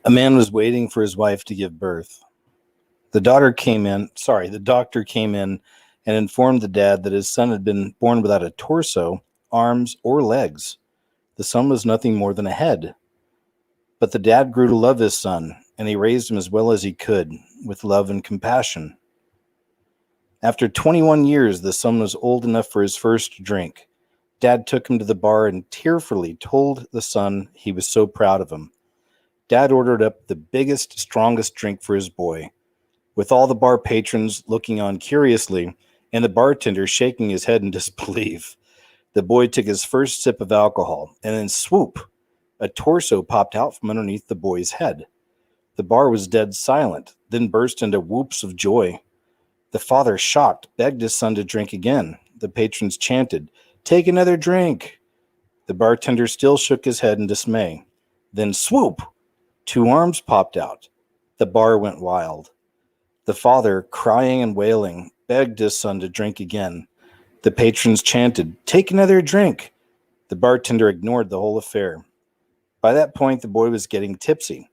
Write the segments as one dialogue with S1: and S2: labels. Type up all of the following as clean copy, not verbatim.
S1: A man was waiting for his wife to give birth. The doctor came in and informed the dad that his son had been born without a torso, arms, or legs. The son was nothing more than a head. But the dad grew to love his son, and he raised him as well as he could, with love and compassion. After 21 years, the son was old enough for his first drink. Dad took him to the bar and tearfully told the son he was so proud of him. Dad ordered up the biggest, strongest drink for his boy, with all the bar patrons looking on curiously and the bartender shaking his head in disbelief. The boy took his first sip of alcohol, and then swoop, a torso popped out from underneath the boy's head. The bar was dead silent, then burst into whoops of joy. The father, shocked, begged his son to drink again. The patrons chanted, "Take another drink." The bartender still shook his head in dismay. Then swoop! 2 arms popped out. The bar went wild. The father, crying and wailing, begged his son to drink again. The patrons chanted, "Take another drink." The bartender ignored the whole affair. By that point, the boy was getting tipsy,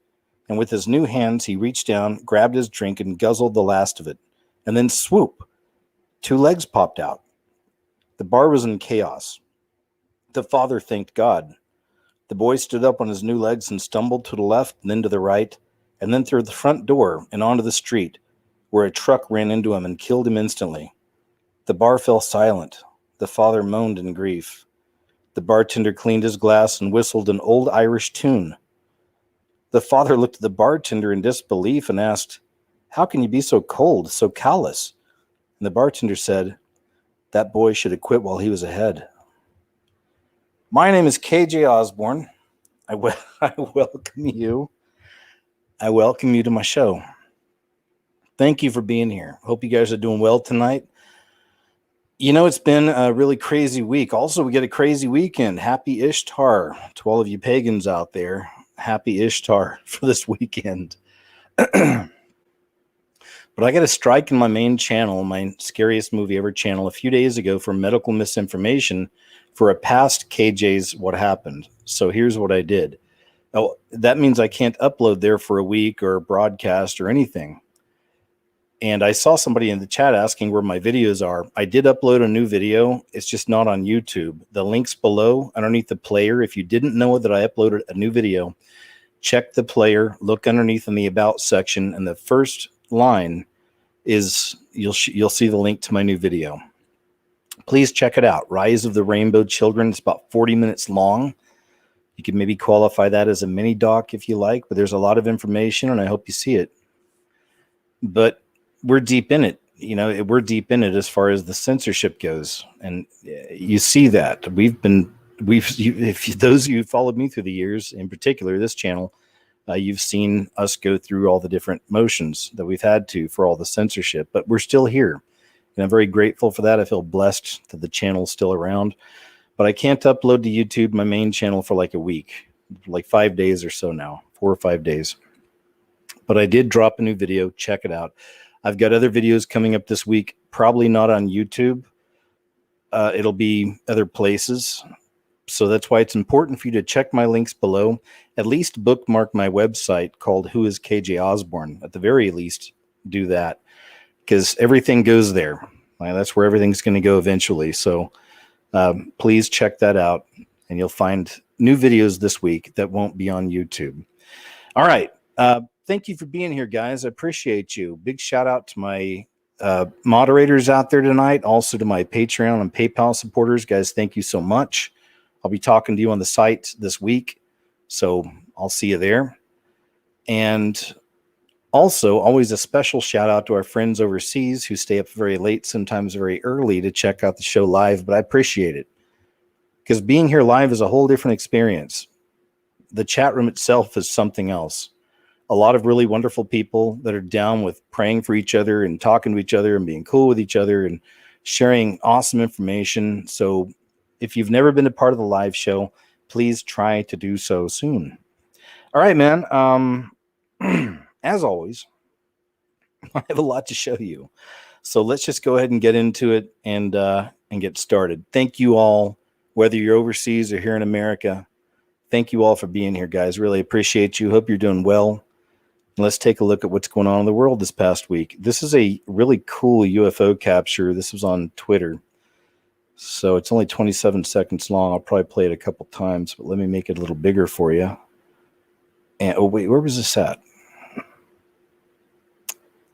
S1: and with his new hands, he reached down, grabbed his drink, and guzzled the last of it. And then swoop! 2 legs popped out. The bar was in chaos. The father thanked God. The boy stood up on his new legs and stumbled to the left and then to the right, and then through the front door and onto the street, where a truck ran into him and killed him instantly. The bar fell silent. The father moaned in grief. The bartender cleaned his glass and whistled an old Irish tune. The father looked at the bartender in disbelief and asked, "How can you be so cold, so callous?" And the bartender said, "That boy should have quit while he was ahead." My name is KJ Osborne. I welcome you. I welcome you to my show. Thank you for being here. Hope you guys are doing well tonight. You know, it's been a really crazy week. Also, we get a crazy weekend. Happy Ishtar to all of you pagans out there. Happy Ishtar for this weekend. But I got a strike in my main channel, my Scariest Movie Ever channel, a few days ago for medical misinformation for a past KJ's What Happened. So here's what I did. Oh, that means I can't upload there for a week or broadcast or anything. And I saw somebody in the chat asking where my videos are. I did upload a new video. It's just not on YouTube. The link's below underneath the player. If you didn't know that I uploaded a new video, check the player, look underneath in the About section, and the first line is you'll see the link to my new video. Please check it out. Rise of the Rainbow Children. It's about 40 minutes long. You can maybe qualify that as a mini doc if you like, but there's a lot of information and I hope you see it. But we're deep in it. You know, we're deep in it as far as the censorship goes. And you see that if those of you who followed me through the years, in particular this channel, you've seen us go through all the different motions that we've had to for all the censorship, but we're still here. And I'm very grateful for that. I feel blessed that the channel's still around, but I can't upload to YouTube, my main channel, for like a week, like 5 days or so now, 4 or 5 days. But I did drop a new video. Check it out. I've got other videos coming up this week, probably not on YouTube. It'll be other places. So that's why it's important for you to check my links below. At least bookmark my website called Who is KJ Osborne. At the very least, do that, because everything goes there. That's where everything's going to go eventually. So please check that out, and you'll find new videos this week that won't be on YouTube. All right. Thank you for being here, guys. I appreciate you. Big shout out to my moderators out there tonight, also to my Patreon and PayPal supporters. Guys, thank you so much. I'll be talking to you on the site this week, so I'll see you there. And also, always a special shout out to our friends overseas who stay up very late, sometimes very early, to check out the show live, but I appreciate it, because being here live is a whole different experience. The chat room itself is something else. A lot of really wonderful people that are down with praying for each other and talking to each other and being cool with each other and sharing awesome information. So if you've never been a part of the live show, please try to do so soon. All right, man. As always, I have a lot to show you. So let's just go ahead and get into it and get started. Thank you all, whether you're overseas or here in America. Thank you all for being here, guys. Really appreciate you. Hope you're doing well. Let's take a look at what's going on in the world this past week. This is a really cool UFO capture. This was on Twitter. So it's only 27 seconds long. I'll probably play it a couple times, but let me make it a little bigger for you. And oh, wait, where was this at?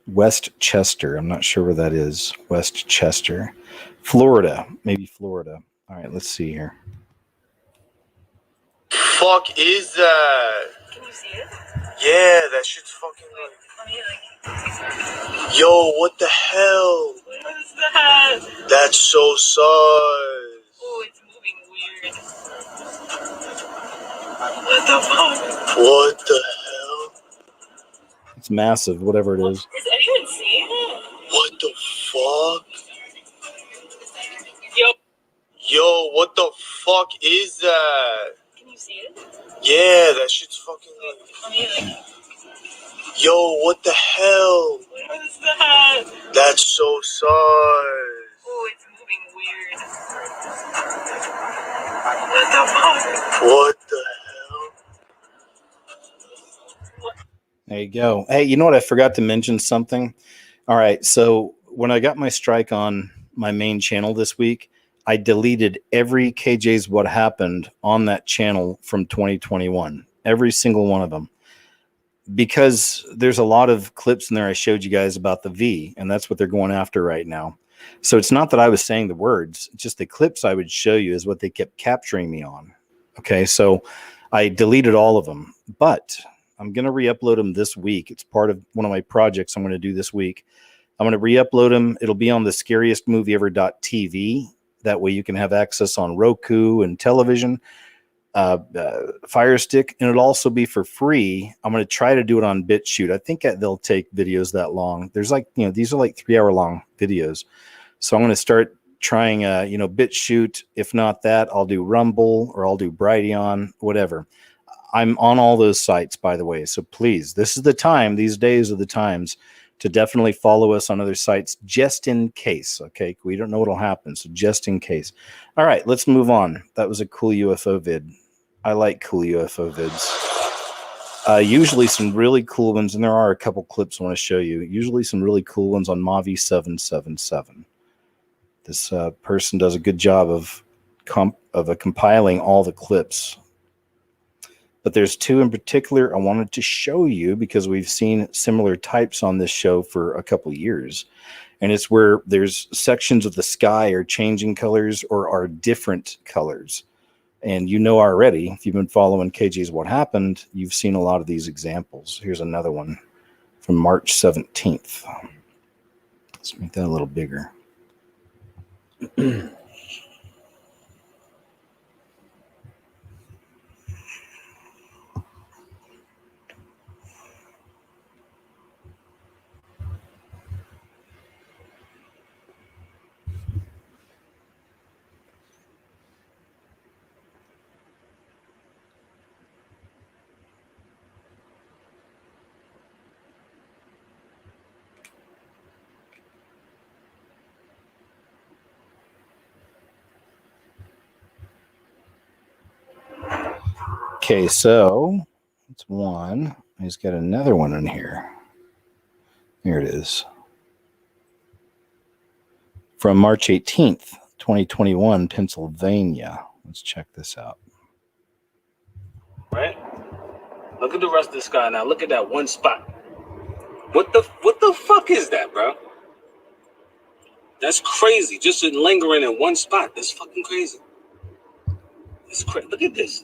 S1: Westchester. I'm not sure where that is. Westchester. Florida. Maybe Florida. All right, let's see here.
S2: Fuck is that?
S3: Can you see it?
S2: Yeah, that shit's fucking Yo, what the hell?
S3: What is that?
S2: That's so sus.
S3: Oh, it's moving weird. What the fuck?
S2: What the hell?
S1: It's massive, whatever it is.
S3: Is anyone seeing it?
S2: What the fuck?
S3: Yo,
S2: what the fuck is that?
S3: can you see it?
S2: Yeah, that shit's fucking Yo, what the hell?
S3: What is that?
S2: That's so sus.
S3: Oh, it's moving weird. What the fuck?
S2: What the hell?
S1: There you go. Hey, you know what? I forgot to mention something. All right. So when I got my strike on my main channel this week, I deleted every KJ's What Happened on that channel from 2021. Every single one of them. Because there's a lot of clips in there I showed you guys about the V, and that's what they're going after right now. So it's not that I was saying the words, it's just the clips I would show you is what they kept capturing me on. Okay, so I deleted all of them, but I'm going to re-upload them this week. It's part of one of my projects I'm going to do this week. I'm going to re-upload them. It'll be on the scariestmovieever.tv. That way you can have access on Roku and television. Fire Stick, and it'll also be for free. I'm going to try to do it on BitChute. I think they'll take videos that long. There's these are like 3 hour long videos. So I'm going to start trying, BitChute. If not that, I'll do Rumble or I'll do Brighteon, whatever. I'm on all those sites, by the way. So please, this is the time. These days are the times to definitely follow us on other sites just in case. Okay. We don't know what'll happen. So just in case. All right, let's move on. That was a cool UFO vid. I like cool UFO vids. Usually some really cool ones, and there are a couple clips I want to show you. Usually some really cool ones on Mavi 777. This person does a good job of compiling all the clips. But there's 2 in particular I wanted to show you because we've seen similar types on this show for a couple years. And it's where there's sections of the sky are changing colors or are different colors. And you know already, if you've been following KJ's What Happened, you've seen a lot of these examples. Here's another one from March 17th. Let's make that a little bigger. Okay, so that's one. He's got another one in here. Here it is. From March 18th, 2021, Pennsylvania. Let's check this out.
S4: Right? Look at the rest of the sky now. Look at that one spot. What the fuck is that, bro? That's crazy. Just lingering in one spot. That's fucking crazy. It's crazy. Look at this.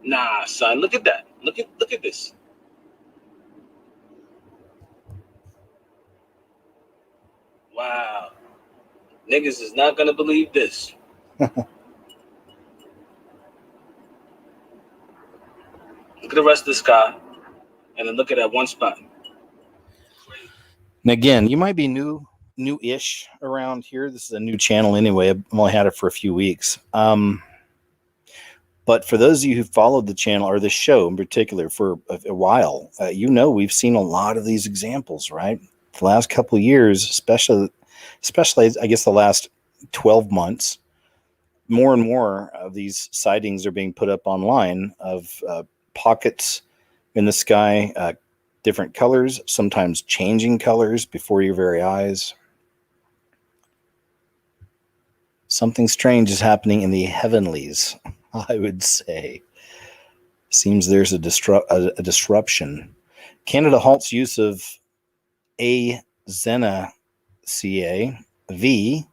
S4: Nah, son. Look at that. Look at this. Wow. Niggas is not gonna believe this. Look at the rest of the sky, and then look at that one spot.
S1: And again, you might be new-ish around here. This is a new channel anyway. I've only had it for a few weeks. But for those of you who followed the channel or the show in particular for a while, we've seen a lot of these examples, right? The last couple of years, especially I guess the last 12 months, more and more of these sightings are being put up online of pockets in the sky, different colors, sometimes changing colors before your very eyes. Something strange is happening in the heavenlies, I would say. Seems there's a disruption. Canada halts use of Xena V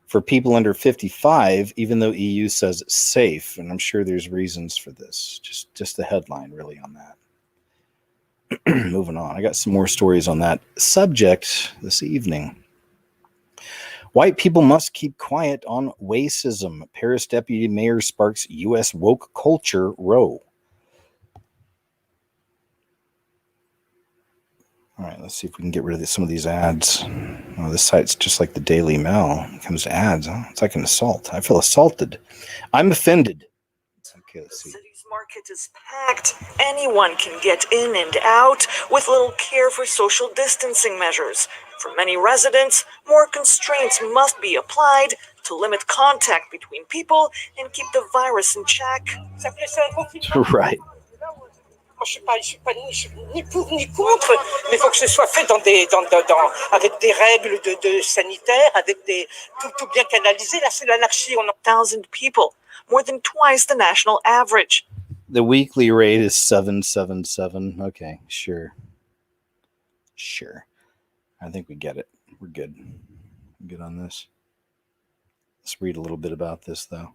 S1: for people under 55, even though EU says it's safe. And I'm sure there's reasons for this. Just the headline really on that. Moving on. I got some more stories on that subject this evening. White people must keep quiet on racism. Paris deputy mayor sparks U.S. woke culture row. All right, let's see if we can get rid of some of these ads. Oh, this site's just like the Daily Mail. When it comes to ads, huh? It's like an assault. I feel assaulted. I'm offended. Okay, let's see.
S5: The city's market is packed. Anyone can get in and out with little care for social distancing measures. For many residents, more constraints must be applied to limit contact between people and keep the virus in check.
S1: Right.
S6: Moi, je suis pas ni pour ni contre, mais il faut que ce soit fait avec des règles de sanitaires, avec tout bien canalisé. Là, c'est l'anarchie.
S5: 1,000 people, more than twice the national average.
S1: The weekly rate is 777. Okay, sure. I think we get it. We're good. Good on this. Let's read a little bit about this, though.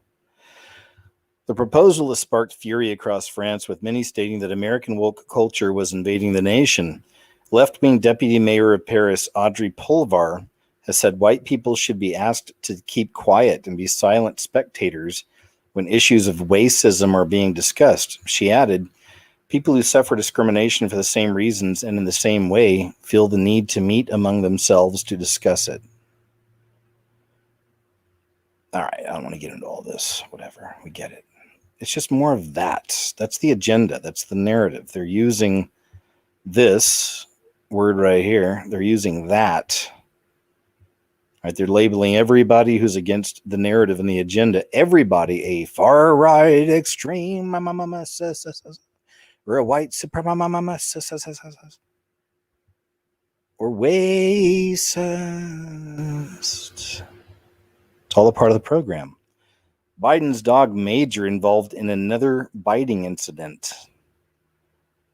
S1: The proposal has sparked fury across France, with many stating that American woke culture was invading the nation. Left-wing Deputy Mayor of Paris, Audrey Pulvar, has said white people should be asked to keep quiet and be silent spectators when issues of racism are being discussed. She added, people who suffer discrimination for the same reasons and in the same way feel the need to meet among themselves to discuss it. All right, I don't want to get into all this. Whatever, we get it. It's just more of that. That's the agenda. That's the narrative. They're using this word right here. They're using that. Right? They're labeling everybody who's against the narrative and the agenda. Everybody a far right extreme, or a white supremacist, or racist. It's all a part of the program. Biden's dog Major involved in another biting incident.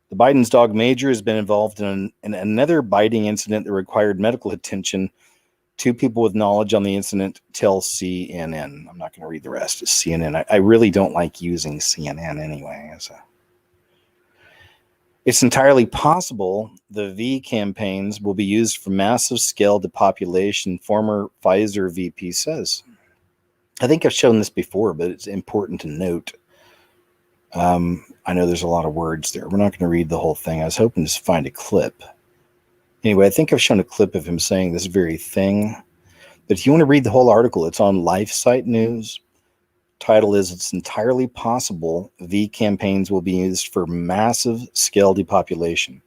S1: The Biden's dog Major has been involved in another biting incident that required medical attention. Two people with knowledge on the incident tell CNN. I'm not going to read the rest. It's CNN. I really don't like using CNN anyway. It's entirely possible the V campaigns will be used for massive scale depopulation, former Pfizer VP says. I think I've shown this before, but it's important to note. I know there's a lot of words there. We're not going to read the whole thing. I was hoping to find a clip. Anyway, I think I've shown a clip of him saying this very thing. But if you want to read the whole article, it's on LifeSite News. Title is, it's entirely possible V campaigns will be used for massive scale depopulation.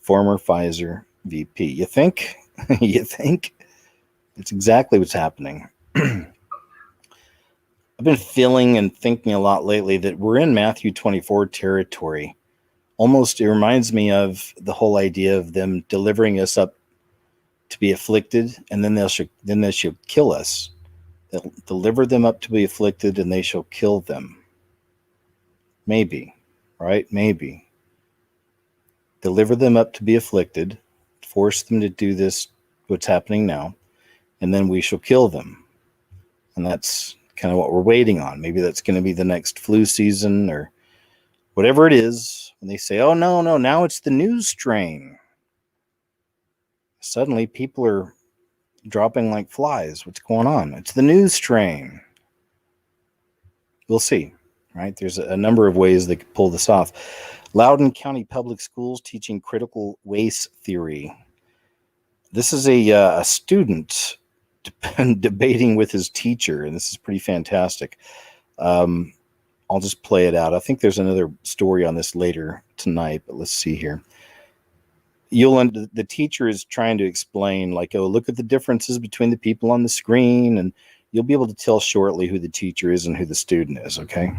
S1: Former Pfizer VP. You think? You think? It's exactly what's happening. I've been feeling and thinking a lot lately that we're in Matthew 24 territory. Almost, it reminds me of the whole idea of them delivering us up to be afflicted, and then they shall kill us. They'll deliver them up to be afflicted, and they shall kill them. Maybe, right? Maybe. Deliver them up to be afflicted, force them to do this, what's happening now, and then we shall kill them. And that's kind of what we're waiting on. Maybe that's going to be the next flu season or whatever it is. And they say, oh, no, now it's the new strain. Suddenly people are dropping like flies. What's going on? It's the new strain. We'll see, right? There's a number of ways they could pull this off. Loudoun County Public Schools teaching critical race theory. This is a student debating with his teacher, and this is pretty fantastic. I'll just play it out. I think there's another story on this later tonight, but let's see here. The teacher is trying to explain, like, oh, look at the differences between the people on the screen, and You'll be able to tell shortly who the teacher is and who the student is, okay?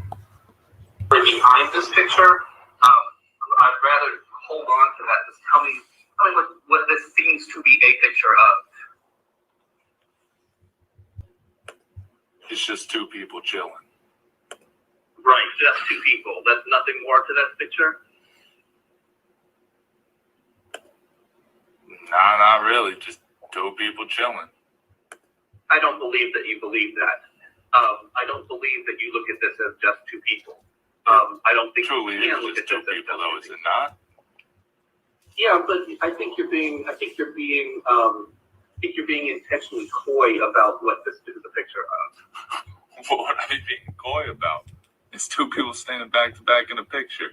S7: Behind this picture, I'd rather hold on to that. Just tell me what this seems to be a picture of.
S8: It's just two people chilling.
S7: Right, just two people. That's nothing more to that picture?
S8: Nah, not really. Just two people chilling.
S7: I don't believe that you believe that. I don't believe that you look at this as just two people. I don't think
S8: Truly,
S7: you can
S8: it's
S7: look at
S8: just two
S7: this as
S8: people,
S7: just
S8: though,
S7: two
S8: is it
S7: people.
S8: not?
S7: Yeah, but I think you're being intentionally coy about what this is a picture of.
S8: What would I be being coy about? It's two people standing back to back in a picture.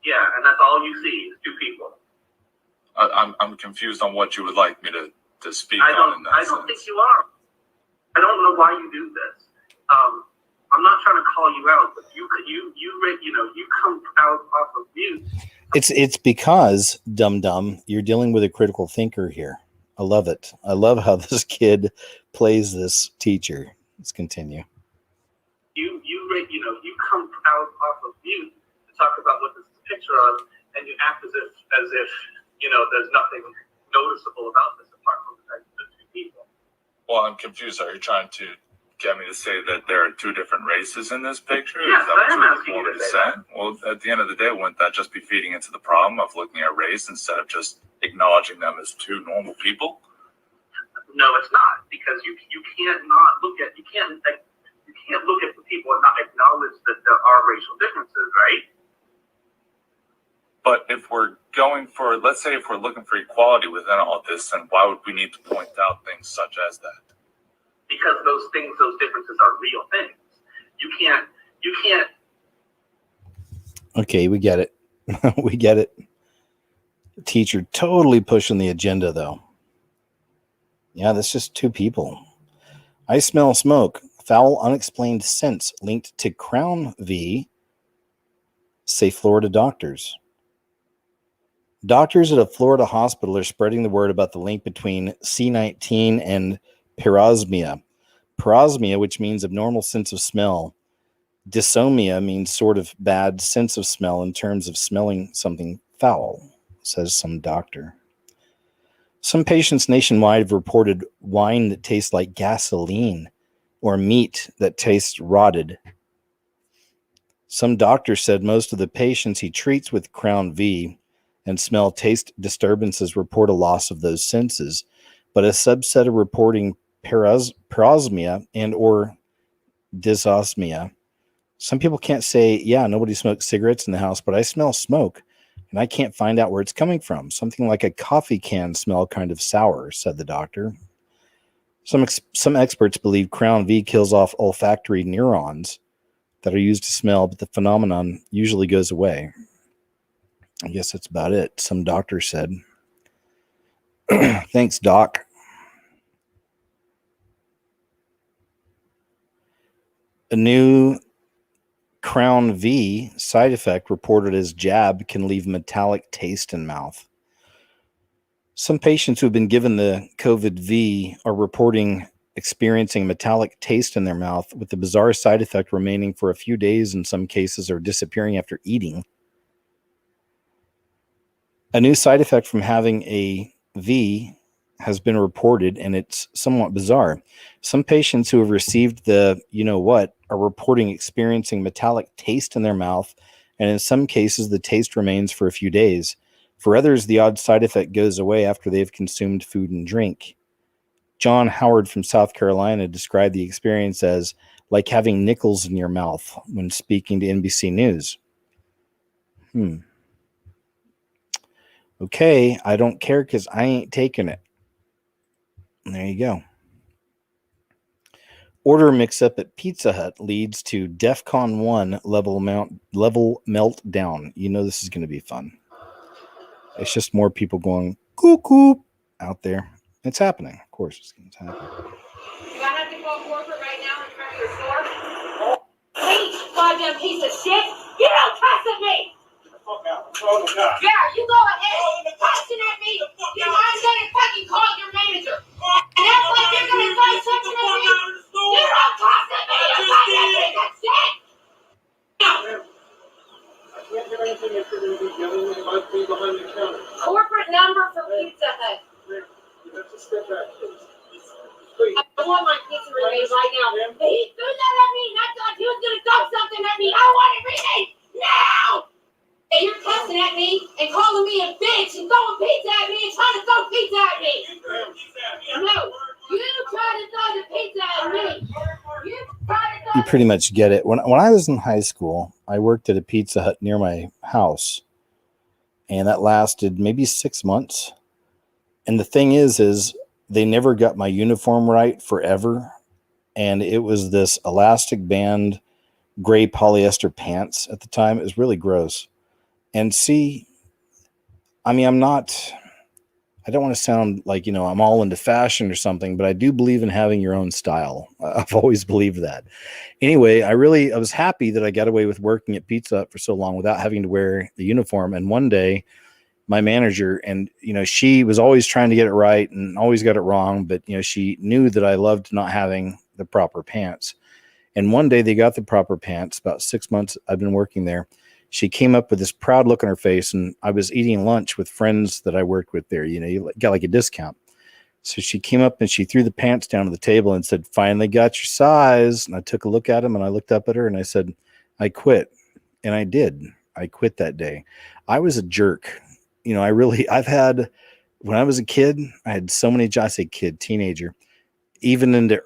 S7: Yeah, and that's all you see is two people.
S8: I'm confused on what you would like me to speak
S7: I
S8: on in that
S7: don't
S8: sense.
S7: think you are. I don't know why you do this. I'm not trying to call you out, but you come out off of mute.
S1: It's because, dum-dum, you're dealing with a critical thinker here. I love it. I love how this kid plays this teacher. Let's continue.
S7: You come out off of mute to talk about what this is a picture of, and you act as if there's nothing noticeable about this apart from the fact that there's two people.
S8: Well, I'm confused. Are you trying to get me to say that there are two different races in this picture?
S7: Yes,
S8: Is that
S7: I am
S8: what
S7: asking
S8: you
S7: you
S8: want
S7: to
S8: me to
S7: say
S8: say? Well, at the end of the day, wouldn't that just be feeding into the problem of looking at race instead of just acknowledging them as two normal people?
S7: No, it's not, because you can't look at the people and not acknowledge that there are racial differences, right?
S8: But if we're going for, let's say if we're looking for equality within all this, then why would we need to point out things such as that?
S7: Because those differences are real things. You can't.
S1: Okay, we get it. We get it. The teacher totally pushing the agenda, though. Yeah, that's just two people. I smell smoke. Foul unexplained scents linked to Crown V, say Florida doctors. Doctors at a Florida hospital are spreading the word about the link between C19 and parosmia. Parosmia, which means abnormal sense of smell. Dysomia means sort of bad sense of smell in terms of smelling something foul, says some doctor. Some patients nationwide have reported wine that tastes like gasoline or meat that tastes rotted. Some doctor said most of the patients he treats with Crown V and smell taste disturbances report a loss of those senses, but a subset of reporting parosmia and or dysosmia. Some people can't say, yeah, nobody smokes cigarettes in the house, but I smell smoke and I can't find out where it's coming from. Something like a coffee can smell kind of sour, said the doctor. Some experts believe Crown V kills off olfactory neurons that are used to smell, but the phenomenon usually goes away. I guess that's about it, some doctor said. Thanks, Doc. A new Crown V side effect reported as jab can leave metallic taste in mouth. Some patients who have been given the COVID V are reporting experiencing metallic taste in their mouth, with the bizarre side effect remaining for a few days in some cases or disappearing after eating. A new side effect from having a V has been reported, and it's somewhat bizarre. Some patients who have received the are reporting experiencing metallic taste in their mouth, and in some cases the taste remains for a few days. For others, the odd side effect goes away after they've consumed food and drink. John Howard from South Carolina described the experience as like having nickels in your mouth when speaking to NBC News. Okay, I don't care because I ain't taking it. There you go. Order mix-up at Pizza Hut leads to DEFCON 1 level meltdown. You know this is going to be fun. It's just more people going cuckoo out there. It's happening. Of course, it's going to happen.
S9: Do I have to call corporate right now in front of your store? Please, goddamn piece of shit! You don't cuss at me! Yeah, you go ahead. Cussing at me. I'm gonna fucking call your manager. And that's like you're gonna say something at me. You Corporate number for Pizza Hut. I want my pizza remade right now. He threw that at me, and I thought he was gonna throw something at me. I want it remade now! And you're cussing at me and calling me a bitch and throwing pizza at me and trying to throw pizza at me. No, you tried to throw the pizza at me. You tried to throw.
S1: You pretty much get it. When I was in high school, I worked at a Pizza Hut near my house, and that lasted maybe 6 months. And the thing is they never got my uniform right forever, and it was this elastic band gray polyester pants at the time. It was really gross. And see, I mean, I don't want to sound like, I'm all into fashion or something, but I do believe in having your own style. I've always believed that. Anyway, I was happy that I got away with working at Pizza Hut for so long without having to wear the uniform. And one day, my manager, and she was always trying to get it right and always got it wrong, but she knew that I loved not having the proper pants. And one day they got the proper pants. About 6 months I've been working there. She came up with this proud look on her face, and I was eating lunch with friends that I worked with there. You got like a discount. So she came up and she threw the pants down on the table and said, "Finally got your size." And I took a look at them, and I looked up at her and I said, "I quit." And I did. I quit that day. I was a jerk. When I was a kid, I had so many jobs. I say kid, teenager, even into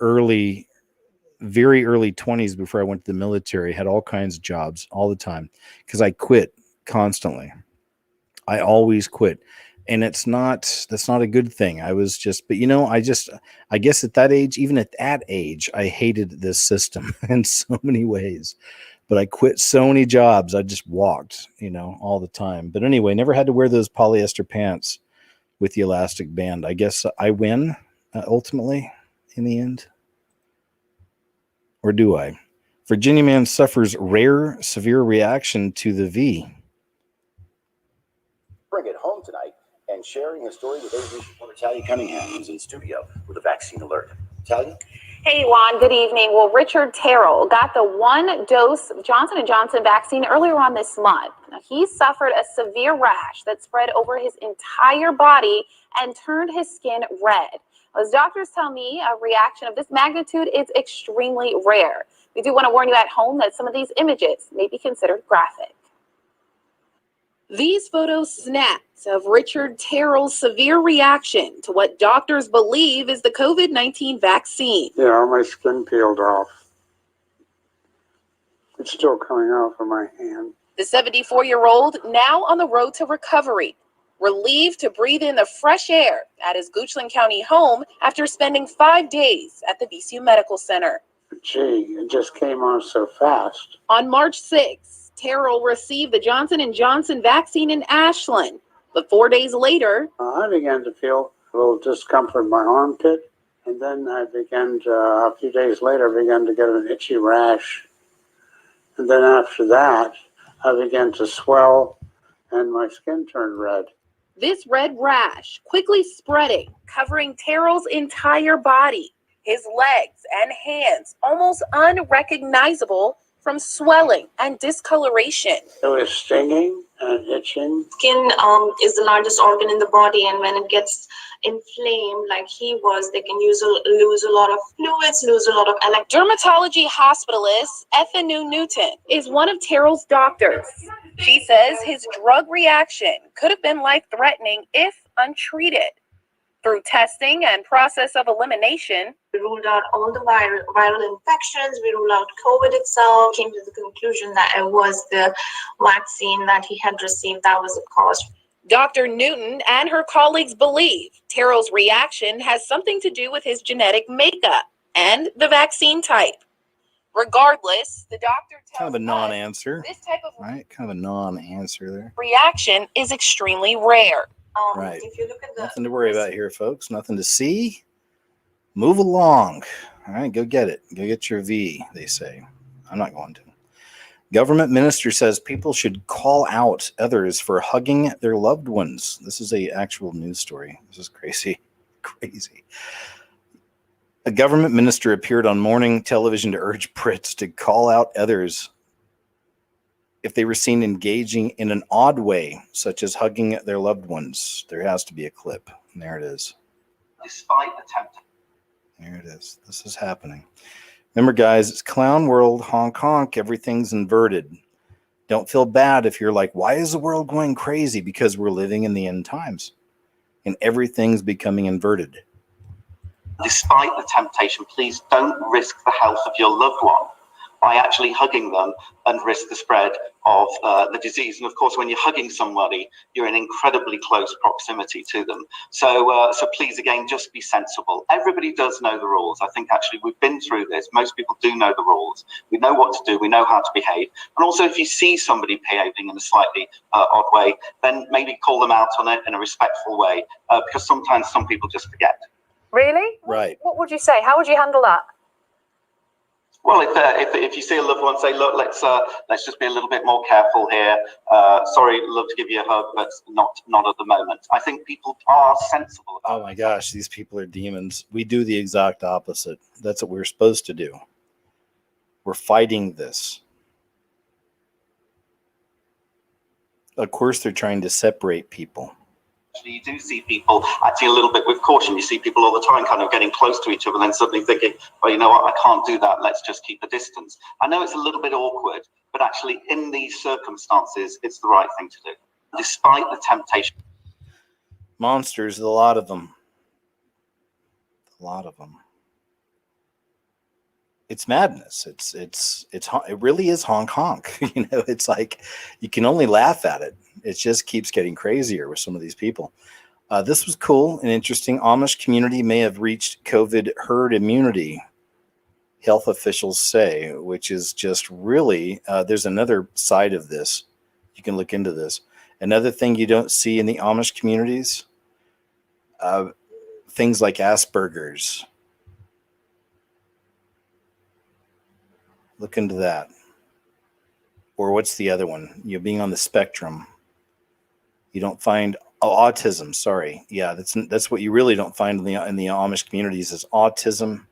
S1: very early 20s before I went to the military, had all kinds of jobs all the time because I quit constantly. I always quit. And that's not a good thing. I was just, but I guess at that age, even at that age, I hated this system in so many ways. But I quit so many jobs. I just walked, all the time. But anyway, never had to wear those polyester pants with the elastic band. I guess I win ultimately in the end. Or do I? Virginia man suffers rare severe reaction to the V.
S10: Bring it home tonight and sharing his story with ABC reporter Talia Cunningham, who's in studio with a vaccine alert. Talia?
S11: Hey, Juan, good evening. Well, Richard Terrell got the one-dose Johnson & Johnson vaccine earlier on this month. Now, he suffered a severe rash that spread over his entire body and turned his skin red. As doctors tell me, a reaction of this magnitude is extremely rare. We do want to warn you at home that some of these images may be considered graphic. These photos snapped of Richard Terrell's severe reaction to what doctors believe is the COVID-19 vaccine.
S12: Yeah, my skin peeled off. It's still coming off of my hand.
S11: The 74-year-old now on the road to recovery, relieved to breathe in the fresh air at his Goochland County home after spending 5 days at the VCU Medical Center.
S12: Gee, it just came on so fast.
S11: On March 6th, Terrell received the Johnson & Johnson vaccine in Ashland, but 4 days later,
S12: I began to feel a little discomfort in my armpit, and then I began to, a few days later, began to get an itchy rash. And then after that, I began to swell, and my skin turned red.
S11: This red rash quickly spreading, covering Terrell's entire body, his legs and hands almost unrecognizable from swelling and discoloration.
S12: It was stinging and itching.
S13: Skin is the largest organ in the body, and when it gets inflamed like he was, they can lose a lot of fluids, lose a lot of
S11: Dermatology hospitalist Ethanu Newton is one of Terrell's doctors. She says his drug reaction could have been life-threatening if untreated. Through testing and process of elimination,
S13: we ruled out all the viral infections, we ruled out COVID itself, came to the conclusion that it was the vaccine that he had received that was the cause.
S11: Dr. Newton and her colleagues believe Terrell's reaction has something to do with his genetic makeup and the vaccine type. Regardless, the doctor tells
S1: kind of a non-answer.
S11: This type of
S1: kind of a non-answer there.
S11: Reaction is extremely rare.
S1: Right.
S13: If you look at
S1: Nothing to worry about here, folks. Nothing to see. Move along. All right, go get it. Go get your V, they say. I'm not going to. Government minister says people should call out others for hugging their loved ones. This is an actual news story. This is crazy. Crazy. A government minister appeared on morning television to urge Brits to call out others if they were seen engaging in an odd way, such as hugging their loved ones. There has to be a clip. And there it is.
S10: Despite the temptation.
S1: There it is. This is happening. Remember, guys, it's clown world, honk honk. Everything's inverted. Don't feel bad if you're like, why is the world going crazy? Because we're living in the end times and everything's becoming inverted.
S10: Despite the temptation, please don't risk the health of your loved one by actually hugging them and risk the spread of the disease. And of course, when you're hugging somebody, you're in incredibly close proximity to them. So please, again, just be sensible. Everybody does know the rules. I think actually we've been through this. Most people do know the rules. We know what to do. We know how to behave. And also, if you see somebody behaving in a slightly odd way, then maybe call them out on it in a respectful way, because sometimes some people just forget.
S14: Really?
S1: Right.
S14: What would you say? How would you handle that?
S10: Well, if you see a loved one, say, look, let's just be a little bit more careful here. Sorry, love to give you a hug, but not at the moment. I think people are sensible.
S1: Oh my gosh, these people are demons. We do the exact opposite. That's what we're supposed to do. We're fighting this. Of course, they're trying to separate people.
S10: You do see people acting a little bit with caution. You see people all the time kind of getting close to each other and then suddenly thinking, well, you know what, I can't do that. Let's just keep a distance. I know it's a little bit awkward, but actually in these circumstances, it's the right thing to do. Despite the temptation.
S1: Monsters, a lot of them. A lot of them. It's madness. It really is honk honk. You know, it's like you can only laugh at it. It just keeps getting crazier with some of these people. This was cool and interesting. Amish community may have reached COVID herd immunity, health officials say, which is just really, there's another side of this. You can look into this. Another thing you don't see in the Amish communities, things like Asperger's. Look into that. Or what's the other one? You're being on the spectrum. You don't find autism. Sorry, yeah, that's what you really don't find in the Amish communities is autism,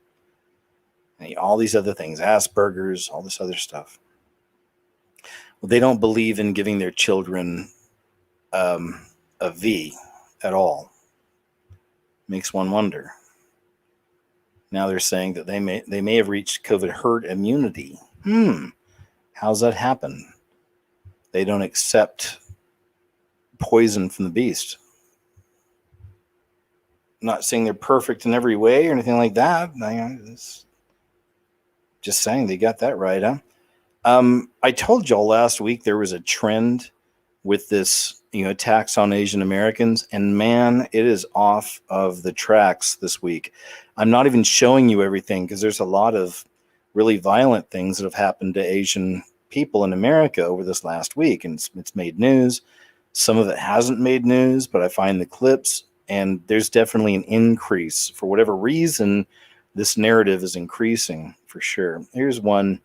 S1: and all these other things, Asperger's, all this other stuff. Well, they don't believe in giving their children a V at all. Makes one wonder. Now they're saying that they may have reached COVID herd immunity. How's that happen? They don't accept poison from the beast. I'm not saying they're perfect in every way or anything like that. Just saying they got that right, huh? I told y'all last week there was a trend with this, attacks on Asian Americans, and man, it is off of the tracks this week. I'm not even showing you everything because there's a lot of really violent things that have happened to Asian people in America over this last week, and it's made news. Some of it hasn't made news, but I find the clips, and there's definitely an increase. For whatever reason, this narrative is increasing for sure. Here's one.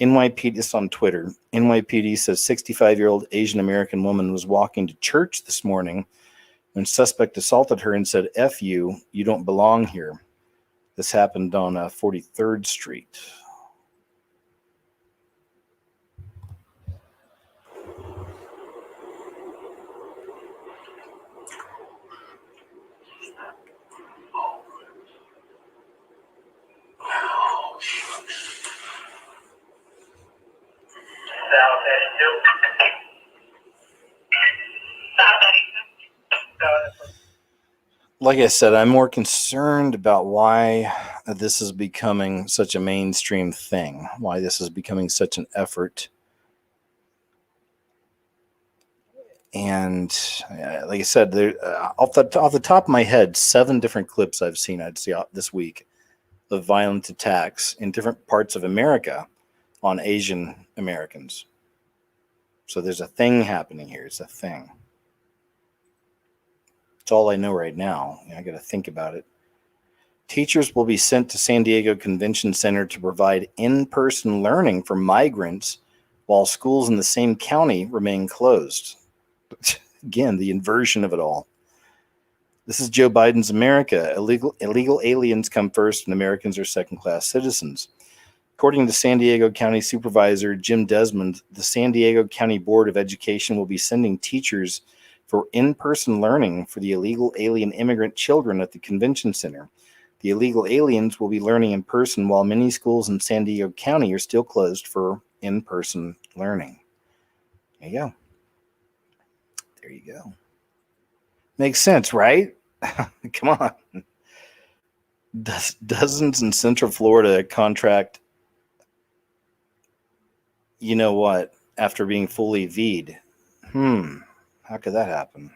S1: NYPD, this on Twitter. NYPD says 65-year-old Asian American woman was walking to church this morning when suspect assaulted her and said, F you, you don't belong here. This happened on 43rd Street. Like I said, I'm more concerned about why this is becoming such a mainstream thing, why this is becoming such an effort. And like I said, off the top of my head, 7 different clips I've seen this week of violent attacks in different parts of America on Asian Americans. So there's a thing happening here. It's a thing. It's all I know right now. I got to think about it. Teachers will be sent to San Diego Convention Center to provide in-person learning for migrants while schools in the same county remain closed. Again, the inversion of it all. This is Joe Biden's America. Illegal aliens come first and Americans are second-class citizens. According to San Diego County Supervisor Jim Desmond, the San Diego County Board of Education will be sending teachers for in-person learning for the illegal alien immigrant children at the convention center. The illegal aliens will be learning in person while many schools in San Diego County are still closed for in-person learning. There you go. There you go. Makes sense, right? Come on. Dozens in Central Florida contract, you know what, after being fully V'd. How could that happen?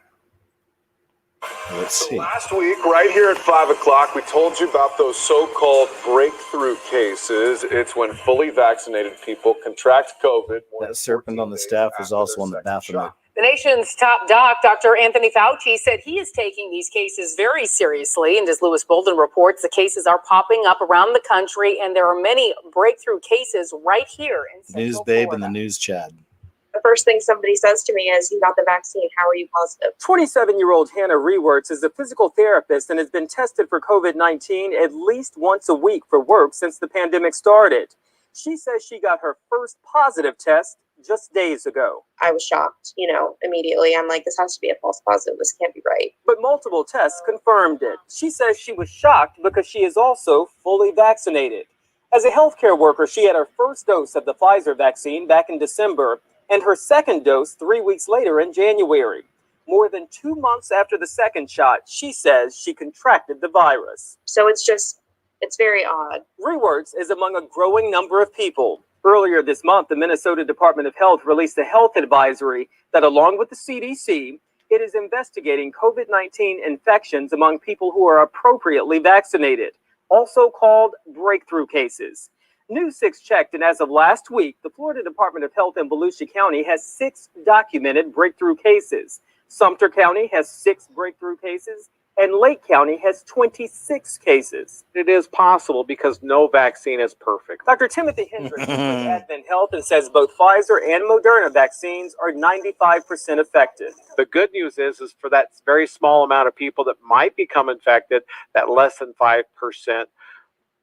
S1: Let's see.
S15: Last week, right here at 5 o'clock, we told you about those so-called breakthrough cases. It's when fully vaccinated people contract COVID.
S1: That serpent on the staff was also on the Baphomet.
S14: The nation's top doc, Dr. Anthony Fauci, said he is taking these cases very seriously. And as Lewis Bolden reports, the cases are popping up around the country, and there are many breakthrough cases right here in Central
S1: News babe
S14: Florida.
S1: in the news chat.
S13: The first thing somebody says to me is, "You got the vaccine. How are you positive?"
S16: 27-year-old Hannah Rewerts is a physical therapist and has been tested for COVID-19 at least once a week for work since the pandemic started. She says she got her first positive test just days ago.
S13: I was shocked, immediately. I'm like, this has to be a false positive. This can't be right.
S16: But multiple tests confirmed it. She says she was shocked because she is also fully vaccinated. As a healthcare worker, she had her first dose of the Pfizer vaccine back in December and her second dose 3 weeks later in January. More than 2 months after the second shot, she says she contracted the virus.
S13: So it's very odd.
S16: Rewerts is among a growing number of people. Earlier this month, the Minnesota Department of Health released a health advisory that, along with the CDC, it is investigating COVID-19 infections among people who are appropriately vaccinated, also called breakthrough cases. News 6 checked, and as of last week, the Florida Department of Health in Volusia County has 6 documented breakthrough cases. Sumter County has 6 breakthrough cases, and Lake County has 26 cases.
S17: It is possible because no vaccine is perfect.
S16: Dr. Timothy Hendricks is with Advent Health and says both Pfizer and Moderna vaccines are 95% effective.
S17: The good news is for that very small amount of people that might become infected, that less than 5%,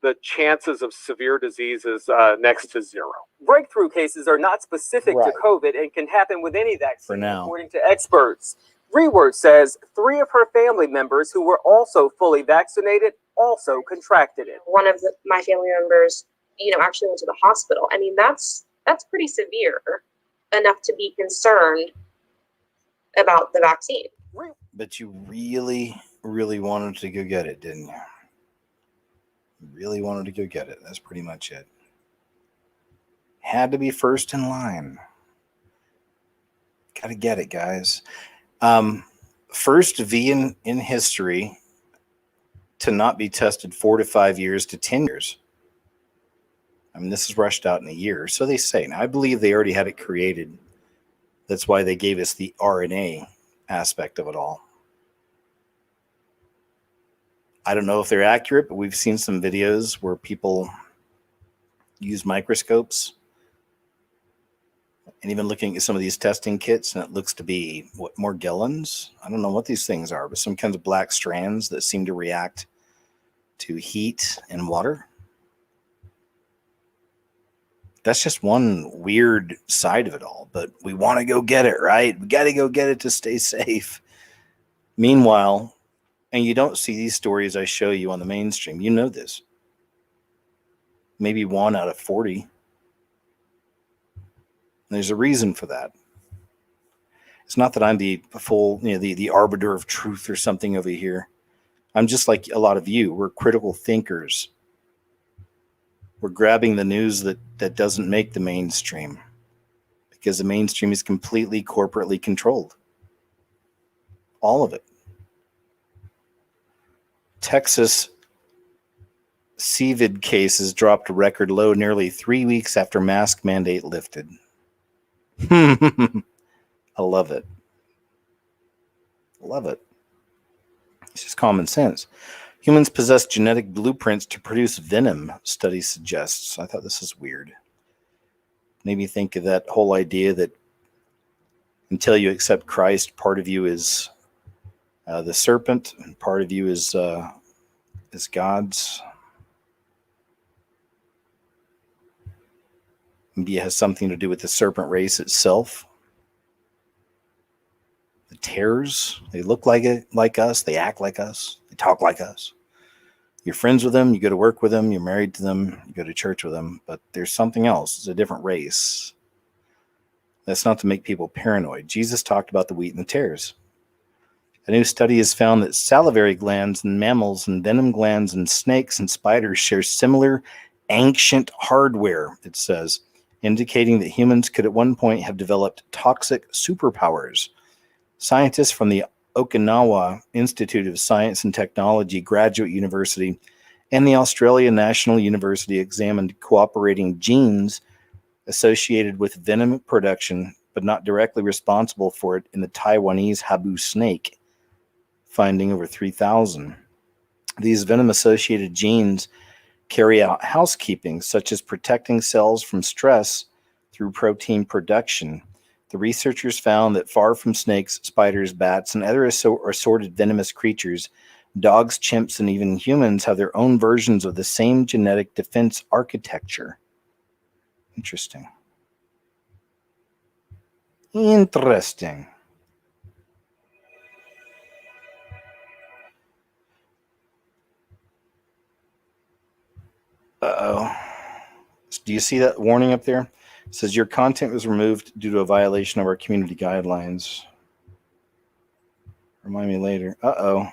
S17: the chances of severe disease is next to zero.
S16: Breakthrough cases are not specific to COVID and can happen with any vaccine,
S1: for now,
S16: according to experts. Rewerts says 3 of her family members who were also fully vaccinated also contracted it.
S13: One of my family members, actually went to the hospital. I mean, that's pretty severe enough to be concerned about the vaccine.
S1: But you really, really wanted to go get it, didn't you? You really wanted to go get it. That's pretty much it. Had to be first in line. Got to get it, guys. First V in history to not be tested 4 to 5 years to 10 years. I mean, this is rushed out in a year, so they say. Now, I believe they already had it created. That's why they gave us the RNA aspect of it all. I don't know if they're accurate, but we've seen some videos where people use microscopes and even looking at some of these testing kits, and it looks to be, Morgellons? I don't know what these things are, but some kinds of black strands that seem to react to heat and water. That's just one weird side of it all, but we want to go get it, right? We got to go get it to stay safe. Meanwhile, and you don't see these stories I show you on the mainstream. You know this. Maybe 1 out of 40. There's a reason for that. It's not that I'm the full, the arbiter of truth or something over here. I'm just like a lot of you. We're critical thinkers. We're grabbing the news that doesn't make the mainstream because the mainstream is completely corporately controlled. All of it. Texas CVID cases dropped a record low nearly 3 weeks after mask mandate lifted. I love it. Love it. It's just common sense. Humans possess genetic blueprints to produce venom, study suggests. I thought this is weird. Made me think of that whole idea that until you accept Christ, part of you is the serpent, and part of you is God's. Maybe it has something to do with the serpent race itself. The terrors, they look like us, they act like us, they talk like us. You're friends with them, you go to work with them, you're married to them, you go to church with them, but there's something else. It's a different race. That's not to make people paranoid. Jesus talked about the wheat and the tares. A new study has found that salivary glands in mammals and venom glands in snakes and spiders share similar ancient hardware, it says, indicating that humans could at one point have developed toxic superpowers. Scientists from the Okinawa Institute of Science and Technology Graduate University and the Australia National University examined cooperating genes associated with venom production, but not directly responsible for it in the Taiwanese habu snake, finding over 3,000. These venom-associated genes carry out housekeeping, such as protecting cells from stress through protein production. The researchers found that far from snakes, spiders, bats, and other assorted venomous creatures, dogs, chimps, and even humans have their own versions of the same genetic defense architecture. Interesting. Interesting. Uh-oh. Do you see that warning up there? It says your content was removed due to a violation of our community guidelines. Remind me later. Uh-oh.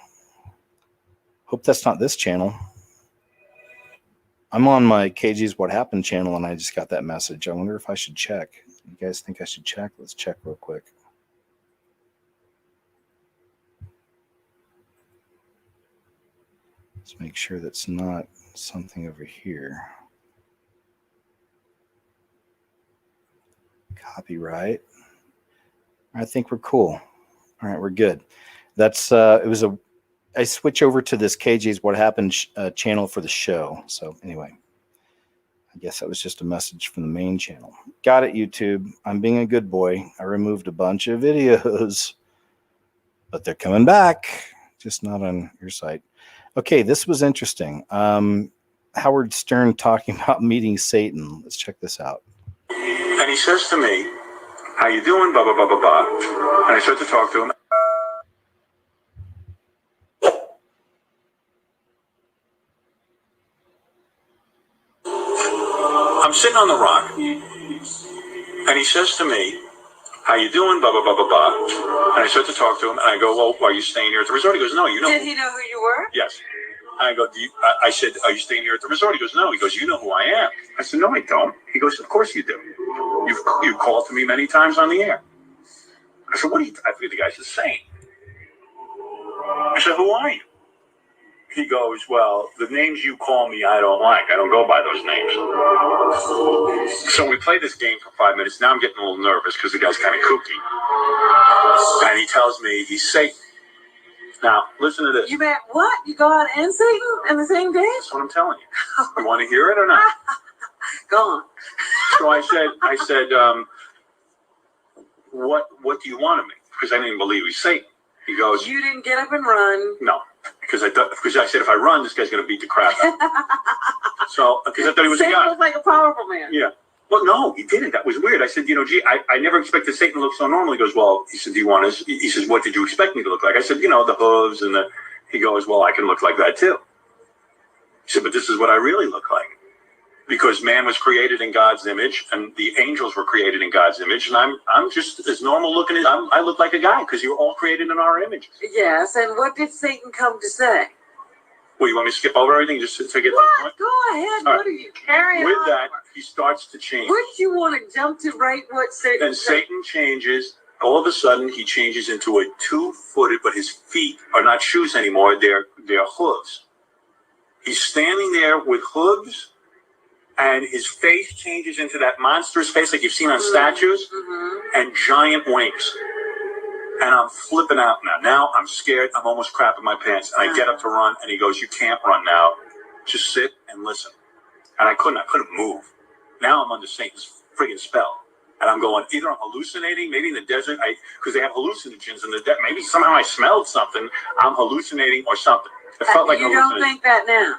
S1: Hope that's not this channel. I'm on my KG's What Happened channel, and I just got that message. I wonder if I should check. You guys think I should check? Let's check real quick. Let's make sure that's not something over here. Copyright. I think we're cool. All right, we're good. That's I switch over to this KG's What Happened channel for the show. So anyway, I guess that was just a message from the main channel. Got it, YouTube. I'm being a good boy. I removed a bunch of videos, but they're coming back, just not on your site. Okay, this was interesting. Howard Stern talking about meeting Satan. Let's check this out.
S18: And he says to me, "How you doing? Blah, blah, blah, blah, blah." And I start to talk to him. I'm sitting on the rock, and he says to me, "How you doing? Blah, blah, blah, blah, blah." And I start to talk to him, and I go, "Well, are you staying here at the resort?" He goes, "No, you know."
S19: Did he know who you were?
S18: Yes. I go, I said, "Are you staying here at the resort?" He goes, "No." He goes, "You know who I am." I said, "No, I don't." He goes, "Of course you do. You've called to me many times on the air." I said, "What are you?" I think the guy's insane. I said, "Who are you?" He goes, "Well, the names you call me, I don't like. I don't go by those names." So we play this game for 5 minutes. Now I'm getting a little nervous because the guy's kind of kooky. And he tells me he's Satan. Now, listen to this.
S19: You met what? You God and Satan in the same day?
S18: That's what I'm telling you. You want to hear it or not?
S19: Go on.
S18: So I said, what do you want of me? Because I didn't believe he's Satan. He goes,
S19: "You didn't get up and run."
S18: "No." Because I said, if I run, this guy's going to beat the crap out of me. So, because I thought he was a
S19: Satan
S18: guy.
S19: was like a powerful man.
S18: Yeah. Well, no, he didn't. That was weird. I said, gee, I never expected Satan to look so normal. He goes, well, he said, he says, what did you expect me to look like? I said, the hooves and he goes, well, I can look like that too. He said, but this is what I really look like. Because man was created in God's image and the angels were created in God's image. And I'm just as normal looking as I look like a guy because you're all created in our image.
S19: Yes. And what did Satan come to say?
S18: Well, you want me to skip over everything just to get to the point?
S19: Go ahead.
S18: All
S19: What
S18: right.
S19: are you carrying
S18: With
S19: on?
S18: that, he starts to change.
S19: What you want to jump to right what Satan
S18: And Satan changes. All of a sudden, he changes into a 2-footed, but his feet are not shoes anymore. They're hooves. He's standing there with hooves, and his face changes into that monstrous face like you've seen on statues, and giant wings. And I'm flipping out now. Now I'm scared. I'm almost crapping my pants. And I get up to run, and he goes, you can't run now. Just sit and listen. And I couldn't move. Now I'm under Satan's friggin' spell. And I'm going, either I'm hallucinating, maybe in the desert, because they have hallucinogens in the desert. Maybe somehow I smelled something. I'm hallucinating or something. It felt like
S19: you don't think that now?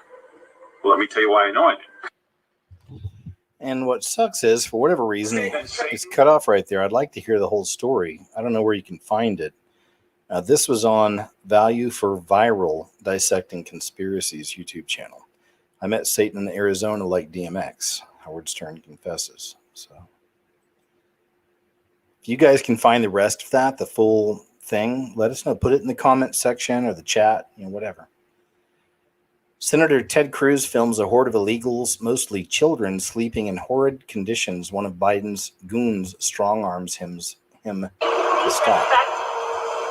S18: Well, let me tell you why I know I did.
S1: And what sucks is, for whatever reason, it's cut off right there. I'd like to hear the whole story. I don't know where you can find it. This was on Value for Viral, Dissecting Conspiracies YouTube channel. I met Satan in Arizona like DMX. Howard Stern confesses. So, if you guys can find the rest of that, the full thing, let us know. Put it in the comment section or the chat, whatever. Senator Ted Cruz films a horde of illegals, mostly children, sleeping in horrid conditions. One of Biden's goons strong-arms him to stop.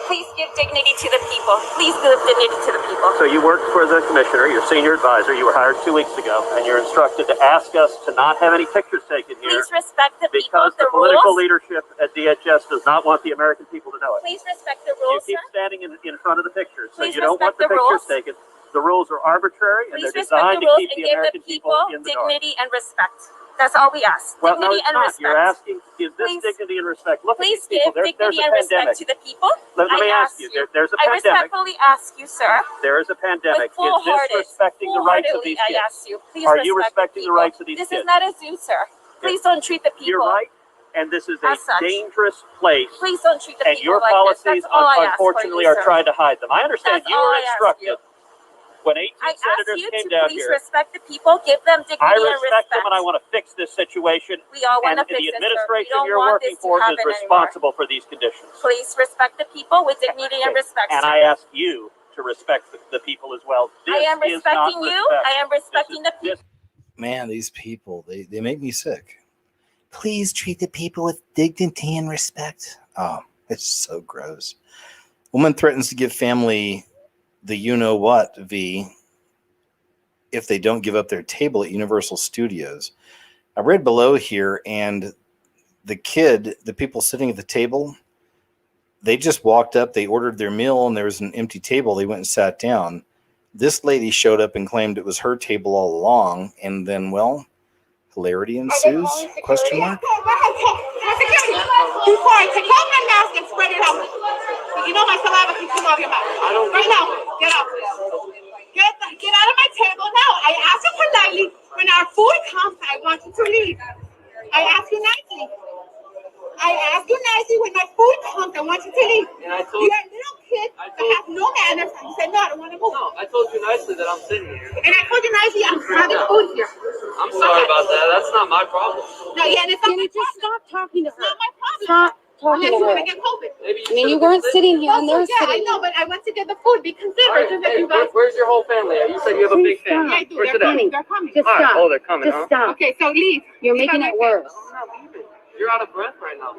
S9: Please give dignity to the people. Please give dignity to the people.
S20: So you worked for the commissioner, your senior advisor. You were hired 2 weeks ago, and you're instructed to ask us to not have any pictures taken here.
S9: Please respect the people,
S20: because the political leadership at DHS does not want the American people to know it.
S9: Please respect the rules,
S20: You keep standing in front of the pictures, so
S9: Please
S20: you don't want the
S9: respect the
S20: pictures
S9: rules.
S20: taken. The rules are arbitrary, and
S9: Please
S20: they're
S9: respect
S20: designed
S9: the
S20: to
S9: rules
S20: keep
S9: and
S20: the
S9: give
S20: American
S9: the people
S20: in the dark.
S9: dignity and respect. That's all we ask.
S20: Well, no,
S9: Dignity
S20: it's
S9: and
S20: not.
S9: respect.
S20: You're asking, is this dignity and respect? Look
S9: Please
S20: at these people.
S9: give
S20: There's
S9: dignity
S20: a
S9: and respect
S20: pandemic.
S9: to the people.
S20: Let me ask you. There's a
S9: I
S20: pandemic.
S9: respectfully ask you, sir.
S20: There is a pandemic. Is
S9: Full-hearted,
S20: this respecting the rights of these
S9: I
S20: kids?
S9: ask you. Please
S20: Are you
S9: respect
S20: respecting
S9: the
S20: the rights of these
S9: This
S20: kids?
S9: is not a zoo, sir. Please don't treat the people.
S20: You're right, and this is a
S9: as such.
S20: dangerous place.
S9: Please don't treat the
S20: And
S9: people
S20: your
S9: like this.
S20: policies,
S9: That's all I ask for
S20: unfortunately,
S9: you,
S20: are
S9: sir.
S20: trying to hide them. I understand
S9: That's
S20: you
S9: all
S20: were
S9: I ask
S20: instructed when 18
S9: I ask
S20: senators
S9: you
S20: came
S9: to
S20: down
S9: please
S20: here.
S9: respect the people, give them dignity
S20: I
S9: and
S20: respect
S9: respect.
S20: them, and I want to fix this situation.
S9: We all want
S20: and
S9: to fix
S20: the
S9: this, sir. We
S20: administration
S9: don't
S20: you're
S9: want
S20: working
S9: this to
S20: for is
S9: happen anymore.
S20: responsible for these conditions.
S9: Please respect the people with dignity and respect.
S20: And
S9: sir.
S20: I ask you to respect the people as well. This
S9: I am
S20: is
S9: respecting
S20: not
S9: you.
S20: respect.
S9: I am respecting the people.
S1: Man, these people, they make me sick. Please treat the people with dignity and respect. Oh, it's so gross. Woman threatens to give family the you-know-what, V, if they don't give up their table at Universal Studios. I read below here, and the people sitting at the table, they just walked up, they ordered their meal, and there was an empty table. They went and sat down. This lady showed up and claimed it was her table all along, and then, well, hilarity ensues? Question mark?
S19: Before I take off my mask and spread it out. You know my saliva can come out of your mouth. Right now, get out. Get out of my table now. I asked you politely. When our food comes, I want you to leave. I ask you nicely. When my food comes, I want you to leave.
S21: And I told
S19: You're a little kid that has no manners. And you said, no, I don't want to move.
S21: No, I told you nicely that I'm sitting here.
S19: And I told you nicely, I'm having food here.
S21: I'm sorry about that. That's not my problem.
S19: No, yeah, and it's not
S22: Can
S19: my
S22: you just
S19: problem.
S22: stop talking to
S19: It's
S22: her?
S19: not my problem.
S22: Stop talking
S19: Unless
S22: to
S19: you want
S22: her.
S19: to get COVID.
S21: Maybe
S22: I mean, you weren't sitting here, and they're
S19: Yeah, I
S22: sitting.
S19: know, but I went to get the food. Be
S21: All
S19: considerate.
S21: right,
S19: Just that
S21: hey,
S19: you guys.
S21: where's your whole family at? You said you have a big
S22: Please
S21: family.
S22: stop.
S19: Yeah, I do.
S21: Where's
S19: They're
S21: it at?
S19: coming. They're coming.
S22: Just
S21: All right,
S22: stop.
S21: oh, they're coming,
S22: Just
S21: huh?
S22: stop.
S19: Okay, so leave.
S22: You're making it worse.
S21: I'm not leaving. You're out of breath right now.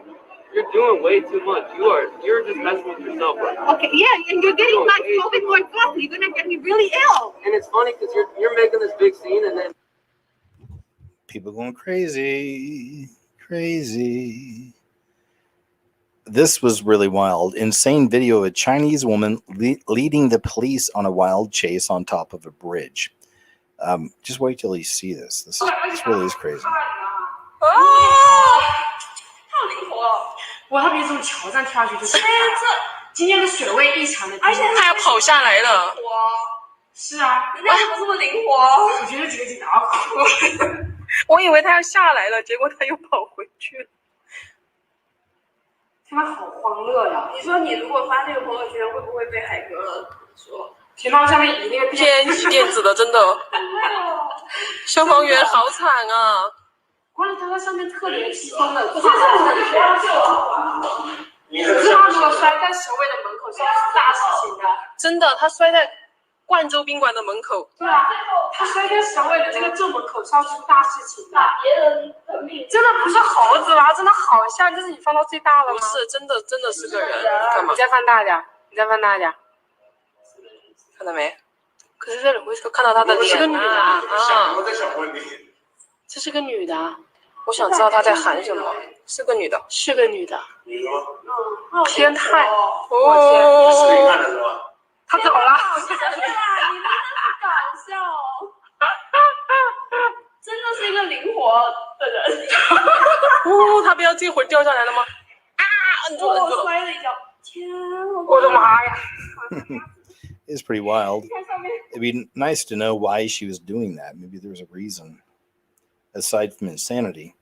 S21: You're doing way too much. You're just messing with yourself right now.
S19: Okay, yeah, and you're getting my COVID more costly. You're gonna get me really ill.
S21: And it's funny because you're making this big scene and then
S1: People going crazy. This was really wild. Insane video of a Chinese woman leading the police on a wild chase on top of a bridge. Just wait till you see this. This really is crazy.
S9: 太灵活了！
S19: 我要比从桥上跳下去就是今天的水位异常的低，
S9: 而且他还跑下来了。
S19: 是啊，
S9: 你为什么这么灵活？
S19: 我觉得这个警察好酷。
S9: 我以为他要下来了，结果他又跑回去了。
S19: 他们好欢乐呀！
S9: 你说你如果发这个朋友圈，会不会被海哥说？
S19: 频道上面一定
S9: 偏激电子的，真的。消防员好惨啊！
S19: 关键他在上面特别轻松的跨上去，你知道如果摔在首尾的门口是大事情的。
S9: 真的，他摔在冠州宾馆的门口。
S19: 对啊，他摔在首尾的这个正门口是要出大事情的。别人的命真的不是猴子啦，真的好像，这是你放到最大了吗？
S9: 不是，真的是个人。干嘛？
S19: 你再放大点，你再放大点，
S9: 看到没？可是这里会看到他的脸。
S19: 是个女的啊。
S18: 我在想问你，
S19: 这是个女的。
S9: 我想知道他在喊什么。是个女的，
S19: 是个女的。
S18: 女的吗？
S19: 天太，
S9: 哦，
S18: 视频看的是吧？
S19: 她走了。
S9: 真的，你真的是搞笑哦！真的是一个灵活的人。哦，他不要这会儿掉下来了吗？啊！摁住，摁住了。摔了一跤。天，
S19: 我的妈呀！
S1: It's pretty wild. It'd be nice to know why she was doing that. Maybe there was a reason. aside from insanity.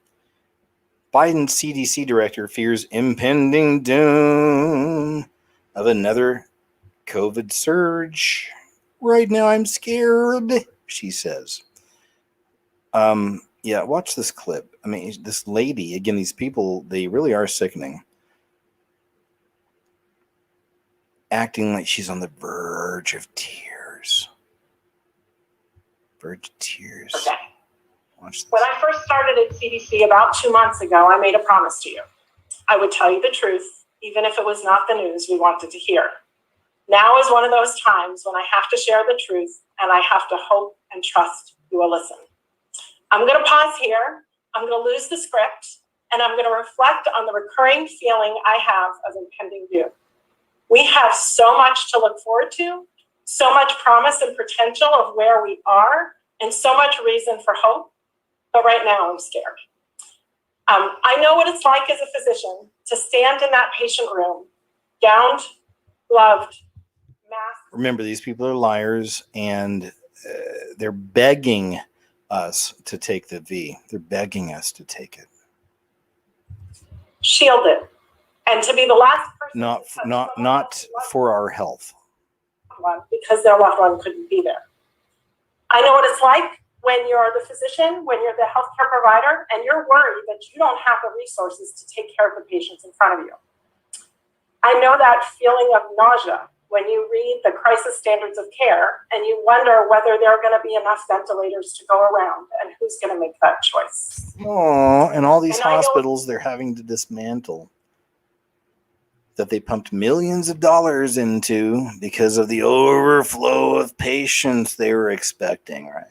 S1: Biden's CDC director fears impending doom of another COVID surge. Right now, I'm scared, she says. Yeah, watch this clip. I mean, this lady, again, these people, they really are sickening. Acting like she's on the verge of tears. Verge of tears.
S2: Okay.
S1: Watch this.
S2: When I first started at CDC about 2 months ago, I made a promise to you. I would tell you the truth, even if it was not the news we wanted to hear. Now is one of those times when I have to share the truth, and I have to hope and trust you will listen. I'm going to pause here. I'm going to lose the script, and I'm going to reflect on the recurring feeling I have of impending doom. We have so much to look forward to, so much promise and potential of where we are, and so much reason for hope. But right now, I'm scared. I know what it's like as a physician to stand in that patient room, gowned, gloved, masked.
S1: Remember, these people are liars, and they're begging us to take the V. They're begging us to take it.
S2: Shielded, and to be the last person
S1: Not for our health.
S2: Because their loved one couldn't be there. I know what it's like when you're the physician, when you're the healthcare provider, and you're worried that you don't have the resources to take care of the patients in front of you. I know that feeling of nausea when you read the crisis standards of care and you wonder whether there are going to be enough ventilators to go around and who's going to make that choice.
S1: Oh, and all these hospitals they're having to dismantle that they pumped millions of dollars into because of the overflow of patients they were expecting, right?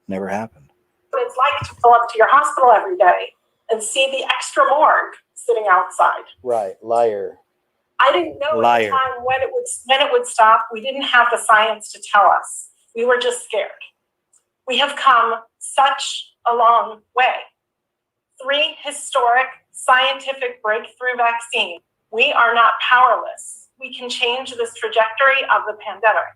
S1: Never happened.
S2: What it's like to pull up to your hospital every day and see the extra morgue sitting outside.
S1: Right, liar.
S2: I didn't know at the time when it would stop. We didn't have the science to tell us. We were just scared. We have come such a long way. 3 historic scientific breakthrough vaccines. We are not powerless. We can change this trajectory of the pandemic,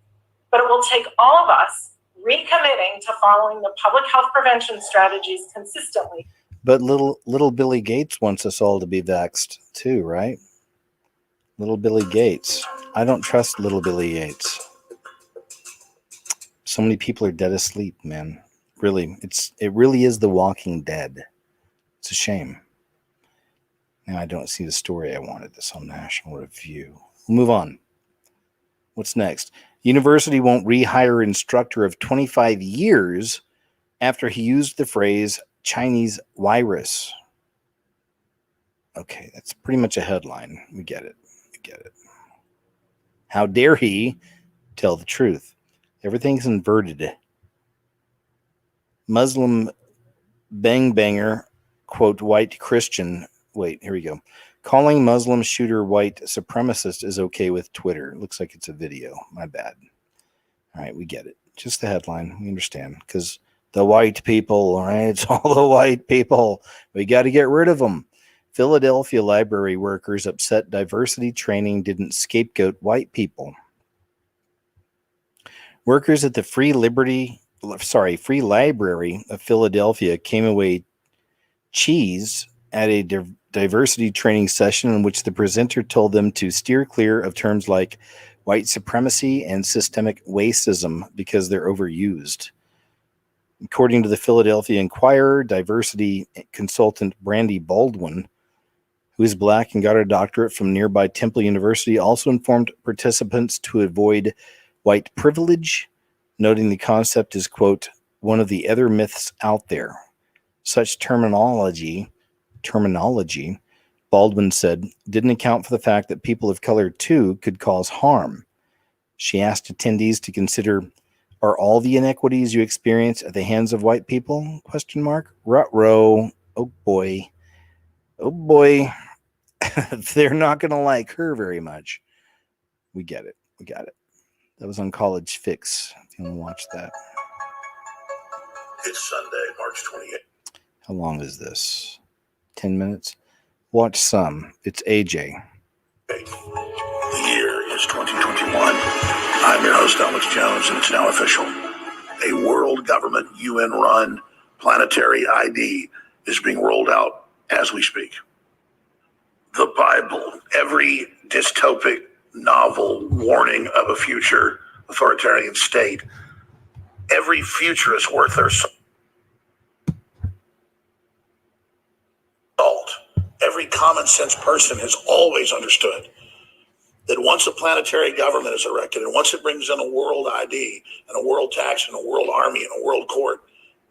S2: but it will take all of us recommitting to following the public health prevention strategies consistently.
S1: But little Billy Gates wants us all to be vaxxed too, right? Little Billy Gates. I don't trust little Billy Gates. So many people are dead asleep, man. Really, it really is The Walking Dead. It's a shame. Now I don't see the story I wanted. This on National Review. We'll move on. What's next? University won't rehire instructor of 25 years after he used the phrase Chinese virus. Okay, that's pretty much a headline. We get it. How dare he tell the truth? Everything's inverted. Muslim banger, quote, white Christian. Wait, here we go. Calling Muslim shooter white supremacist is okay with Twitter. Looks like it's a video. My bad. All right, we get it. Just the headline. We understand. Because the white people, all right? It's all the white people. We got to get rid of them. Philadelphia library workers upset diversity training didn't scapegoat white people. Workers at the Free Library of Philadelphia came away cheesed at a diversity training session in which the presenter told them to steer clear of terms like white supremacy and systemic racism because they're overused. According to the Philadelphia Inquirer, diversity consultant Brandy Baldwin, who is black and got her doctorate from nearby Temple University, also informed participants to avoid white privilege, noting the concept is, quote, one of the other myths out there. Such terminology, Baldwin said, didn't account for the fact that people of color, too, could cause harm. She asked attendees to consider, are all the inequities you experience at the hands of white people? Question mark. Ruh-roh. Oh, boy. Oh, boy. They're not going to like her very much. We get it. We got it. That was on College Fix. If you want to watch that.
S3: It's Sunday, March 28th.
S1: How long is this? 10 minutes? Watch some. It's AJ.
S3: The year is 2021. I'm your host, Alex Jones, and it's now official. A world government, UN-run, Planetary ID is being rolled out as we speak. The Bible, every dystopic novel warning of a future authoritarian state, every futurist worth their salt, every common sense person has always understood that once a planetary government is erected and once it brings in a world ID and a world tax and a world army and a world court,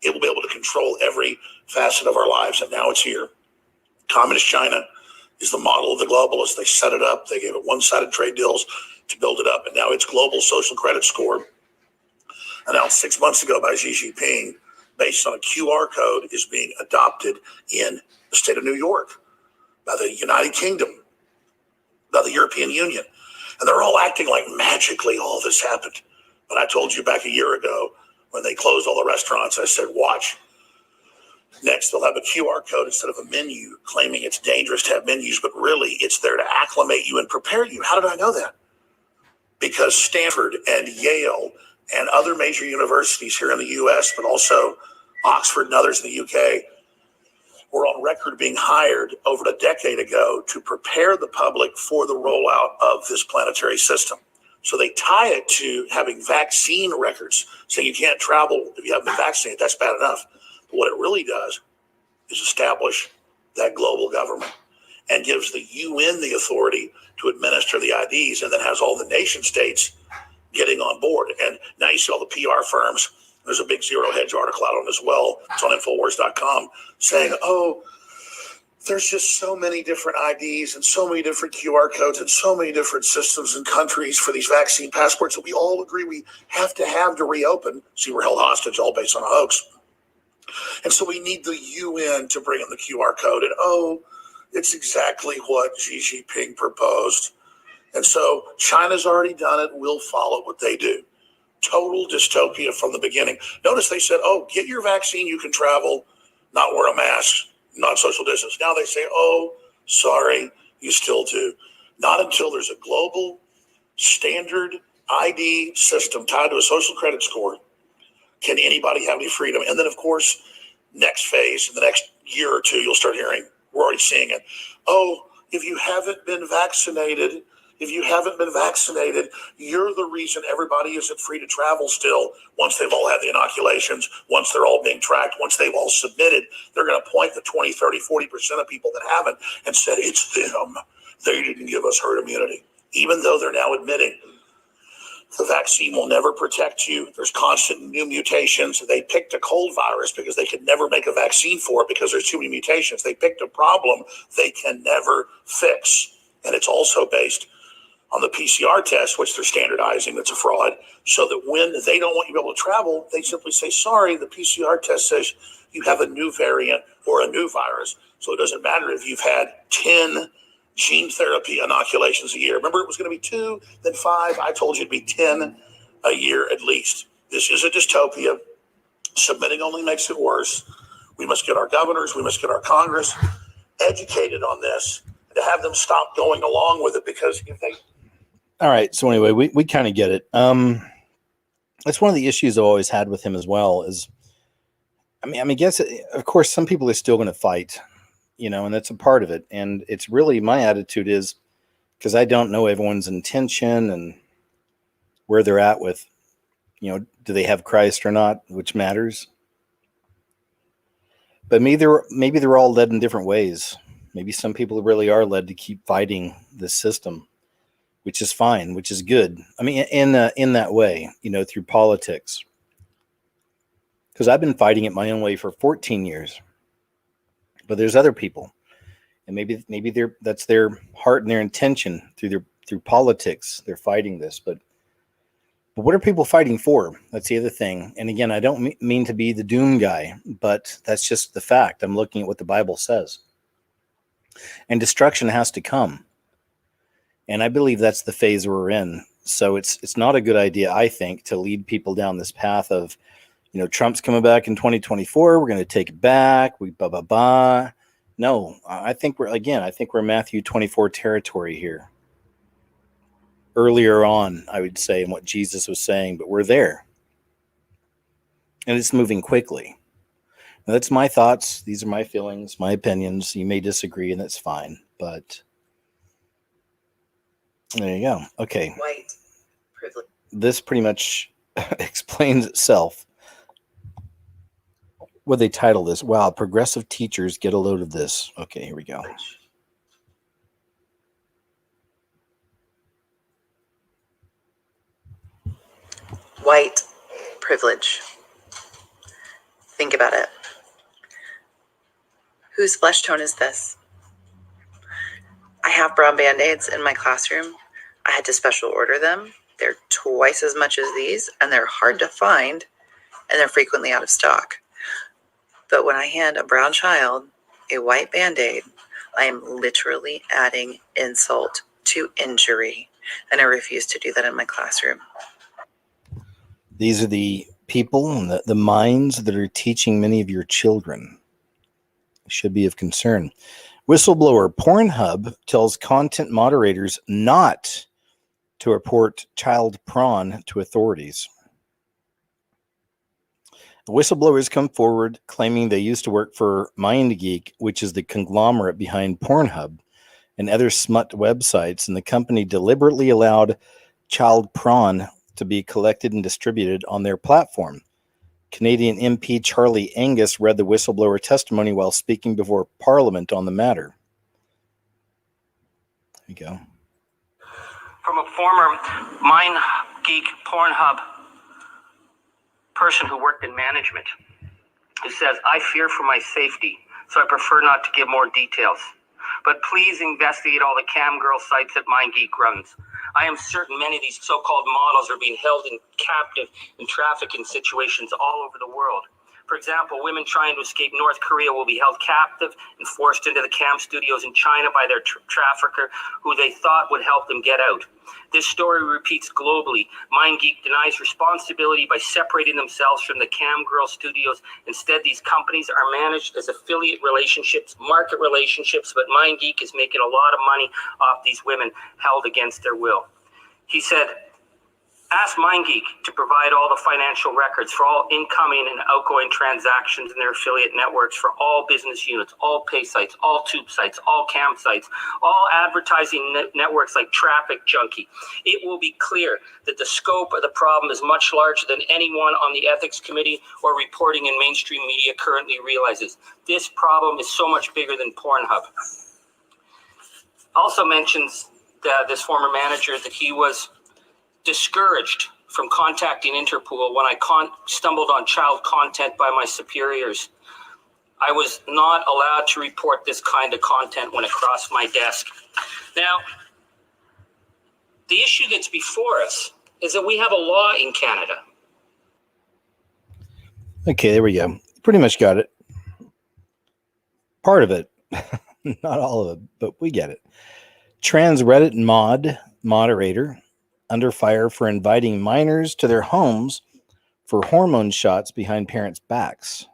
S3: it will be able to control every facet of our lives. And now it's here. Communist China is the model of the globalists. They set it up. They gave it one-sided trade deals to build it up. And now its global social credit score, announced 6 months ago by Xi Jinping, based on a QR code, is being adopted in the state of New York, by the United Kingdom, by the European Union. And they're all acting like magically all this happened. But I told you back a year ago when they closed all the restaurants, I said, watch. Next, they'll have a QR code instead of a menu, claiming it's dangerous to have menus, but really it's there to acclimate you and prepare you. How did I know that? Because Stanford and Yale and other major universities here in the US, but also Oxford and others in the UK, were on record being hired over a decade ago to prepare the public for the rollout of this planetary system. So they tie it to having vaccine records, saying you can't travel if you haven't been vaccinated. That's bad enough. But what it really does is establish that global government and gives the UN the authority to administer the IDs, and then has all the nation states getting on board. And now you see all the PR firms. There's a big Zero Hedge article out on it as well. It's on Infowars.com saying, oh, there's just so many different IDs and so many different QR codes and so many different systems and countries for these vaccine passports that we all agree we have to reopen. See, we're held hostage, all based on a hoax. And so we need the UN to bring in the QR code. And oh, it's exactly what Xi Jinping proposed. And so China's already done it. We'll follow what they do. Total dystopia from the beginning. Notice they said, oh, get your vaccine, you can travel, not wear a mask, not social distance. Now they say, oh, sorry, you still do. Not until there's a global standard ID system tied to a social credit score can anybody have any freedom. And then, of course, next phase, in the next year or two, you'll start hearing, we're already seeing it. Oh, if you haven't been vaccinated, you're the reason everybody isn't free to travel still. Once they've all had the inoculations, once they're all being tracked, once they've all submitted, they're going to point the 20, 30, 40% of people that haven't and said, it's them. They didn't give us herd immunity. Even though they're now admitting the vaccine will never protect you. There's constant new mutations. They picked a cold virus because they could never make a vaccine for it because there's too many mutations. They picked a problem they can never fix. And it's also based on the PCR test, which they're standardizing. That's a fraud. So that when they don't want you to be able to travel, they simply say, sorry, the PCR test says you have a new variant or a new virus. So it doesn't matter if you've had 10 gene therapy inoculations a year. Remember, it was going to be 2, then 5. I told you it'd be 10 a year at least. This is a dystopia. Submitting only makes it worse. We must get our governors, we must get our Congress educated on this, and to have them stop going along with it, because if they...
S1: All right. So anyway, we kind of get it. That's one of the issues I've always had with him as well is, I mean, guess, of course, some people are still going to fight, and that's a part of it. And it's really, my attitude is, because I don't know everyone's intention and where they're at with, do they have Christ or not, which matters. But maybe they're all led in different ways. Maybe some people really are led to keep fighting this system, which is fine, which is good. I mean, in that way, through politics. Because I've been fighting it my own way for 14 years. But there's other people. And maybe that's their heart and their intention through politics. They're fighting this. But what are people fighting for? That's the other thing. And again, I don't mean to be the doom guy, but that's just the fact. I'm looking at what the Bible says. And destruction has to come. And I believe that's the phase we're in. So it's not a good idea, I think, to lead people down this path of, Trump's coming back in 2024. We're going to take it back. No, I think we're Matthew 24 territory here. Earlier on, I would say, in what Jesus was saying, but we're there. And it's moving quickly. That's my thoughts. These are my feelings, my opinions. You may disagree, and that's fine. But there you go. Okay.
S4: White privilege.
S1: This pretty much explains itself. What they title this? Wow, progressive teachers get a load of this. Okay, here we go.
S4: White privilege. Think about it. Whose flesh tone is this? I have brown band-aids in my classroom. I had to special order them. They're twice as much as these, and they're hard to find, and they're frequently out of stock. But when I hand a brown child a white band-aid, I am literally adding insult to injury, and I refuse to do that in my classroom.
S1: These are the people and the minds that are teaching many of your children. Should be of concern. Whistleblower Pornhub tells content moderators not to report child porn to authorities. The whistleblowers come forward claiming they used to work for MindGeek, which is the conglomerate behind Pornhub and other smut websites, and the company deliberately allowed child porn to be collected and distributed on their platform. Canadian MP Charlie Angus read the whistleblower testimony while speaking before Parliament on the matter. There you go.
S20: From a former MindGeek Pornhub person who worked in management, who says, I fear for my safety, so I prefer not to give more details. But please investigate all the cam girl sites that MindGeek runs. I am certain many of these so-called models are being held in captive in trafficking situations all over the world. For example, women trying to escape North Korea will be held captive and forced into the cam studios in China by their trafficker who they thought would help them get out. This story repeats globally. MindGeek denies responsibility by separating themselves from the cam girl studios. Instead, these companies are managed as affiliate relationships, market relationships, but MindGeek is making a lot of money off these women held against their will. He said, ask MindGeek to provide all the financial records for all incoming and outgoing transactions in their affiliate networks for all business units, all pay sites, all tube sites, all cam sites, all advertising networks like Traffic Junkie. It will be clear that the scope of the problem is much larger than anyone on the ethics committee or reporting in mainstream media currently realizes. This problem is so much bigger than Pornhub. Also mentions this former manager that he was discouraged from contacting Interpol when I stumbled on child content by my superiors. I was not allowed to report this kind of content when it crossed my desk. Now, the issue that's before us is that we have a law in Canada.
S1: Okay, there we go. Pretty much got it. Part of it. Not all of it, but we get it. Trans Reddit moderator under fire for inviting minors to their homes for hormone shots behind parents' backs.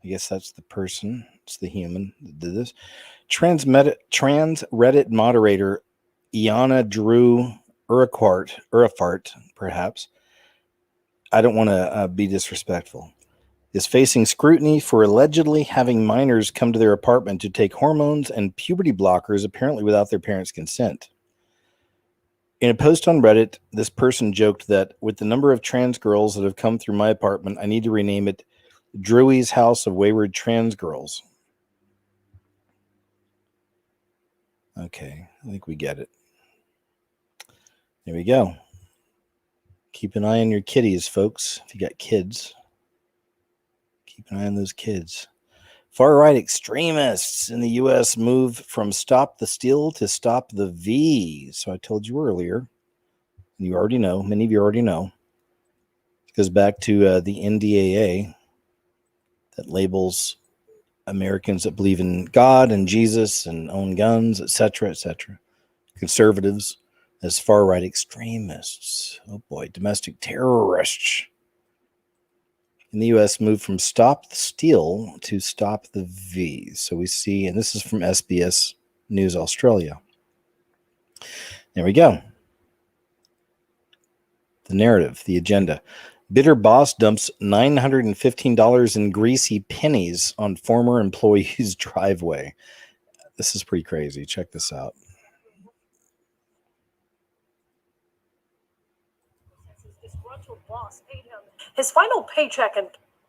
S1: I guess that's the person. It's the human that did this. Trans Reddit moderator Iana Drew Urafart, perhaps. I don't want to be disrespectful. Is facing scrutiny for allegedly having minors come to their apartment to take hormones and puberty blockers, apparently without their parents' consent. In a post on Reddit, this person joked that with the number of trans girls that have come through my apartment, I need to rename it Drewie's House of Wayward Trans Girls. Okay, I think we get it. There we go. Keep an eye on your kitties, folks. If you got kids, keep an eye on those kids. Far-right extremists in the U.S. move from stop the steal to stop the V. So I told you earlier, you already know, many of you already know. It goes back to the NDAA that labels Americans that believe in God and Jesus and own guns, etc., etc. Conservatives as far-right extremists. Oh boy, domestic terrorists. In the U.S., moved from stop the steal to stop the V. So we see, and this is from SBS News Australia. There we go. The narrative, the agenda. Bitter boss dumps $915 in greasy pennies on former employee's driveway. This is pretty crazy. Check this out.
S14: Disgruntled boss paid him his final paycheck, and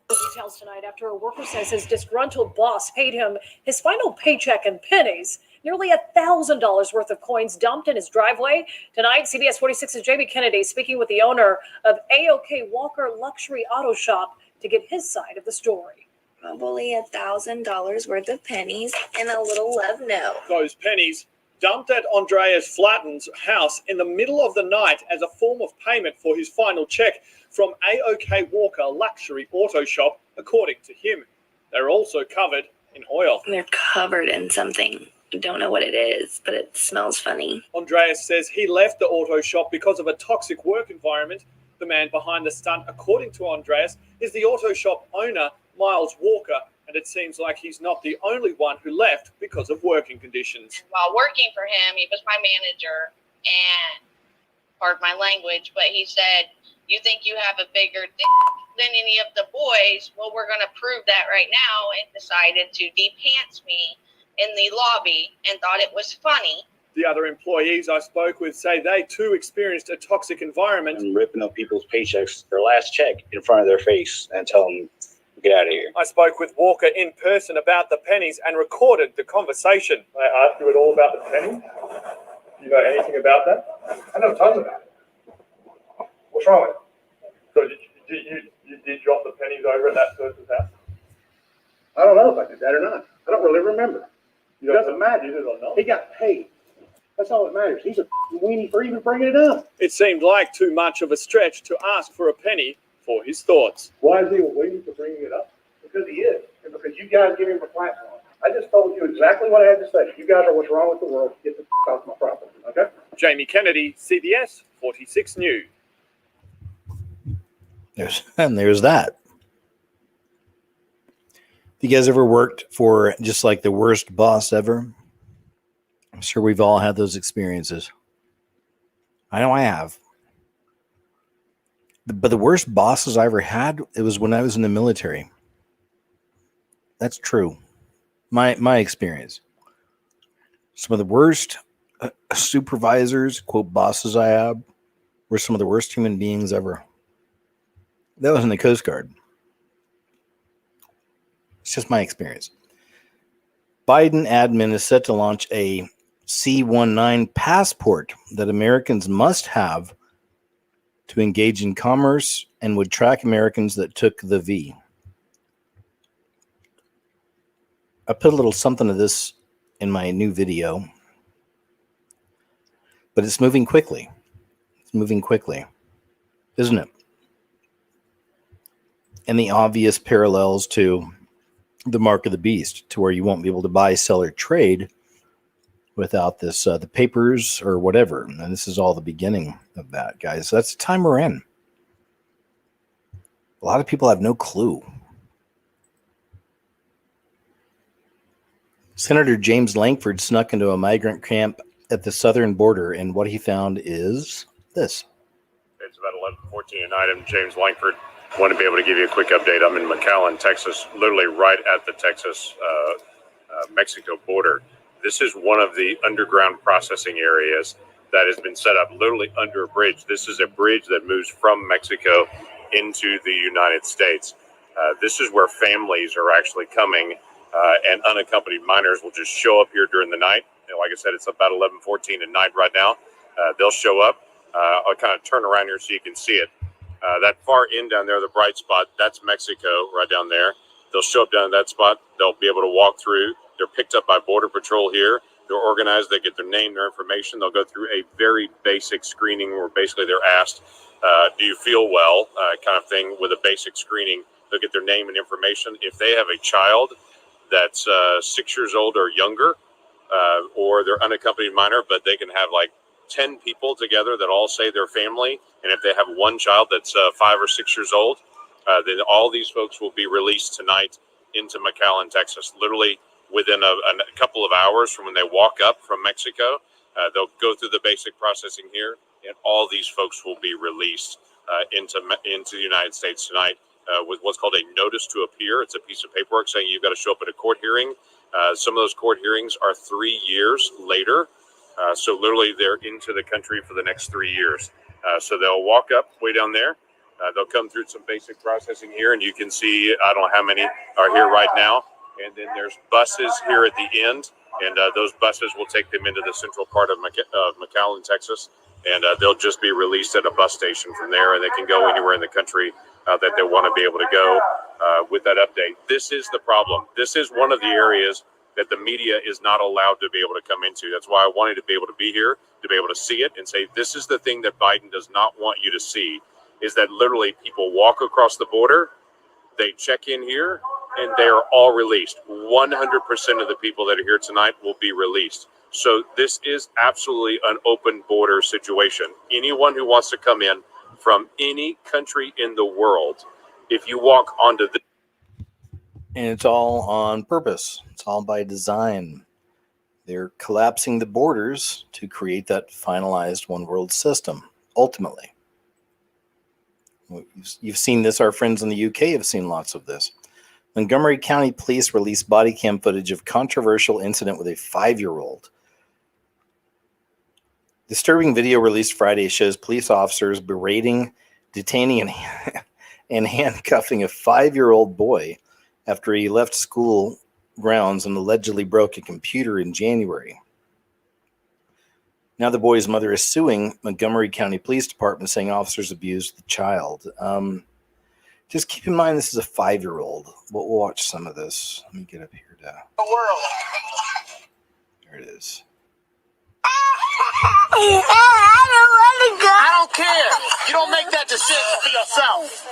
S14: details tonight after a worker says his disgruntled boss paid him his final paycheck in pennies. Nearly $1,000 worth of coins dumped in his driveway. Tonight, CBS 46's Jamie Kennedy speaking with the owner of AOK Walker Luxury Auto Shop to get his side of the story.
S5: Probably $1,000 worth of pennies and a little love note.
S6: Those pennies dumped at Andreas Flatten's house in the middle of the night as a form of payment for his final check from AOK Walker Luxury Auto Shop, according to him. They're also covered in oil.
S5: They're covered in something. I don't know what it is, but it smells funny.
S6: Andreas says he left the auto shop because of a toxic work environment. The man behind the stunt, according to Andreas, is the auto shop owner, Miles Walker, and it seems like he's not the only one who left because of working conditions.
S23: While working for him, he was my manager, and pardon my language, but he said, "You think you have a bigger dick than any of the boys? Well, we're going to prove that right now," and decided to de-pants me in the lobby and thought it was funny.
S6: The other employees I spoke with say they too experienced a toxic environment.
S24: And ripping up people's paychecks, their last check, in front of their face and tell them, "Get out of here."
S6: I spoke with Walker in person about the pennies and recorded the conversation. I asked you at all about the penny. Do you know anything about that?
S25: I know tons about it. What's wrong with it?
S6: So you did drop the pennies over at that person's house?
S25: I don't know if I did that or not. I don't really remember. It doesn't matter.
S6: Did it or not?
S25: He got paid. That's all that matters. He's a weenie for even bringing it up.
S6: It seemed like too much of a stretch to ask for a penny for his thoughts.
S25: Why is he a weenie for bringing it up? Because he is. And because you guys give him a platform. I just told you exactly what I had to say. You guys are what's wrong with the world. Get the off my property, okay?
S6: Jamie Kennedy, CBS 46 News.
S1: There's that. You guys ever worked for just like the worst boss ever? I'm sure we've all had those experiences. I know I have. But the worst bosses I ever had, it was when I was in the military. That's true. My experience. Some of the worst supervisors, quote, bosses I had were some of the worst human beings ever. That was in the Coast Guard. It's just my experience. Biden admin is set to launch a C-19 passport that Americans must have to engage in commerce and would track Americans that took the V. I put a little something of this in my new video, but it's moving quickly. It's moving quickly, isn't it? And the obvious parallels to the mark of the beast, to where you won't be able to buy, sell, or trade without this, the papers or whatever. And this is all the beginning of that, guys. So that's the time we're in. A lot of people have no clue. Senator James Lankford snuck into a migrant camp at the southern border, and what he found is this.
S26: It's about 11:14 tonight. I'm James Lankford. Want to be able to give you a quick update. I'm in McAllen, Texas, literally right at the Texas-Mexico border. This is one of the underground processing areas that has been set up literally under a bridge. This is a bridge that moves from Mexico into the United States. This is where families are actually coming, and unaccompanied minors will just show up here during the night. And like I said, it's about 11:14 at night right now. They'll show up. I'll kind of turn around here so you can see it. That far end down there, the bright spot, that's Mexico right down there. They'll show up down at that spot. They'll be able to walk through. They're picked up by Border Patrol here. They're organized. They get their name, their information. They'll go through a very basic screening where basically they're asked, do you feel well, kind of thing, with a basic screening. They'll get their name and information. If they have a child that's 6 years old or younger, or they're unaccompanied minor, but they can have like 10 people together that all say they're family. And if they have one child that's 5 or 6 years old, then all these folks will be released tonight into McAllen, Texas. Literally within a couple of hours from when they walk up from Mexico, they'll go through the basic processing here, and all these folks will be released into the United States tonight with what's called a notice to appear. It's a piece of paperwork saying you've got to show up at a court hearing. Some of those court hearings are 3 years later. So literally they're into the country for the next 3 years. So they'll walk up way down there. They'll come through some basic processing here, and you can see, I don't know how many are here right now. And then there's buses here at the end, and those buses will take them into the central part of McAllen, Texas, and they'll just be released at a bus station from there, and they can go anywhere in the country that they want to be able to go with that update. This is the problem. This is one of the areas that the media is not allowed to be able to come into. That's why I wanted to be able to be here, to be able to see it and say, this is the thing that Biden does not want you to see, is that literally people walk across the border, they check in here, and they are all released. 100% of the people that are here tonight will be released. So this is absolutely an open border situation. Anyone who wants to come in from any country in the world, if you walk onto the...
S1: And it's all on purpose. It's all by design. They're collapsing the borders to create that finalized one world system, ultimately. You've seen this. Our friends in the UK have seen lots of this. Montgomery County Police released body cam footage of controversial incident with a 5-year-old. Disturbing video released Friday shows police officers berating, detaining, and handcuffing a 5-year-old boy after he left school grounds and allegedly broke a computer in January. Now the boy's mother is suing Montgomery County Police Department, saying officers abused the child. Just keep in mind this is a 5-year-old. We'll watch some of this. Let me get up here to...
S3: The world.
S1: There it is.
S3: I don't care. You don't make that decision for yourself.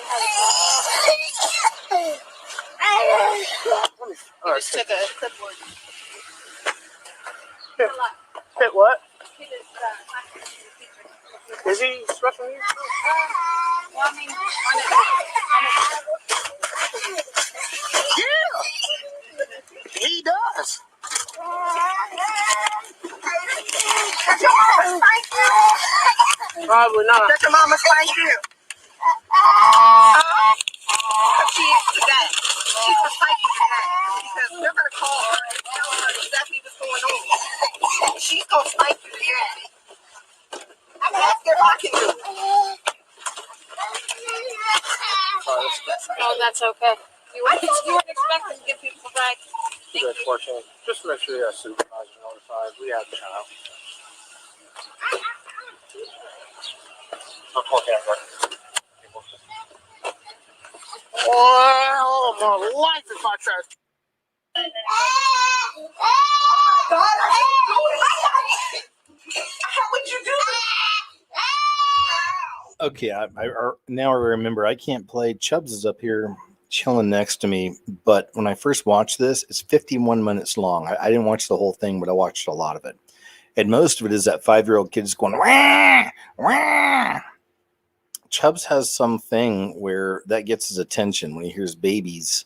S7: You just took a clipboard. Hit what? Is he special needs?
S19: Well, I mean,
S3: Yeah, he does.
S7: Probably not.
S19: does your mama spank you? She is today. She's gonna spank you today. Because we're gonna call her and tell her exactly what's going on. She's gonna spank you today. I'm gonna ask her if I can do it.
S7: Oh, that's okay.
S19: You weren't expecting to give people a break.
S7: Good fortune. Just make sure your supervisor notified. We have the child.
S3: Oh, my life if I try to.
S19: How would you do that?
S1: Okay, now I remember I can't play. Chubbs is up here chilling next to me, but when I first watched this, it's 51 minutes long. I didn't watch the whole thing, but I watched a lot of it. And most of it is that 5-year-old kid just going, wah, wah. Chubbs has something where that gets his attention when he hears babies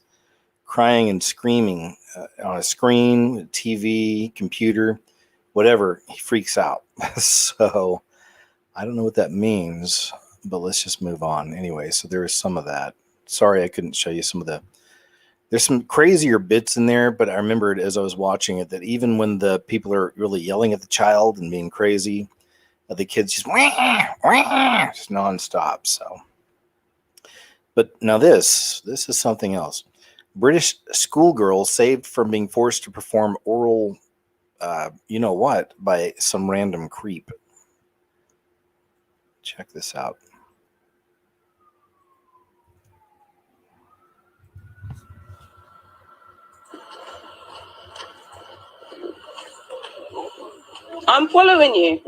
S1: crying and screaming on a screen, TV, computer, whatever. He freaks out. So I don't know what that means, but let's just move on. Anyway, so there is some of that. Sorry, I couldn't show you some of the... There's some crazier bits in there, but I remembered as I was watching it that even when the people are really yelling at the child and being crazy, the kids just wah, wah, just nonstop. So, but now this is something else. British schoolgirl saved from being forced to perform oral, you know what, by some random creep. Check this out.
S22: I'm following you.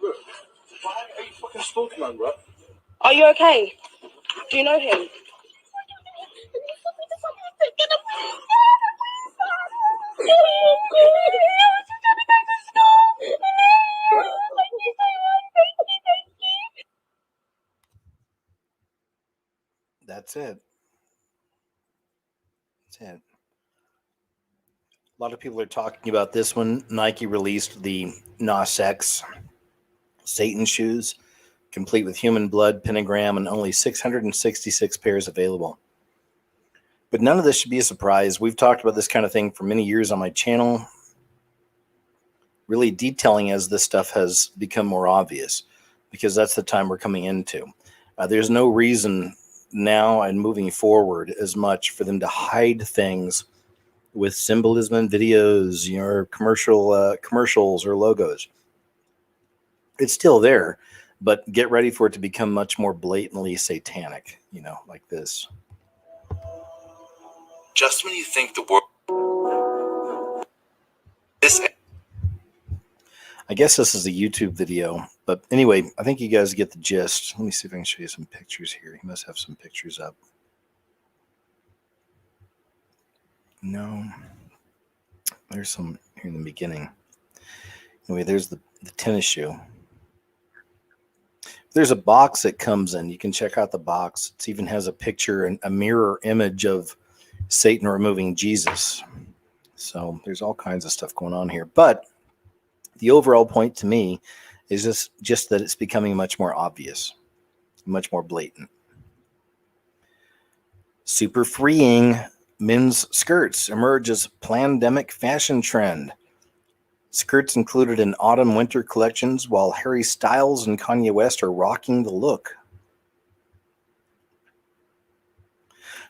S7: Look, why are you fucking stalking man, bro?
S22: Are you okay? Do you know him?
S1: That's it. it. A lot of people are talking about this one. Nike released the Nos X Satan shoes, complete with human blood, pentagram, and only 666 pairs available. But none of this should be a surprise. We've talked about this kind of thing for many years on my channel, really detailing as this stuff has become more obvious, because that's the time we're coming into. There's no reason now and moving forward as much for them to hide things with symbolism and videos, you know, or commercials or logos. It's still there, but get ready for it to become much more blatantly satanic, you know, like this.
S8: Just when you think the world...
S1: I guess this is a YouTube video, but anyway, I think you guys get the gist. Let me see if I can show you some pictures here. He must have some pictures up. No. There's some here in the beginning. Anyway, there's the tennis shoe. There's a box that comes in. You can check out the box. It even has a picture and a mirror image of Satan removing Jesus. So there's all kinds of stuff going on here. But the overall point to me is just that it's becoming much more obvious, much more blatant. Super freeing men's skirts emerge as pandemic fashion trend. Skirts included in autumn-winter collections, while Harry Styles and Kanye West are rocking the look.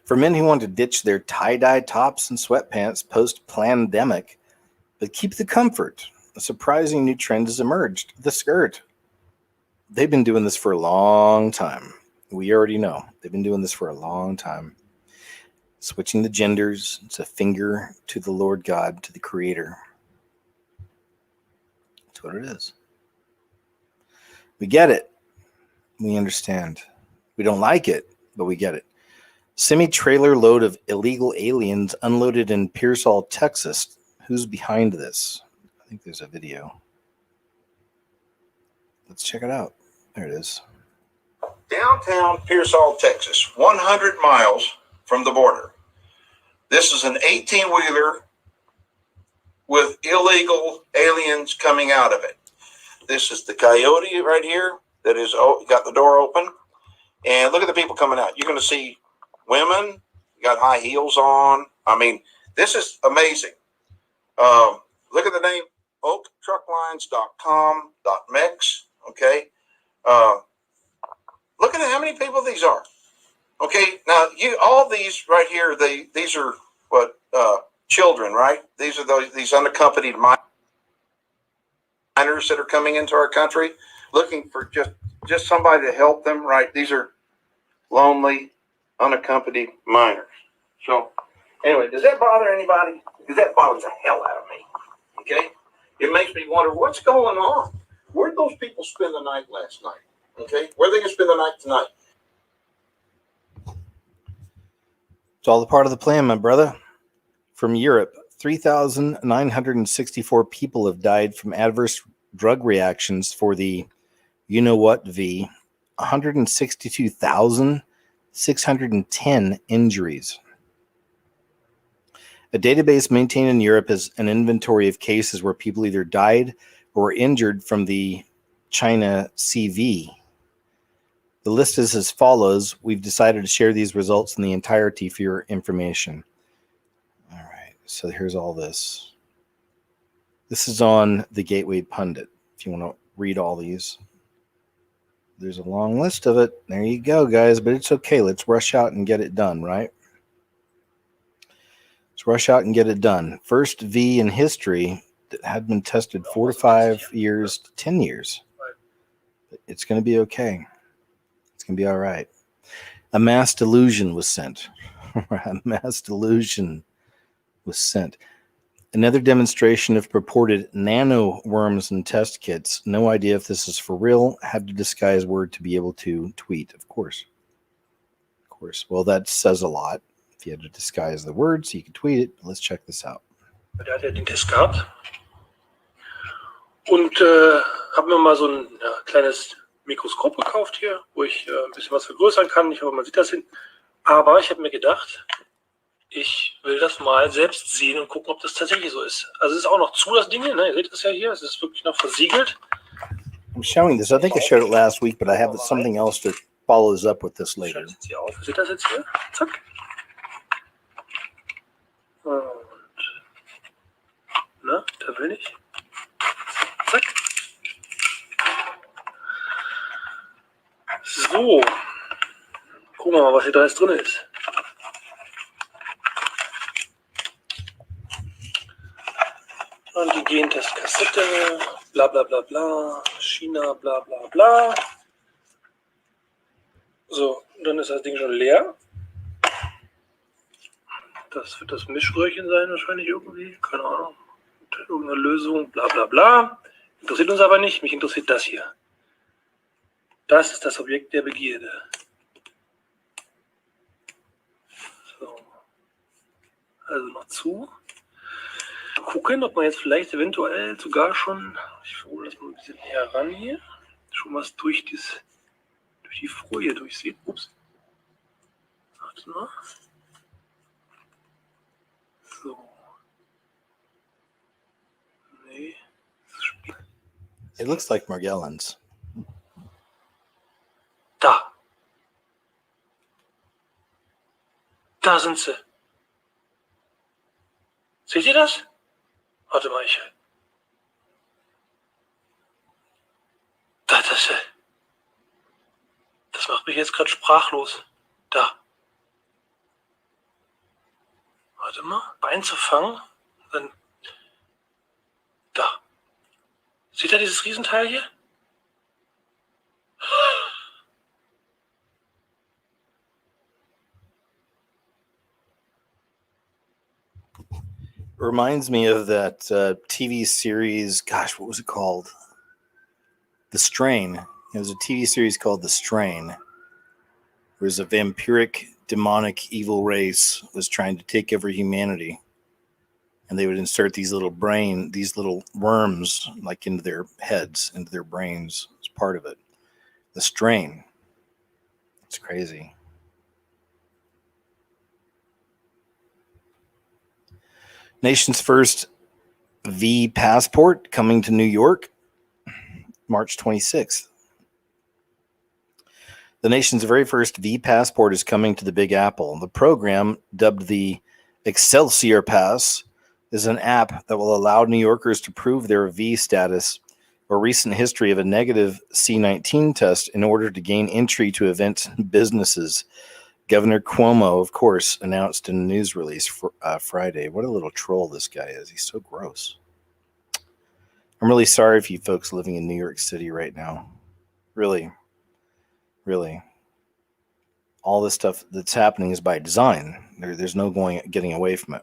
S1: For men who want to ditch their tie-dye tops and sweatpants post-pandemic, but keep the comfort, a surprising new trend has emerged: the skirt. They've been doing this for a long time. We already know. They've been doing this for a long time. Switching the genders, it's a finger to the Lord God, to the Creator. That's what it is. We get it. We understand. We don't like it, but we get it. Semi-trailer load of illegal aliens unloaded in Pearsall, Texas. Who's behind this? I think there's a video. Let's check it out. There it is.
S3: Downtown Pearsall, Texas, 100 miles from the border. This is an 18-wheeler with illegal aliens coming out of it. This is the Coyote right here that is got the door open. And look at the people coming out. You're going to see women, got high heels on. I mean, this is amazing. Look at the name, oaktrucklines.com.mex. Okay. Look at how many people these are. Okay. Now, all these right here, these are what, children, right? These are these unaccompanied minors that are coming into our country, looking for just somebody to help them, right? These are lonely, unaccompanied minors. So, anyway, does that bother anybody? Because that bothers the hell out of me. Okay? It makes me wonder what's going on. Where'd those people spend the night last night? Okay? Where are they going to spend the night tonight?
S1: It's all a part of the plan, my brother. From Europe, 3,964 people have died from adverse drug reactions for the you-know-what V. 162,610 injuries. A database maintained in Europe is an inventory of cases where people either died or were injured from the China CV. The list is as follows. We've decided to share these results in the entirety for your information. All right, so here's all this. This is on the Gateway Pundit, if you want to read all these. There's a long list of it. There you go, guys, but it's okay. Let's rush out and get it done, right? Let's rush out and get it done. First V in history that had been tested 4 to 5 years to 10 years. It's going to be okay. It's going to be all right. A mass delusion was sent. A mass delusion was sent. Another demonstration of purported nano worms and test kits. No idea if this is for real. Had to disguise word to be able to tweet, of course. Of course. Well, that says a lot. If you had to disguise the word so you could tweet it. Let's check this out.
S10: Der hat ja den Test gehabt. Und habe mir mal so ein kleines Mikroskop gekauft hier, wo ich ein bisschen was vergrößern kann. Ich hoffe, man sieht das hin. Aber ich habe mir gedacht, Ich will das mal selbst sehen und gucken, ob das tatsächlich so ist. Also es ist auch noch zu, das Ding, ne? Ihr seht das ja hier, es ist wirklich noch versiegelt.
S1: I'm showing this. I think I showed it last week, but I have something else that follows up with this later.
S10: Jetzt hier auf. Seht ihr das jetzt hier? Zack. Und, na, da will ich. Zack. So. Gucken wir mal, was hier da jetzt drin ist. Antigen-Test-Kassette, bla bla bla bla, China, bla bla bla. So, dann ist das Ding schon leer. Das wird das Mischröhrchen sein wahrscheinlich irgendwie, keine Ahnung. Irgendeine Lösung, bla bla bla. Interessiert uns aber nicht, mich interessiert das hier. Das ist das Objekt der Begierde. So. Also noch zu. Gucken, ob man jetzt vielleicht eventuell sogar schon, ich hole das mal ein bisschen näher ran hier, schon was durch die Folie durchsieht. Ups. Warte mal. So. Nee.
S1: It looks like Magellan's.
S10: Da. Da sind sie. Seht ihr das? Warte mal, das macht mich jetzt gerade sprachlos. Da. Warte mal, Bein zu fangen. Dann. Da. Seht ihr dieses Riesenteil hier?
S1: Reminds me of that TV series. Gosh, what was it called? The Strain. It was a TV series called The Strain. It was a vampiric, demonic, evil race was trying to take over humanity, and they would insert these little worms, like into their heads, into their brains, as part of it. The Strain. It's crazy. Nation's first V passport coming to New York, March 26th. The nation's very first V passport is coming to the Big Apple. The program, dubbed the Excelsior Pass, is an app that will allow New Yorkers to prove their V status or recent history of a negative C-19 test in order to gain entry to events and businesses. Governor Cuomo, of course, announced in a news release for Friday. What a little troll this guy is. He's so gross. I'm really sorry for you folks living in New York City right now. Really, really. All this stuff that's happening is by design. There's no getting away from it.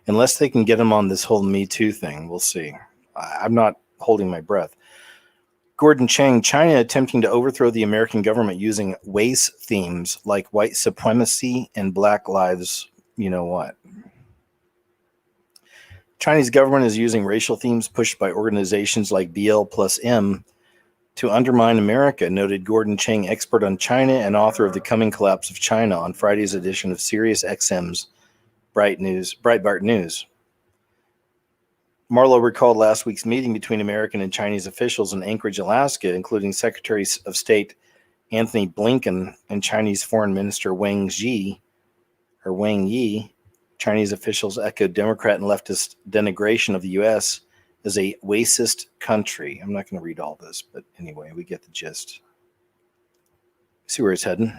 S1: Unless they can get him on this whole Me Too thing, we'll see. I'm not holding my breath. Gordon Chang, China attempting to overthrow the American government using race themes like white supremacy and Black Lives, you know what. Chinese government is using racial themes pushed by organizations like BL+M to undermine America, noted Gordon Chang, expert on China and author of The Coming Collapse of China on Friday's edition of Sirius XM's Breitbart News. Marlowe recalled last week's meeting between American and Chinese officials in Anchorage, Alaska, including Secretary of State Anthony Blinken and Chinese Foreign Minister Wang Yi. Chinese officials echoed Democrat and leftist denigration of the U.S. as a racist country. I'm not going to read all this, but anyway, we get the gist. See where it's heading.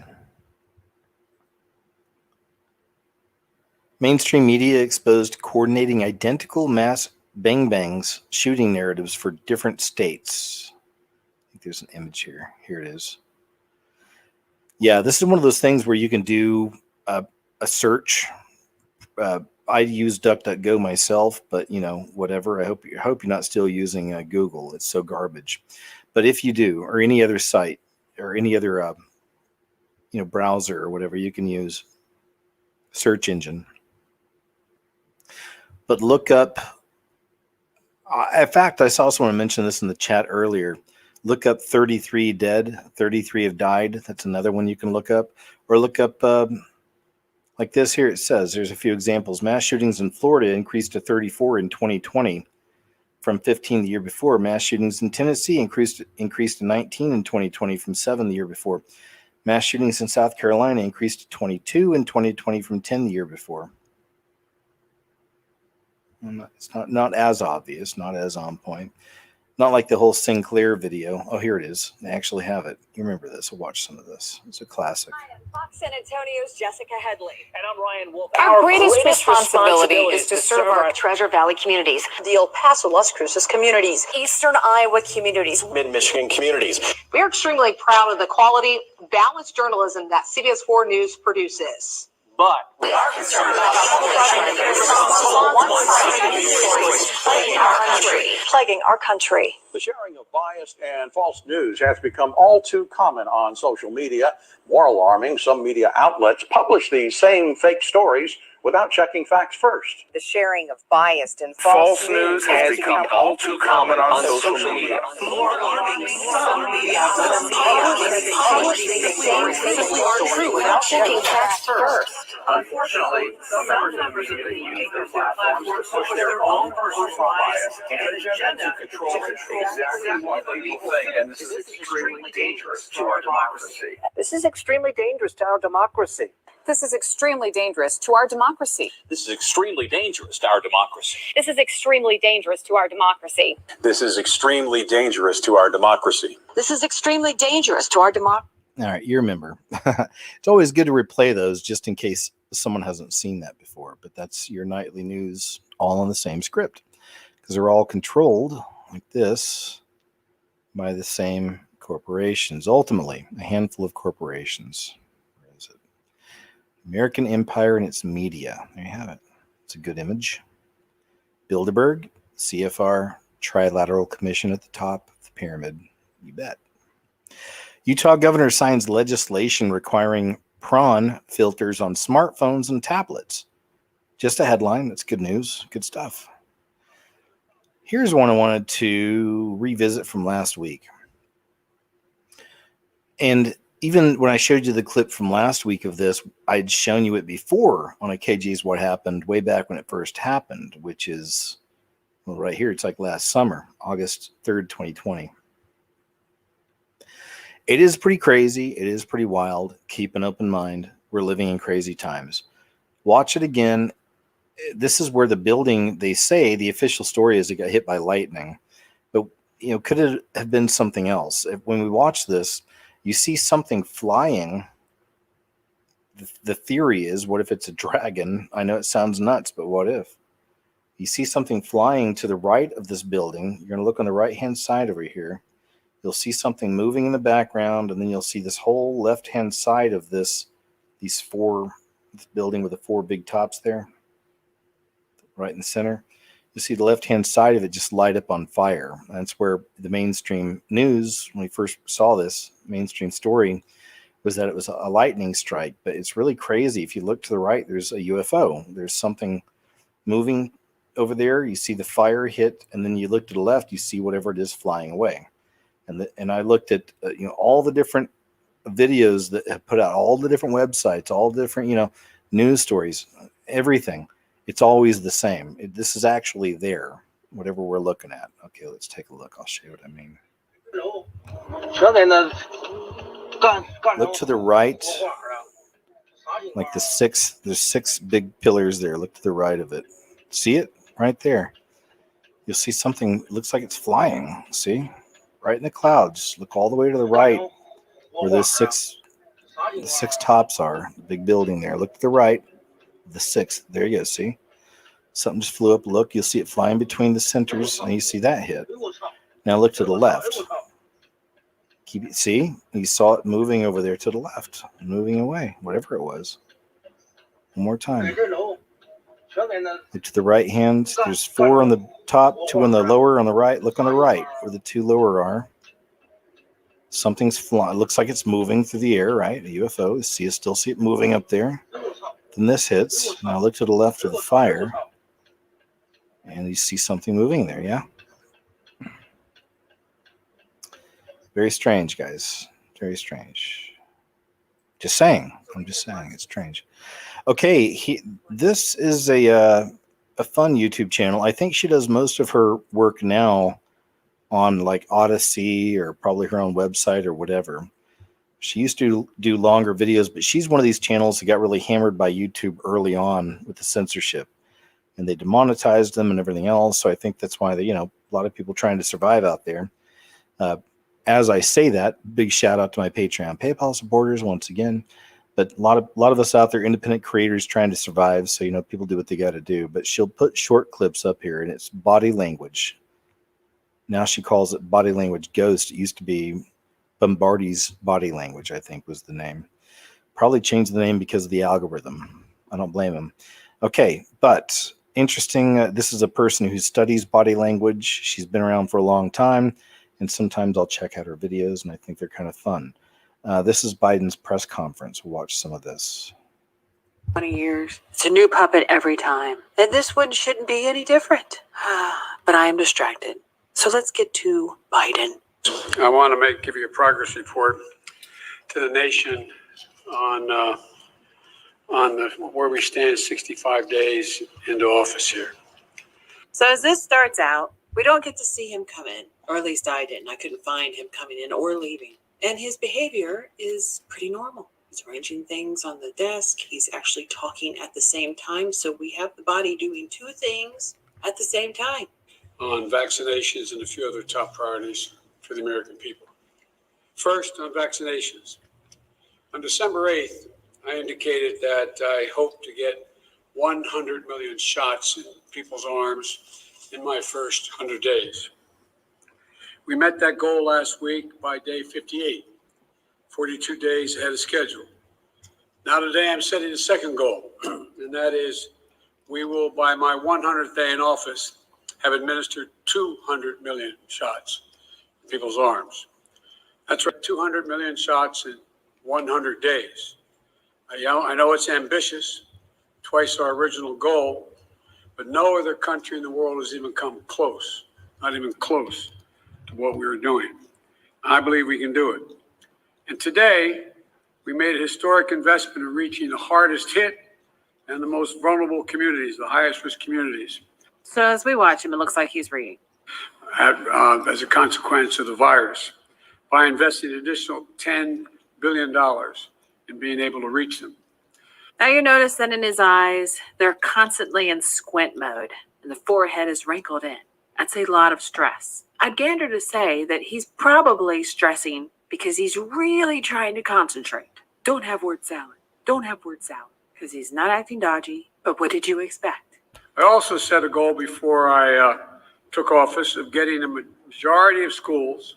S1: Mainstream media exposed coordinating identical mass bang-bangs shooting narratives for different states. I think there's an image here. Here it is. Yeah, this is one of those things where you can do a search. I use DuckDuckGo myself, but whatever. I hope you're not still using Google. It's so garbage. But if you do, or any other site, or any other browser or whatever, you can use search engine. But look up. In fact, I saw someone mention this in the chat earlier. Look up 33 dead. 33 have died. That's another one you can look up. Or look up Like this here, it says, there's a few examples. Mass shootings in Florida increased to 34 in 2020 from 15 the year before. Mass shootings in Tennessee increased to 19 in 2020 from 7 the year before. Mass shootings in South Carolina increased to 22 in 2020 from 10 the year before. It's not as obvious, not as on point. Not like the whole Sinclair video. Oh, here it is. They actually have it. You remember this. We'll watch some of this. It's a classic.
S11: Fox San Antonio's Jessica Headley.
S14: And I'm Ryan Wolf.
S11: Our greatest responsibility is to serve our Treasure Valley communities, the El Paso Las Cruces communities, Eastern Iowa communities,
S12: Mid-Michigan communities.
S11: We are extremely proud of the quality, balanced journalism that CBS 4 News produces.
S12: But
S11: We are concerned about plaguing our country.
S12: the sharing of biased and false news has become all too common on social media. More alarming, some media outlets publish these same fake stories without checking facts first.
S11: The sharing of biased and
S12: False news has become all too common on social media.
S11: More alarming, some media outlets publish the same fake stories without checking facts first.
S12: Unfortunately, some members of the media use their platforms to push their own personal bias and agenda to control exactly what people think, and this is extremely dangerous to our democracy.
S11: This is extremely dangerous to our democracy.
S14: This is extremely dangerous to our democracy.
S12: This is extremely dangerous to our democracy.
S11: This is extremely dangerous to our democracy.
S12: This is extremely dangerous to our democracy.
S11: This is extremely dangerous to our democracy.
S1: All right, you remember. It's always good to replay those just in case someone hasn't seen that before. But that's your nightly news all on the same script because they're all controlled like this by the same corporations. Ultimately, a handful of corporations. Where is it? American Empire and its media. There you have it. It's a good image. Bilderberg, CFR, Trilateral Commission at the top of the pyramid. You bet. Utah governor signs legislation requiring prawn filters on smartphones and tablets. Just a headline. That's good news. Good stuff. Here's one I wanted to revisit from last week. And even when I showed you the clip from last week of this, I'd shown you it before on a KG's What Happened way back when it first happened, which is, well, right here. It's like last summer, August 3rd, 2020. It is pretty crazy. It is pretty wild. Keep an open mind. We're living in crazy times. Watch it again. This is where the building, they say, the official story is it got hit by lightning. But, you know, could it have been something else? When we watch this, you see something flying. The theory is, what if it's a dragon? I know it sounds nuts, but what if? You see something flying to the right of this building. You're going to look on the right-hand side over here. You'll see something moving in the background, and then you'll see this whole left-hand side of this building with the four big tops there, right in the center. You see the left-hand side of it just light up on fire. That's where the mainstream news, when we first saw this mainstream story, was that it was a lightning strike. But it's really crazy. If you look to the right, there's a UFO. There's something moving over there. You see the fire hit, and then you look to the left, you see whatever it is flying away. And I looked at all the different videos that have put out, all the different websites, all the different news stories, everything. It's always the same. This is actually there, whatever we're looking at. Okay, let's take a look. I'll show you what I mean. Look to the right, like there's six big pillars there. Look to the right of it. See it right there? You'll see something. Looks like it's flying. See? Right in the clouds. Look all the way to the right where the six tops are. The big building there. Look to the right. The sixth. There you go. See? Something just flew up. Look. You'll see it flying between the centers, and you see that hit. Now look to the left. See? You saw it moving over there to the left. Moving away. Whatever it was. One more time. Look to the right hand. There's 4 on the top, 2 on the lower on the right. Look on the right where the 2 lower are. Something's flying. Looks like it's moving through the air, right? A UFO. Still see it moving up there. Then this hits. Now look to the left of the fire. And you see something moving there, yeah? Very strange, guys. Very strange. Just saying. I'm just saying. It's strange. Okay, this is a fun YouTube channel. I think she does most of her work now on like Odyssey or probably her own website or whatever. She used to do longer videos, but she's one of these channels that got really hammered by YouTube early on with the censorship, and they demonetized them and everything else. So I think that's why a lot of people trying to survive out there. As I say that, big shout out to my Patreon, PayPal supporters once again. But a lot of us out there, independent creators trying to survive. So people do what they got to do. But she'll put short clips up here, and it's body language. Now she calls it body language ghost. It used to be Bombardi's body language, I think was the name. Probably changed the name because of the algorithm. I don't blame him. Okay, but interesting. This is a person who studies body language. She's been around for a long time, and sometimes I'll check out her videos, and I think they're kind of fun. This is Biden's press conference. We'll watch some of this.
S14: 20 years. It's a new puppet every time. And this one shouldn't be any different. But I am distracted. So let's get to Biden.
S13: I want to give you a progress report to the nation on where we stand 65 days into office here.
S14: So as this starts out, we don't get to see him come in, or at least I didn't. I couldn't find him coming in or leaving. And his behavior is pretty normal. He's arranging things on the desk. He's actually talking at the same time. So we have the body doing two things at the same time.
S13: On vaccinations and a few other top priorities for the American people. First, on vaccinations. On December 8th, I indicated that I hope to get 100 million shots in people's arms in my first 100 days. We met that goal last week by day 58, 42 days ahead of schedule. Now today I'm setting a second goal, and that is we will, by my 100th day in office, have administered 200 million shots in people's arms. That's right, 200 million shots in 100 days. I know it's ambitious, twice our original goal, but no other country in the world has even come close, not even close to what we were doing. I believe we can do it. And today, we made a historic investment in reaching the hardest hit and the most vulnerable communities, the highest risk communities.
S14: So as we watch him, it looks like he's reading.
S13: As a consequence of the virus, by investing an additional $10 billion in being able to reach them.
S14: Now you notice that in his eyes, they're constantly in squint mode, and the forehead is wrinkled in. That's a lot of stress. I'd gander to say that he's probably stressing because he's really trying to concentrate. Don't have word salad. Don't have word salad. Because he's not acting dodgy, but what did you expect?
S13: I also set a goal before I took office of getting a majority of schools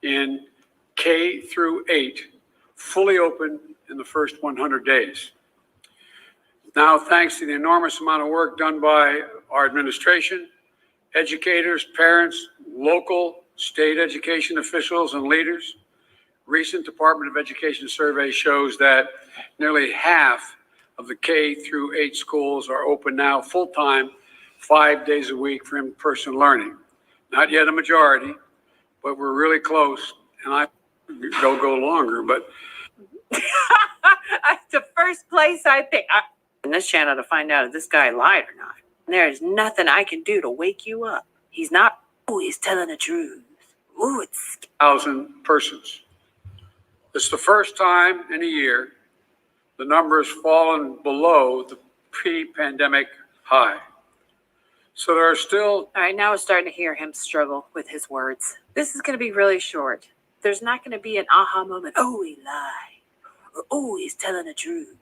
S13: in K through 8 fully open in the first 100 days. Now, thanks to the enormous amount of work done by our administration, educators, parents, local, state education officials, and leaders, recent Department of Education survey shows that nearly half of the K through 8 schools are open now full-time, 5 days a week for in-person learning. Not yet a majority, but we're really close, and I go longer, but
S14: The first place I pick in this channel to find out if this guy lied or not. And there's nothing I can do to wake you up. He's not. Ooh, he's telling the truth. Ooh, it's
S13: 1,000 persons. It's the first time in a year the number has fallen below the pre-pandemic high. So there are still...
S14: All right, now we're starting to hear him struggle with his words. This is going to be really short. There's not going to be an aha moment. Oh, he lied. Or, oh, he's telling the truth.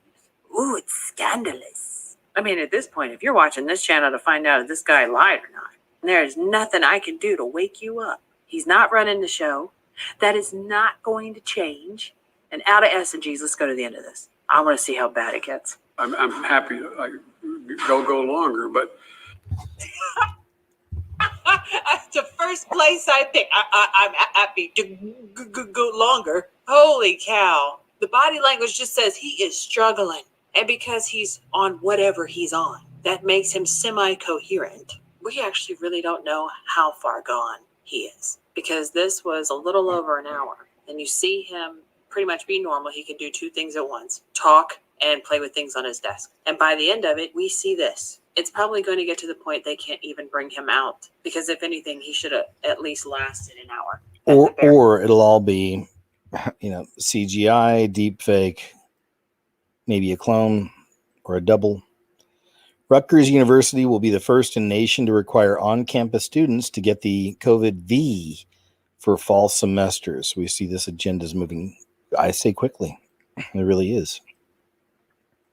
S14: Ooh, it's scandalous. I mean, at this point, if you're watching this channel to find out if this guy lied or not, there's nothing I can do to wake you up. He's not running the show. That is not going to change. And out of S&Gs, let's go to the end of this. I want to see how bad it gets.
S13: I'm happy to go longer, but...
S14: The first place I pick. I'm happy to go longer. Holy cow. The body language just says he is struggling. And because he's on whatever he's on, that makes him semi-coherent. We actually really don't know how far gone he is. Because this was a little over an hour. And you see him pretty much be normal. He can do two things at once. Talk
S9: and play with things on his desk. And by the end of it, we see this. It's probably going to get to the point they can't even bring him out, because if anything, he should have at least lasted an hour.
S1: Or it'll all be, CGI, deep fake, maybe a clone or a double. Rutgers University will be the first in nation to require on-campus students to get the COVID V for fall semesters. We see this agenda is moving, I say, quickly. It really is.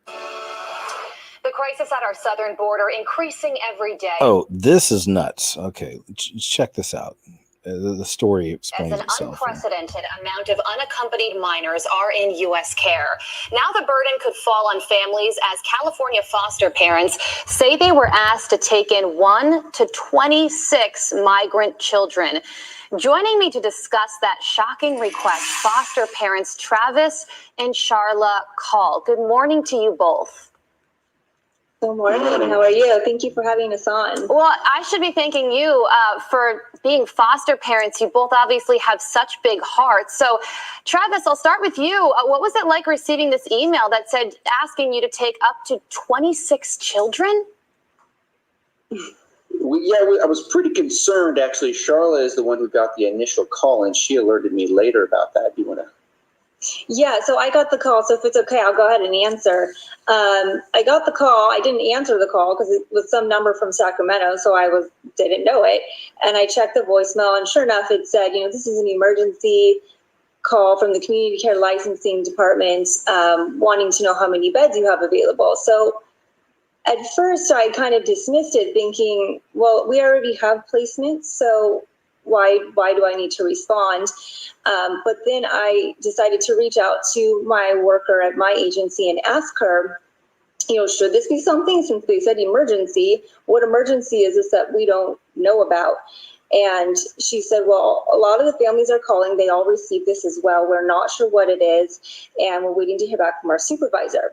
S11: The crisis at our southern border increasing every day.
S1: Oh, this is nuts. Okay, check this out. The story explains
S11: As an
S1: itself.
S11: unprecedented amount of unaccompanied minors are in U.S. care. Now the burden could fall on families as California foster parents say they were asked to take in 1 to 26 migrant children. Joining me to discuss that shocking request, foster parents Travis and Charla Call. Good morning to you both.
S15: Good morning. How are you? Thank you for having us on.
S11: Well, I should be thanking you for being foster parents. You both obviously have such big hearts. So, Travis, I'll start with you. What was it like receiving this email that said asking you to take up to 26 children?
S16: I was pretty concerned, actually. Charla is the one who got the initial call, and she alerted me later about that. Do you want to?
S15: Yeah, so I got the call, so if it's okay, I'll go ahead and answer. I got the call. I didn't answer the call because it was some number from Sacramento, so I didn't know it. And I checked the voicemail, and sure enough, it said, this is an emergency call from the Community Care Licensing Department wanting to know how many beds you have available. So at first, I kind of dismissed it, thinking, well, we already have placements, so why do I need to respond? But then I decided to reach out to my worker at my agency and ask her, should this be something, since they said emergency, what emergency is this that we don't know about? And she said, well, a lot of the families are calling. They all received this as well. We're not sure what it is, and we're waiting to hear back from our supervisor.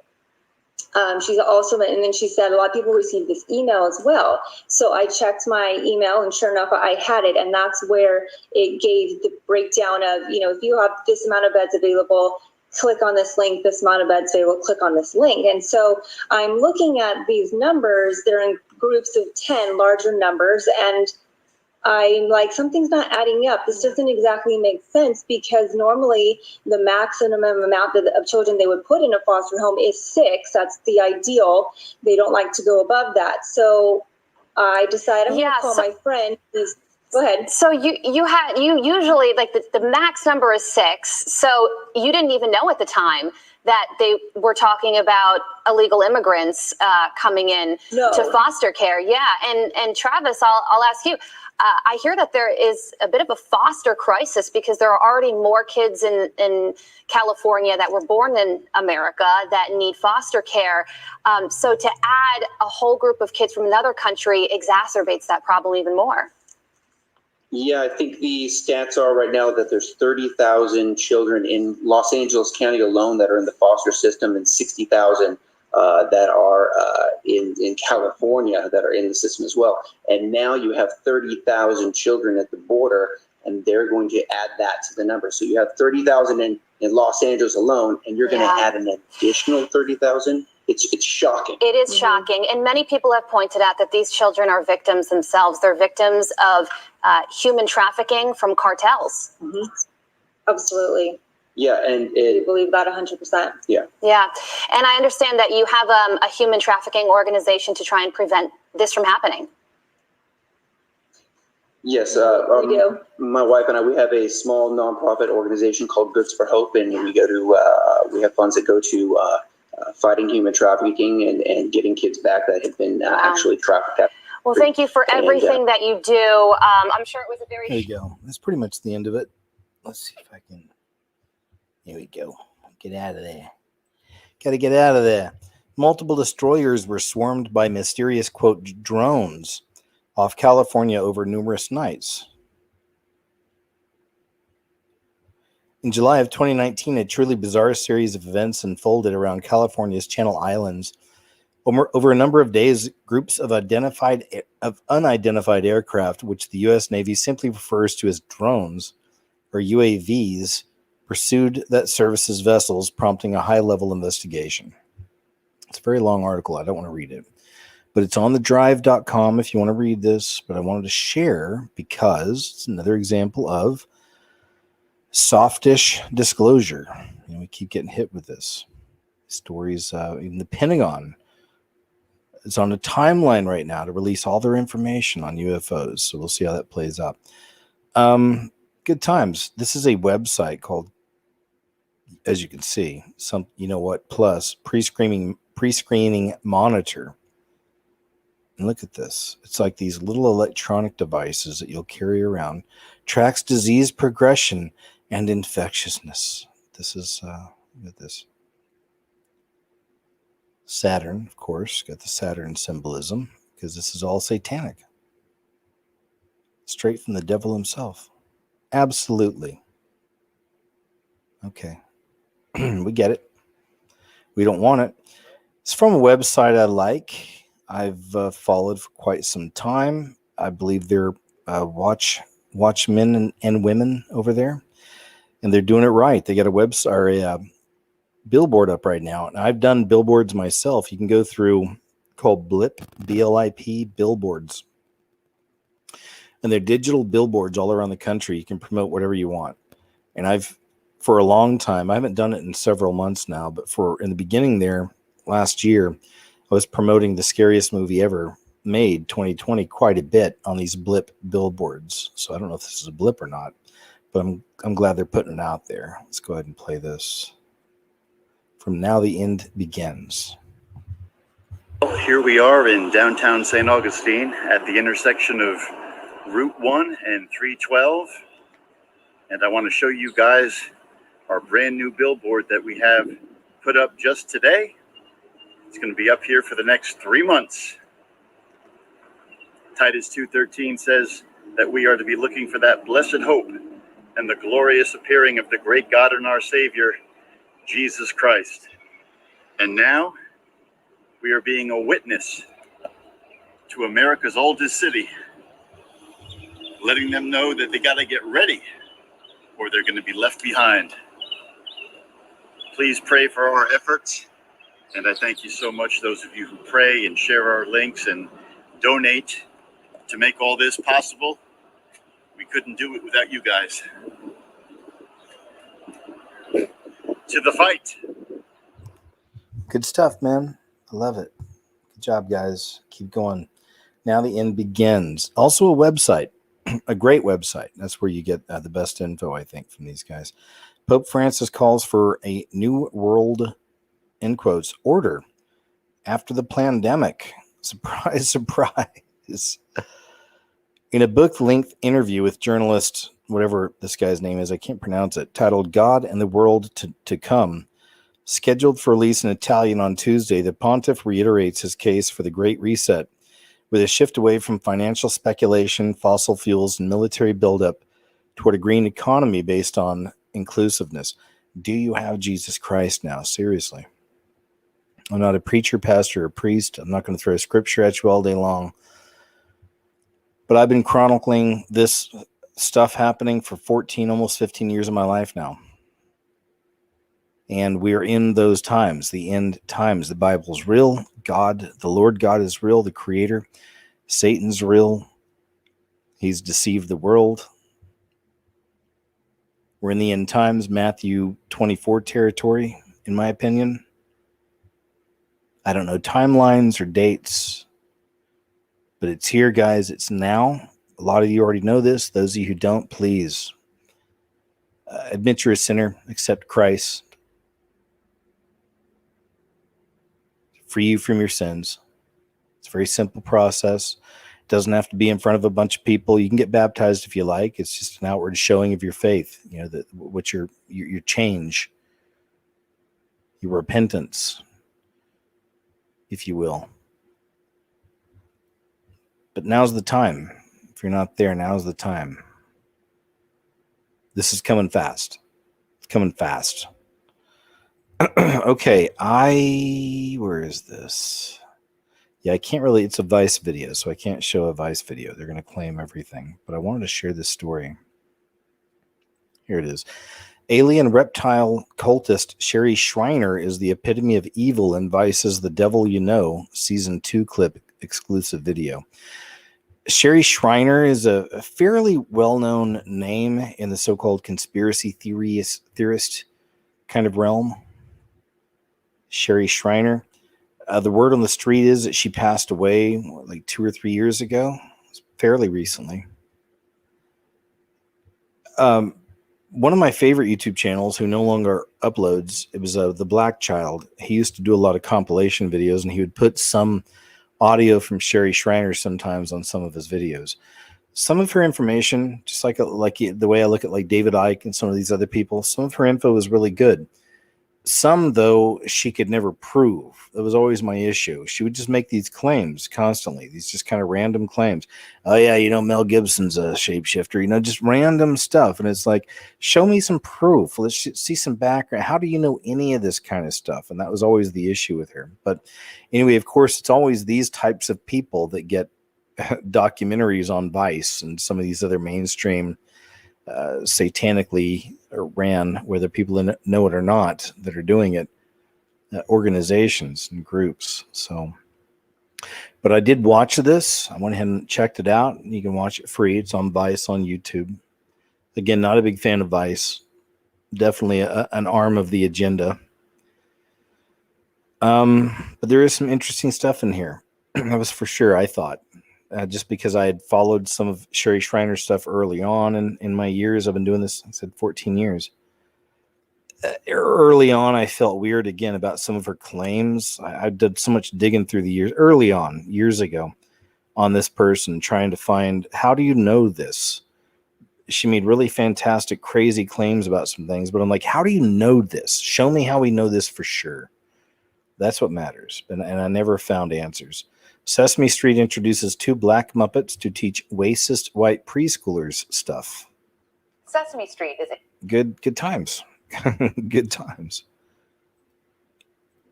S15: And then she said a lot of people received this email as well. So I checked my email, and sure enough, I had it. And that's where it gave the breakdown of, if you have this amount of beds available, click on this link, this amount of beds available, click on this link. And so I'm looking at these numbers. They're in groups of 10, larger numbers. And I'm like, something's not adding up. This doesn't exactly make sense, because normally the maximum amount of children they would put in a foster home is 6. That's the ideal. They don't like to go above that. So I decided I'm going to call my friend. Go ahead.
S11: So you usually, like, the max number is 6. So you didn't even know at the time that they were talking about illegal immigrants coming in to foster care. Yeah. And Travis, I'll ask you. I hear that there is a bit of a foster crisis because there are already more kids in California that were born in America that need foster care. So to add a whole group of kids from another country exacerbates that problem even more.
S16: Yeah, I think the stats are right now that there's 30,000 children in Los Angeles County alone that are in the foster system, and 60,000 that are in California that are in the system as well. And now you have 30,000 children at the border, and they're going to add that to the number. So you have 30,000 in Los Angeles alone, and you're going to add an additional 30,000. It's shocking.
S11: It is shocking. And many people have pointed out that these children are victims themselves. They're victims of human trafficking from cartels.
S15: Mm-hmm. Absolutely.
S16: Yeah, and
S15: I believe that 100%.
S16: Yeah.
S11: Yeah. And I understand that you have a human trafficking organization to try and prevent this from happening.
S16: Yes, we do. My wife and I, we have a small nonprofit organization called Goods for Hope, and we go to we have funds that go to fighting human trafficking and getting kids back that have been actually trafficked.
S11: Well, thank you for everything that you do. I'm sure it was a very...
S1: There you go. That's pretty much the end of it. Let's see if I can... There we go. Get out of there. Got to get out of there. Multiple destroyers were swarmed by mysterious, quote, drones off California over numerous nights. In July of 2019, a truly bizarre series of events unfolded around California's Channel Islands. Over a number of days, groups of unidentified aircraft, which the U.S. Navy simply refers to as drones, or UAVs, pursued that service's vessels, prompting a high-level investigation. It's a very long article. I don't want to read it. But it's on thedrive.com if you want to read this. But I wanted to share because it's another example of softish disclosure. We keep getting hit with this. Stories, even the Pentagon is on a timeline right now to release all their information on UFOs. So we'll see how that plays out. Good times. This is a website called, as you can see, plus pre-screening monitor. And look at this. It's like these little electronic devices that you'll carry around. Tracks disease progression and infectiousness. This is, look at this. Saturn, of course, got the Saturn symbolism, because this is all satanic. Straight from the devil himself. Absolutely. Okay. We get it. We don't want it. It's from a website I like. I've followed for quite some time. I believe they're watchmen and women over there, and they're doing it right. They got a website or a billboard up right now, and I've done billboards myself. You can go through called Blip, B-L-I-P, billboards, and they're digital billboards all around the country. You can promote whatever you want, and I've for a long time. I haven't done it in several months now, but in the beginning there last year, I was promoting the scariest movie ever made, 2020, quite a bit on these Blip billboards. So I don't know if this is a blip or not, but I'm glad they're putting it out there. Let's go ahead and play this. From Now the End Begins.
S2: Here we are in downtown St. Augustine at the intersection of Route 1 and 312. And I want to show you guys our brand new billboard that we have put up just today. It's going to be up here for the next 3 months. Titus 2:13 says that we are to be looking for that blessed hope and the glorious appearing of the great God and our Savior, Jesus Christ. And now we are being a witness to America's oldest city, letting them know that they got to get ready or they're going to be left behind. Please pray for our efforts. And I thank you so much, those of you who pray and share our links and donate to make all this possible. We couldn't do it without you guys. To the fight.
S1: Good stuff, man. I love it. Good job, guys. Keep going. Now the End Begins. Also a website, a great website. That's where you get the best info, I think, from these guys. Pope Francis calls for a new world, in quotes, order after the pandemic. Surprise, surprise. In a book-length interview with journalist, whatever this guy's name is, I can't pronounce it, titled God and the World to Come, scheduled for release in Italian on Tuesday, the pontiff reiterates his case for the Great Reset with a shift away from financial speculation, fossil fuels, and military buildup toward a green economy based on inclusiveness. Do you have Jesus Christ now? Seriously. I'm not a preacher, pastor, or priest. I'm not going to throw scripture at you all day long. But I've been chronicling this stuff happening for 14, almost 15 years of my life now. And we're in those times, the end times. The Bible's real. God, the Lord God is real, the Creator. Satan's real. He's deceived the world. We're in the end times, Matthew 24 territory, in my opinion. I don't know timelines or dates, but it's here, guys. It's now. A lot of you already know this. Those of you who don't, please admit you're a sinner, accept Christ. Free you from your sins. It's a very simple process. It doesn't have to be in front of a bunch of people. You can get baptized if you like. It's just an outward showing of your faith. You know, what your change, your repentance, if you will. But now's the time. If you're not there, now's the time. This is coming fast. It's coming fast. Okay, where is this? Yeah, I can't really, it's a Vice video, so I can't show a Vice video. They're going to claim everything. But I wanted to share this story. Here it is. Alien reptile cultist Sherry Shriner is the epitome of evil in Vice's The Devil You Know, Season 2 clip exclusive video. Sherry Shriner is a fairly well-known name in the so-called conspiracy theorist kind of realm. Sherry Shriner. The word on the street is that she passed away like 2 or 3 years ago, fairly recently. One of my favorite YouTube channels who no longer uploads, it was The Black Child. He used to do a lot of compilation videos, and he would put some audio from Sherry Shriner sometimes on some of his videos. Some of her information, just like the way I look at like David Icke and some of these other people, some of her info is really good. Some, though, she could never prove. That was always my issue. She would just make these claims constantly, these just kind of random claims. Oh, yeah, Mel Gibson's a shapeshifter, just random stuff. And it's like, show me some proof. Let's see some background. How do you know any of this kind of stuff? And that was always the issue with her. But anyway, of course, it's always these types of people that get documentaries on Vice and some of these other mainstream satanically ran, whether people know it or not, that are doing it, organizations and groups. So, but I did watch this. I went ahead and checked it out. You can watch it free. It's on Vice on YouTube. Again, not a big fan of Vice. Definitely an arm of the agenda. But there is some interesting stuff in here. That was for sure, I thought. Just because I had followed some of Sherry Shriner's stuff early on in my years. I've been doing this, I said 14 years. Early on, I felt weird again about some of her claims. I did so much digging through the years, early on, years ago, on this person, trying to find, how do you know this? She made really fantastic, crazy claims about some things, but I'm like, how do you know this? Show me how we know this for sure. That's what matters. And I never found answers. Sesame Street introduces 2 black Muppets to teach racist white preschoolers stuff.
S14: Sesame Street, is it?
S1: Good times. Good times.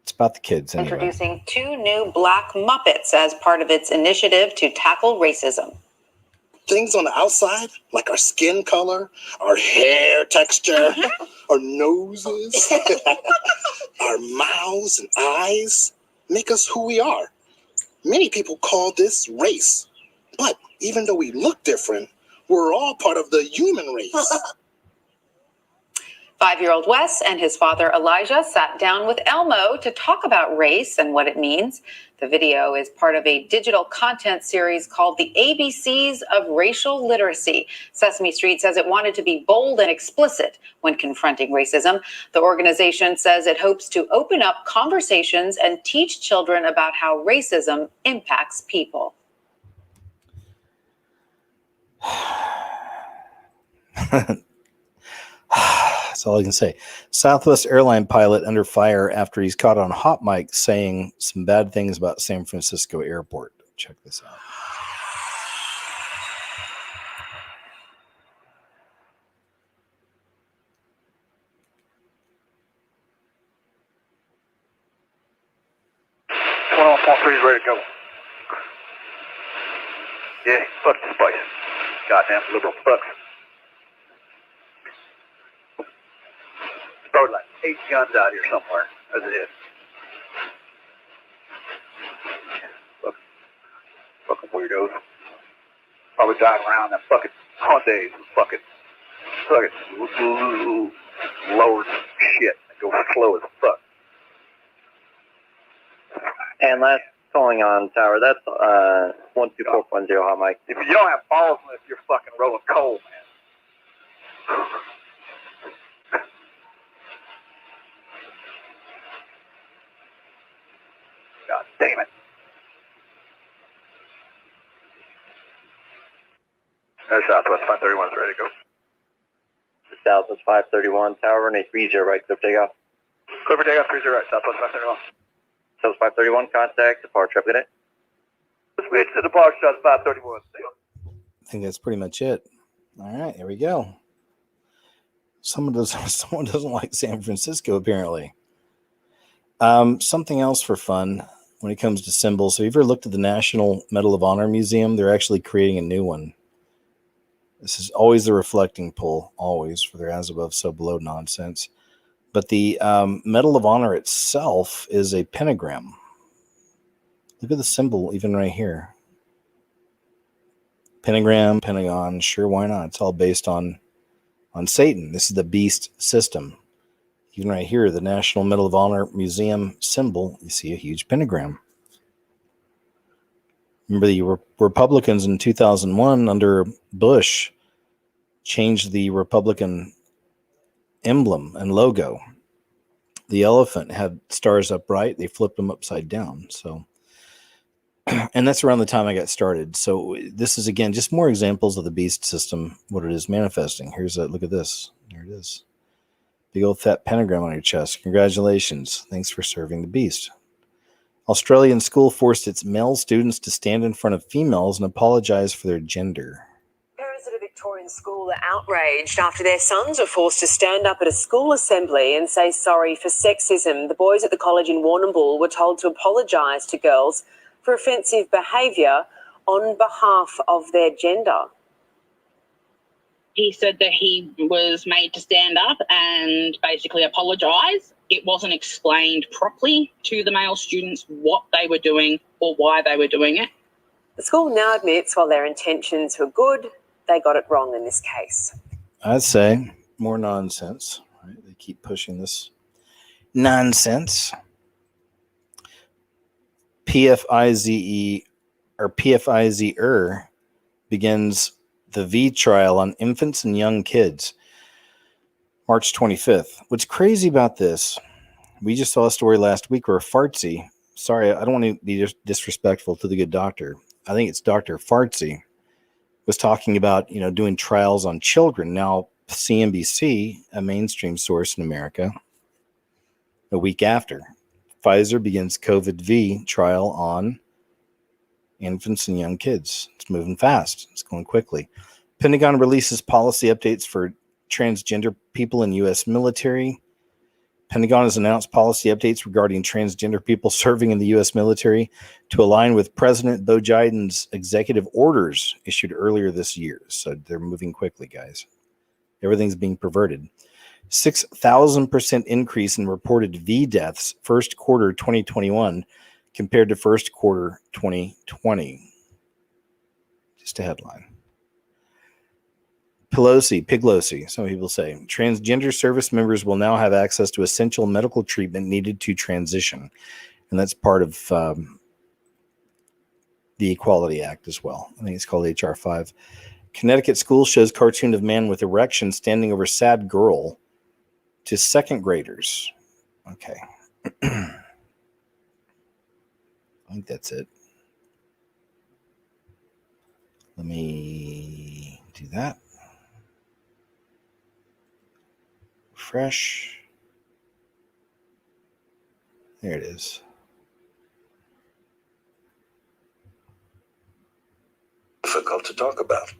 S1: It's about the kids anyway.
S14: Introducing 2 new black Muppets as part of its initiative to tackle racism.
S4: Things on the outside, like our skin color, our hair texture, our noses, our mouths and eyes, make us who we are. Many people call this race, but even though we look different, we're all part of the human race.
S14: 5-year-old Wes and his father Elijah sat down with Elmo to talk about race and what it means. The video is part of a digital content series called The ABCs of Racial Literacy. Sesame Street says it wanted to be bold and explicit when confronting racism. The organization says it hopes to open up conversations and teach children about how racism impacts people.
S1: That's all I can say. Southwest airline pilot under fire after he's caught on hot mic saying some bad things about San Francisco airport. Check this out.
S5: Is ready to go. Yeah, fuck this place. Goddamn liberal fucks. There's probably like 8 guns out here somewhere, as it is. Fucking weirdos. Probably driving around that fucking Hyundais and fucking lower shit that goes slow as fuck.
S17: And last calling on tower, that's 124.0 hot mic.
S5: If you don't have balls unless you're fucking rolling coal, man. God damn it. Southwest 531 is ready to go.
S17: Southwest 531, tower, runway 30 right, clear for takeoff.
S5: Clear for takeoff, 30 right, Southwest 531.
S17: Southwest 531, contact, departure, up to
S5: Switch to departure, 531.
S1: I think that's pretty much it. All right, here we go. Someone doesn't like San Francisco, apparently. Something else for fun when it comes to symbols. Have you ever looked at the National Medal of Honor Museum? They're actually creating a new one. This is always the reflecting pole, always, for their as above, so below nonsense. But the Medal of Honor itself is a pentagram. Look at the symbol, even right here. Pentagram, pentagon, sure, why not? It's all based on Satan. This is the beast system. Even right here, the National Medal of Honor Museum symbol, you see a huge pentagram. Remember, the Republicans in 2001 under Bush changed the Republican emblem and logo. The elephant had stars upright. They flipped them upside down. So, and that's around the time I got started. So this is, again, just more examples of the beast system, what it is manifesting. Here's a look at this. There it is. Big old fat pentagram on your chest. Congratulations. Thanks for serving the beast. Australian school forced its male students to stand in front of females and apologize for their gender.
S14: Parents at a Victorian school are outraged after their sons were forced to stand up at a school assembly and say sorry for sexism. The boys at the college in Warrnambool were told to apologise to girls for offensive behaviour on behalf of their gender.
S18: He said that he was made to stand up and basically apologise. It wasn't explained properly to the male students what they were doing or why they were doing it.
S14: The school now admits while their intentions were good, they got it wrong in this case.
S1: I'd say more nonsense. Right? They keep pushing this nonsense. PFIZE or PFIZer begins the V trial on infants and young kids, March 25th. What's crazy about this, we just saw a story last week where Fartsy, sorry, I don't want to be disrespectful to the good doctor. I think it's Dr. Fartsy, was talking about, doing trials on children. Now, CNBC, a mainstream source in America, a week after, Pfizer begins COVID V trial on infants and young kids. It's moving fast. It's going quickly. Pentagon releases policy updates for transgender people in U.S. military. Pentagon has announced policy updates regarding transgender people serving in the U.S. military to align with President Joe Biden's executive orders issued earlier this year. So they're moving quickly, guys. Everything's being perverted. 6,000% increase in reported V deaths first quarter 2021 compared to first quarter 2020. Just a headline. Piglosi, some people say, transgender service members will now have access to essential medical treatment needed to transition. And that's part of the Equality Act as well. I think it's called H.R. 5. Connecticut school shows cartoon of man with erection standing over sad girl to second graders. Okay. I think that's it. Let me do that. Refresh. There it is.
S20: Difficult to talk about.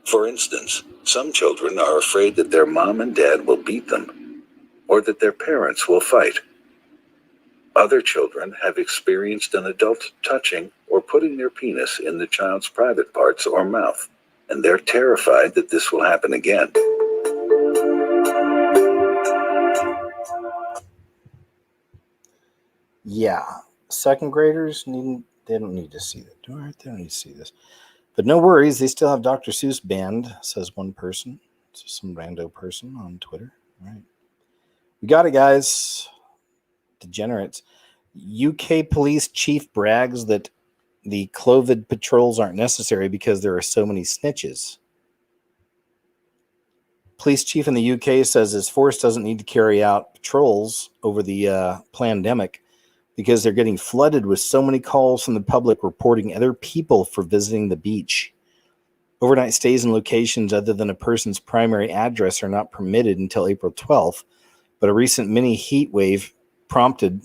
S20: For instance, some children are afraid that their mom and dad will beat them, or that their parents will fight. Other children have experienced an adult touching or putting their penis in the child's private parts or mouth, and they're terrified that this will happen again.
S1: Yeah, second graders they don't need to see that. All right, they don't need to see this. But no worries, they still have Dr. Seuss banned, says one person. So some rando person on Twitter. All right. We got it, guys. Degenerates. UK police chief brags that the COVID patrols aren't necessary because there are so many snitches. Police chief in the UK says his force doesn't need to carry out patrols over the pandemic because they're getting flooded with so many calls from the public reporting other people for visiting the beach. Overnight stays in locations other than a person's primary address are not permitted until April 12th, but a recent mini heat wave prompted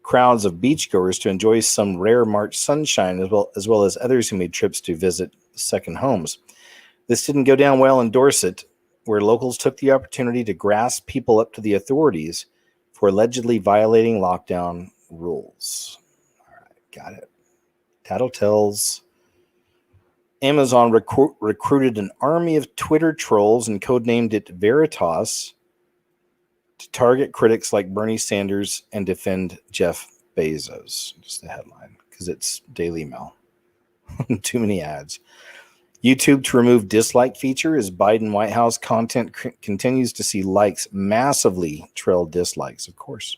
S1: crowds of beachgoers to enjoy some rare March sunshine as well as others who made trips to visit second homes. This didn't go down well in Dorset, where locals took the opportunity to grasp people up to the authorities for allegedly violating lockdown rules. All right, got it. Tattletales Amazon recruited an army of Twitter trolls and codenamed it Veritas to target critics like Bernie Sanders and defend Jeff Bezos. Just the headline, because it's Daily Mail. Too many ads. YouTube to remove dislike feature as Biden White House content continues to see likes massively trail dislikes, of course.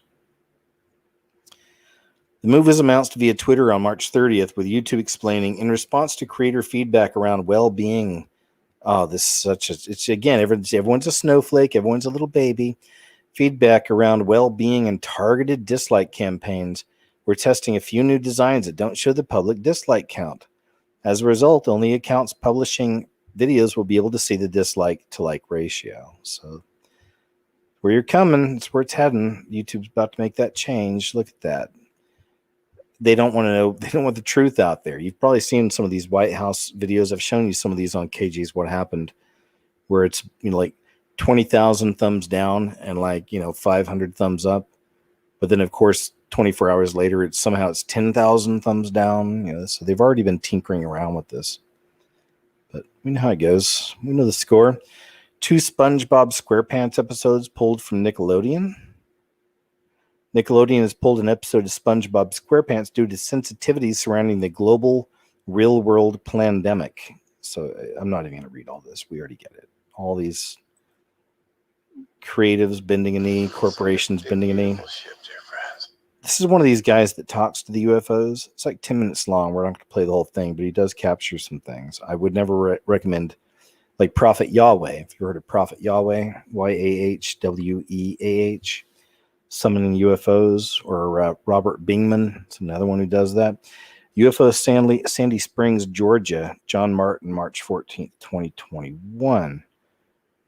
S1: The move was announced via Twitter on March 30th, with YouTube explaining, in response to creator feedback around well-being. Oh, this is such a, it's again, everyone's a snowflake, everyone's a little baby. Feedback around well-being and targeted dislike campaigns. We're testing a few new designs that don't show the public dislike count. As a result, only accounts publishing videos will be able to see the dislike to like ratio. So where you're coming, it's where it's heading. YouTube's about to make that change. Look at that. They don't want to know. They don't want the truth out there. You've probably seen some of these White House videos. I've shown you some of these on KG's What Happened, where it's, like 20,000 thumbs down and 500 thumbs up. But then, of course, 24 hours later, it's 10,000 thumbs down. So they've already been tinkering around with this. But we know how it goes. We know the score. 2 SpongeBob SquarePants episodes pulled from Nickelodeon. Nickelodeon has pulled an episode of SpongeBob SquarePants due to sensitivities surrounding the global real-world pandemic. So I'm not even going to read all this. We already get it. All these creatives bending a knee, corporations bending a knee. This is one of these guys that talks to the UFOs. It's like 10 minutes long. We're not going to play the whole thing, but he does capture some things. I would never recommend, like Prophet Yahweh. If you heard of Prophet Yahweh, YAHWEAH, summoning UFOs, or Robert Bingman. It's another one who does that. UFO Sandy Springs, Georgia. John Martin, March 14th, 2021.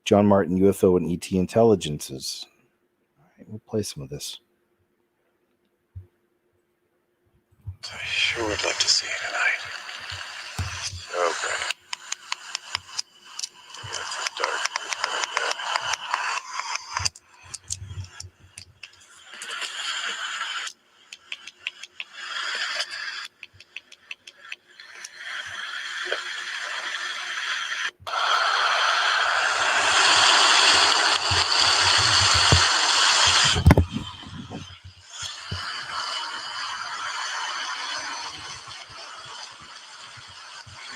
S1: John Martin, UFO and ET Intelligences. All right, we'll play some of this.
S6: I sure would love to see you tonight. So great. That's dark.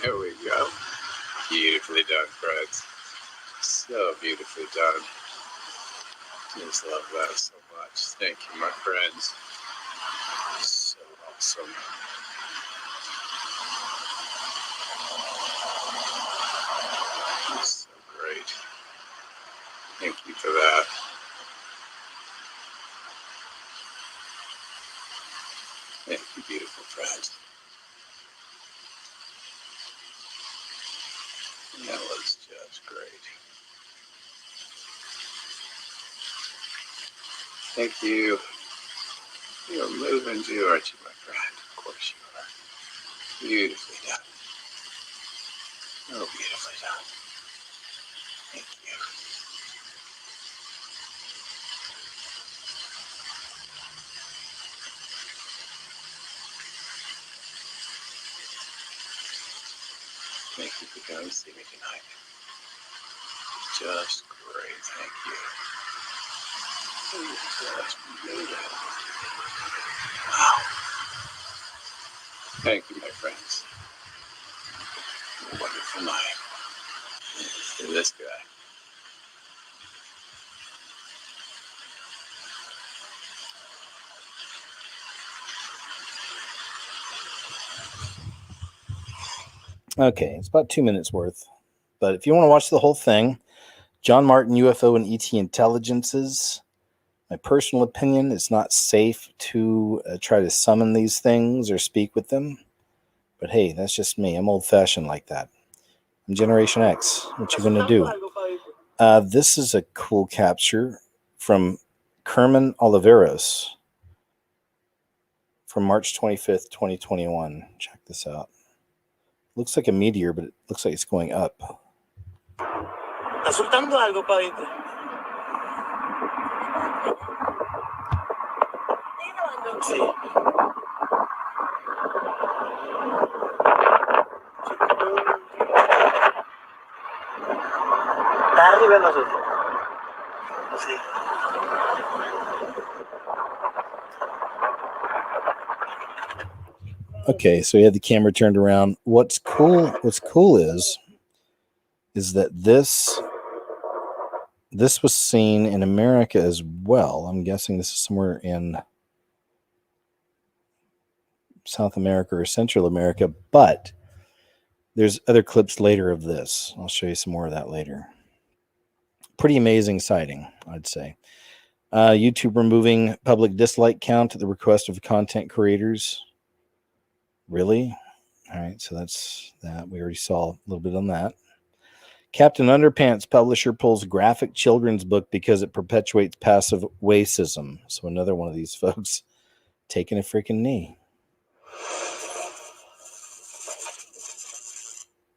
S6: There we go. Beautifully done, Fred. So beautifully done. Just love that so much. Thank you, my friends. So awesome. So great. Thank you for that. Thank you, beautiful friends. That was just great. Thank you. You're moving too, aren't you, my friend? Of course you are. Beautifully done. Oh, beautifully done. Thank you. Thank you for coming to see me tonight. Just great, thank you. Just beautiful. Wow. Thank you, my friends. A wonderful night. And this guy.
S1: Okay, it's about 2 minutes worth. But if you want to watch the whole thing, John Martin, UFO and ET Intelligences. My personal opinion, it's not safe to try to summon these things or speak with them. But hey, that's just me. I'm old-fashioned like that. I'm Generation X. What you gonna do? This is a cool capture from Kerman Oliveros from March 25th, 2021. Check this out. Looks like a meteor, but it looks like it's going up.
S21: ¿Estás soltando algo, pavito? Sí. ven nosotros. Así.
S1: Okay, so we had the camera turned around. What's cool is that this was seen in America as well. I'm guessing this is somewhere in South America or Central America, but there's other clips later of this. I'll show you some more of that later. Pretty amazing sighting, I'd say. YouTube removing public dislike count at the request of content creators. Really? All right, so that's that. We already saw a little bit on that. Captain Underpants publisher pulls graphic children's book because it perpetuates passive wasteism. So another one of these folks taking a freaking knee.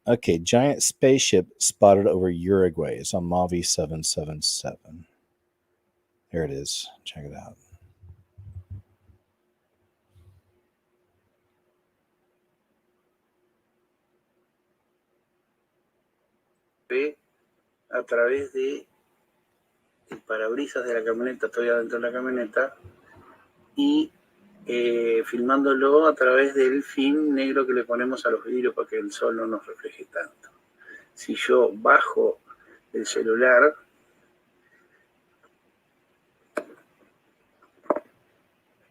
S1: Okay, giant spaceship spotted over Uruguay. It's on Mavi 777. There it is. Check it out.
S7: Ve a través de el parabrisas de la camioneta, estoy adentro de la camioneta, y filmándolo a través del film negro que le ponemos a los vidrios para que el sol no nos refleje tanto. Si yo bajo el celular,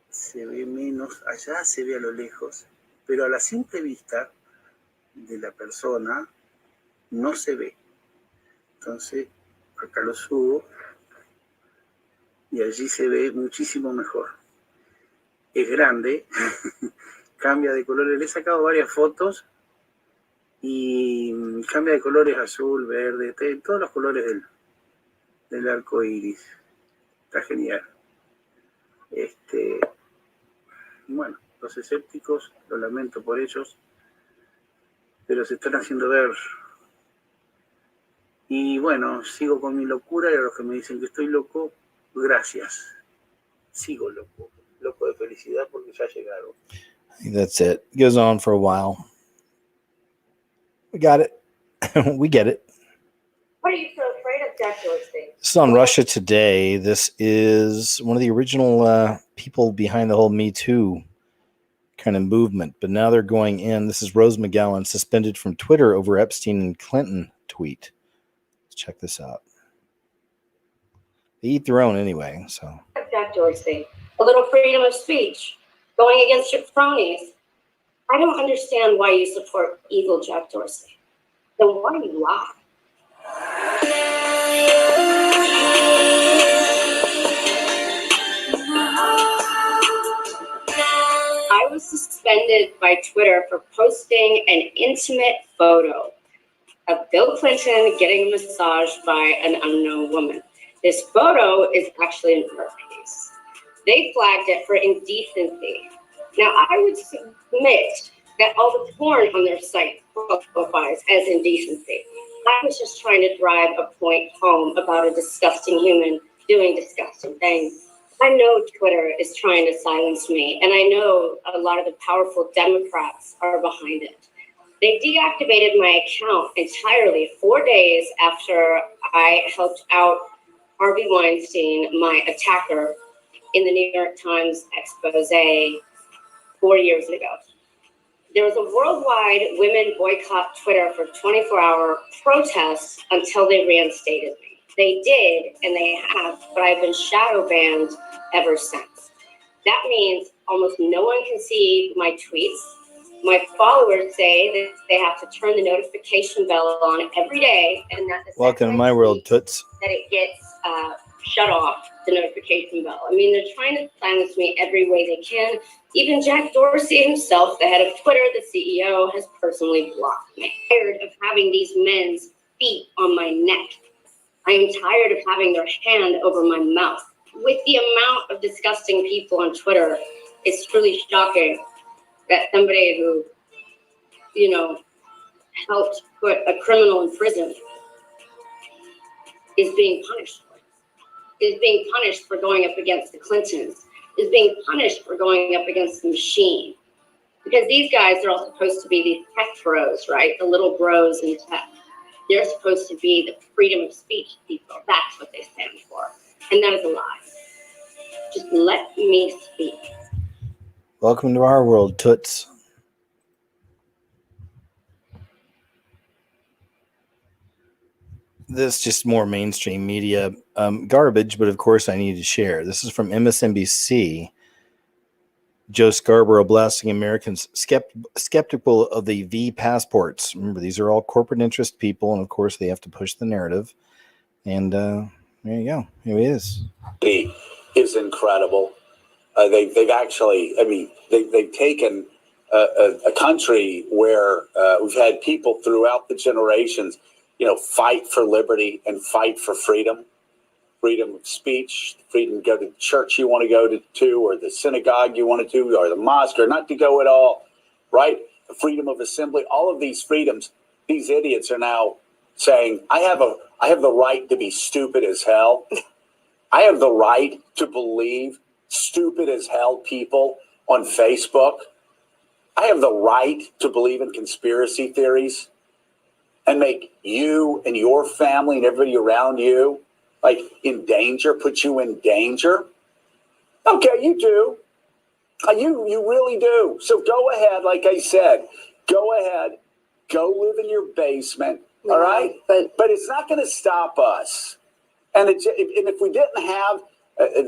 S7: se ve menos, allá se ve a lo lejos, pero a la simple vista de la persona no se ve. Entonces, acá lo subo y allí se ve muchísimo mejor. Es grande, cambia de colores. Le he sacado varias fotos y cambia de colores: azul, verde, todos los colores del arco iris. Está genial. Bueno, los escépticos, lo lamento por ellos, pero se están haciendo ver. Y bueno, sigo con mi locura, y a los que me dicen que estoy loco, gracias. Sigo loco de felicidad porque ya llegaron.
S1: I think that's it. It goes on for a while. We got it. We get it.
S19: What are you so afraid of, Jack Dorsey?
S1: This is on Russia Today. This is one of the original people behind the whole Me Too kind of movement, but now they're going in. This is Rose McGowan, suspended from Twitter over Epstein and Clinton tweet. Let's check this out. They eat their own anyway, so.
S19: Jack Dorsey, a little freedom of speech, going against your cronies. I don't understand why you support evil Jack Dorsey. Then why do you lie? I was suspended by Twitter for posting an intimate photo of Bill Clinton getting a massage by an unknown woman. This photo is actually an art piece. They flagged it for indecency. Now, I would submit that all the porn on their site qualifies as indecency. I was just trying to drive a point home about a disgusting human doing disgusting things. I know Twitter is trying to silence me, and I know a lot of the powerful Democrats are behind it. They deactivated my account entirely 4 days after I helped out Harvey Weinstein, my attacker, in the New York Times expose 4 years ago. There was a worldwide women boycott Twitter for 24-hour protests until they reinstated me. They did, and they have, but I've been shadow banned ever since. That means almost no one can see my tweets. My followers say that they have to turn the notification bell on every day, and that the
S1: Welcome to my world, Toots.
S19: that it gets shut off, the notification bell. I mean, they're trying to silence me every way they can. Even Jack Dorsey himself, the head of Twitter, the CEO, has personally blocked me. I'm tired of having these men's feet on my neck. I am tired of having their hand over my mouth. With the amount of disgusting people on Twitter, it's truly shocking that somebody who, helped put a criminal in prison is being punished for it. Is being punished for going up against the Clintons. Is being punished for going up against the machine. Because these guys are all supposed to be these tech bros, right? The little bros in tech. They're supposed to be the freedom of speech people. That's what they stand for. And that is a lie. Just let me speak.
S1: Welcome to our world, toots. This is just more mainstream media garbage, but of course I need to share. This is from MSNBC. Joe Scarborough blasting Americans skeptical of the V passports. Remember, these are all corporate interest people, and of course they have to push the narrative. And there you go. Here he is.
S8: Is incredible. They've actually, I mean, they've taken a country where we've had people throughout the generations, fight for liberty and fight for freedom of speech, freedom to go to the church you want to go to, or the synagogue you want to do, or the mosque, or not to go at all, right? The freedom of assembly, all of these freedoms. These idiots are now saying, I have the right to be stupid as hell. I have the right to believe stupid as hell people on Facebook. I have the right to believe in conspiracy theories and make you and your family and everybody around you in danger, put you in danger. Okay, you do. You really do. So go ahead, like I said, go ahead, go live in your basement, all right? But it's not going to stop us. And if we didn't have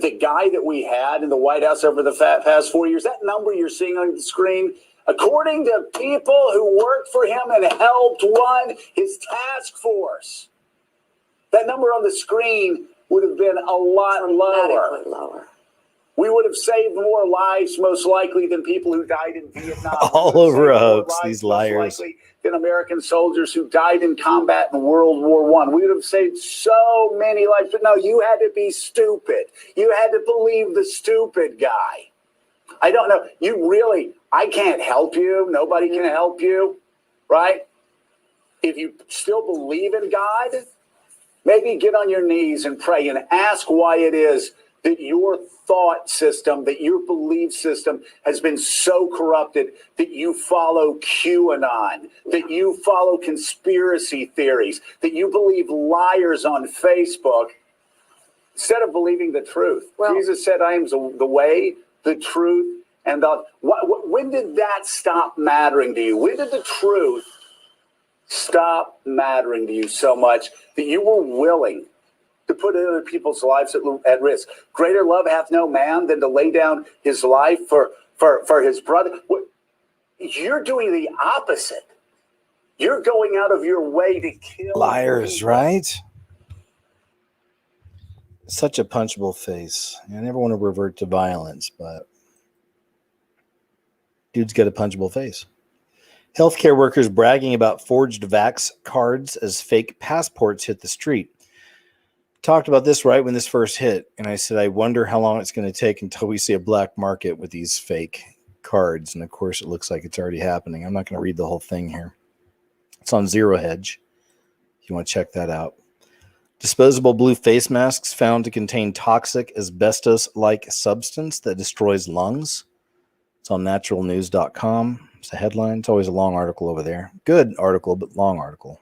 S8: the guy that we had in the White House over the past 4 years, that number you're seeing on the screen, according to people who worked for him and helped run his task force, that number on the screen would have been a lot lower. We would have saved more lives, most likely, than people who died in Vietnam.
S1: All over a hoax, these liars.
S8: Than American soldiers who died in combat in World War I. We would have saved so many lives. But no, you had to be stupid. You had to believe the stupid guy. I don't know. I can't help you. Nobody can help you, right? If you still believe in God, maybe get on your knees and pray and ask why it is that your thought system, that your belief system has been so corrupted that you follow QAnon, that you follow conspiracy theories, that you believe liars on Facebook instead of believing the truth. Jesus said, I am the way, the truth, and the... When did that stop mattering to you? When did the truth stop mattering to you so much that you were willing to put other people's lives at risk? Greater love hath no man than to lay down his life for his brother. You're doing the opposite. You're going out of your way to kill
S1: liars,
S8: people.
S1: right? Such a punchable face. I never want to revert to violence, but dude's got a punchable face. Healthcare workers bragging about forged vax cards as fake passports hit the street. Talked about this right when this first hit, and I said, I wonder how long it's going to take until we see a black market with these fake cards. And of course, it looks like it's already happening. I'm not going to read the whole thing here. It's on Zero Hedge, if you want to check that out. Disposable blue face masks found to contain toxic asbestos-like substance that destroys lungs. It's on naturalnews.com. It's a headline. It's always a long article over there. Good article, but long article.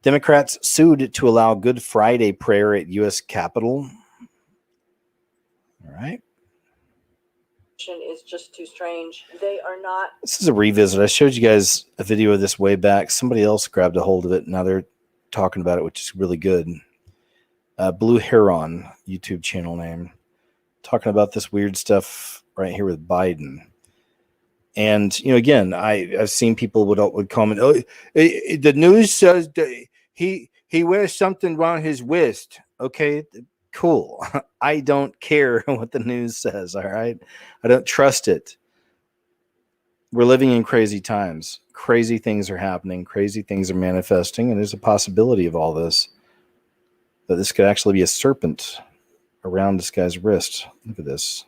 S1: Democrats sued to allow Good Friday prayer at U.S. Capitol. All right.
S22: Is just too strange. They are not.
S1: This is a revisit. I showed you guys a video of this way back. Somebody else grabbed a hold of it. Now they're talking about it, which is really good. Blue Heron, YouTube channel name. Talking about this weird stuff right here with Biden. And, again, I've seen people would comment, the news says that he wears something around his wrist. Okay, cool. I don't care what the news says, all right? I don't trust it. We're living in crazy times. Crazy things are happening. Crazy things are manifesting, and there's a possibility of all this. That this could actually be a serpent around this guy's wrist. Look at this.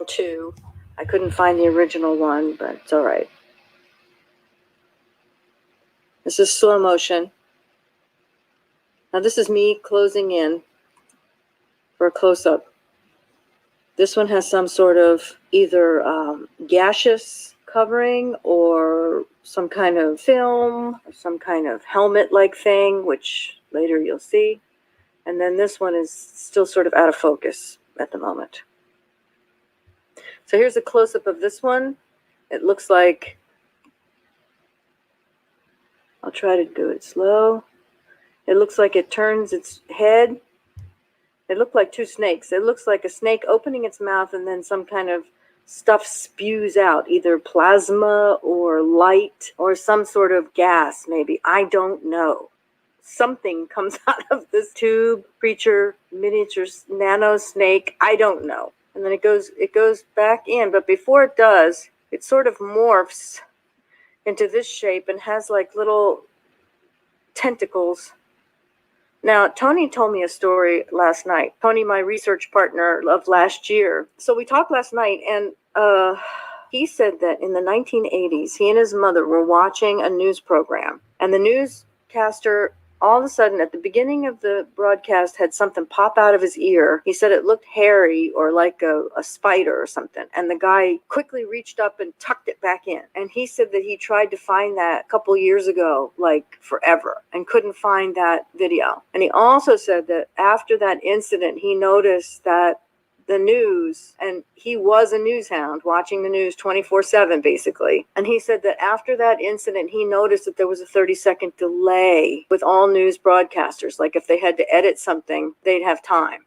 S22: Two. I couldn't find the original one, but it's all right. This is slow motion. Now this is me closing in for a close-up. This one has some sort of either gaseous covering or some kind of film or some kind of helmet-like thing, which later you'll see. And then this one is still sort of out of focus at the moment. So here's a close-up of this one. It looks like, I'll try to do it slow. It looks like it turns its head. It looked like two snakes. It looks like a snake opening its mouth and then some kind of stuff spews out, either plasma or light or some sort of gas, maybe. I don't know. Something comes out of this tube, creature, miniature nano snake. I don't know. And then it goes back in. But before it does, it sort of morphs into this shape and has like little tentacles. Now, Tony told me a story last night. Tony, my research partner of last year. So we talked last night, and he said that in the 1980s, he and his mother were watching a news program, and the newscaster all of a sudden at the beginning of the broadcast had something pop out of his ear. He said it looked hairy or like a spider or something. And the guy quickly reached up and tucked it back in. And he said that he tried to find that a couple years ago, like forever, and couldn't find that video. And he also said that after that incident, he noticed that the news, and he was a news hound watching the news 24/7 basically. And he said that after that incident, he noticed that there was a 30-second delay with all news broadcasters. Like if they had to edit something, they'd have time.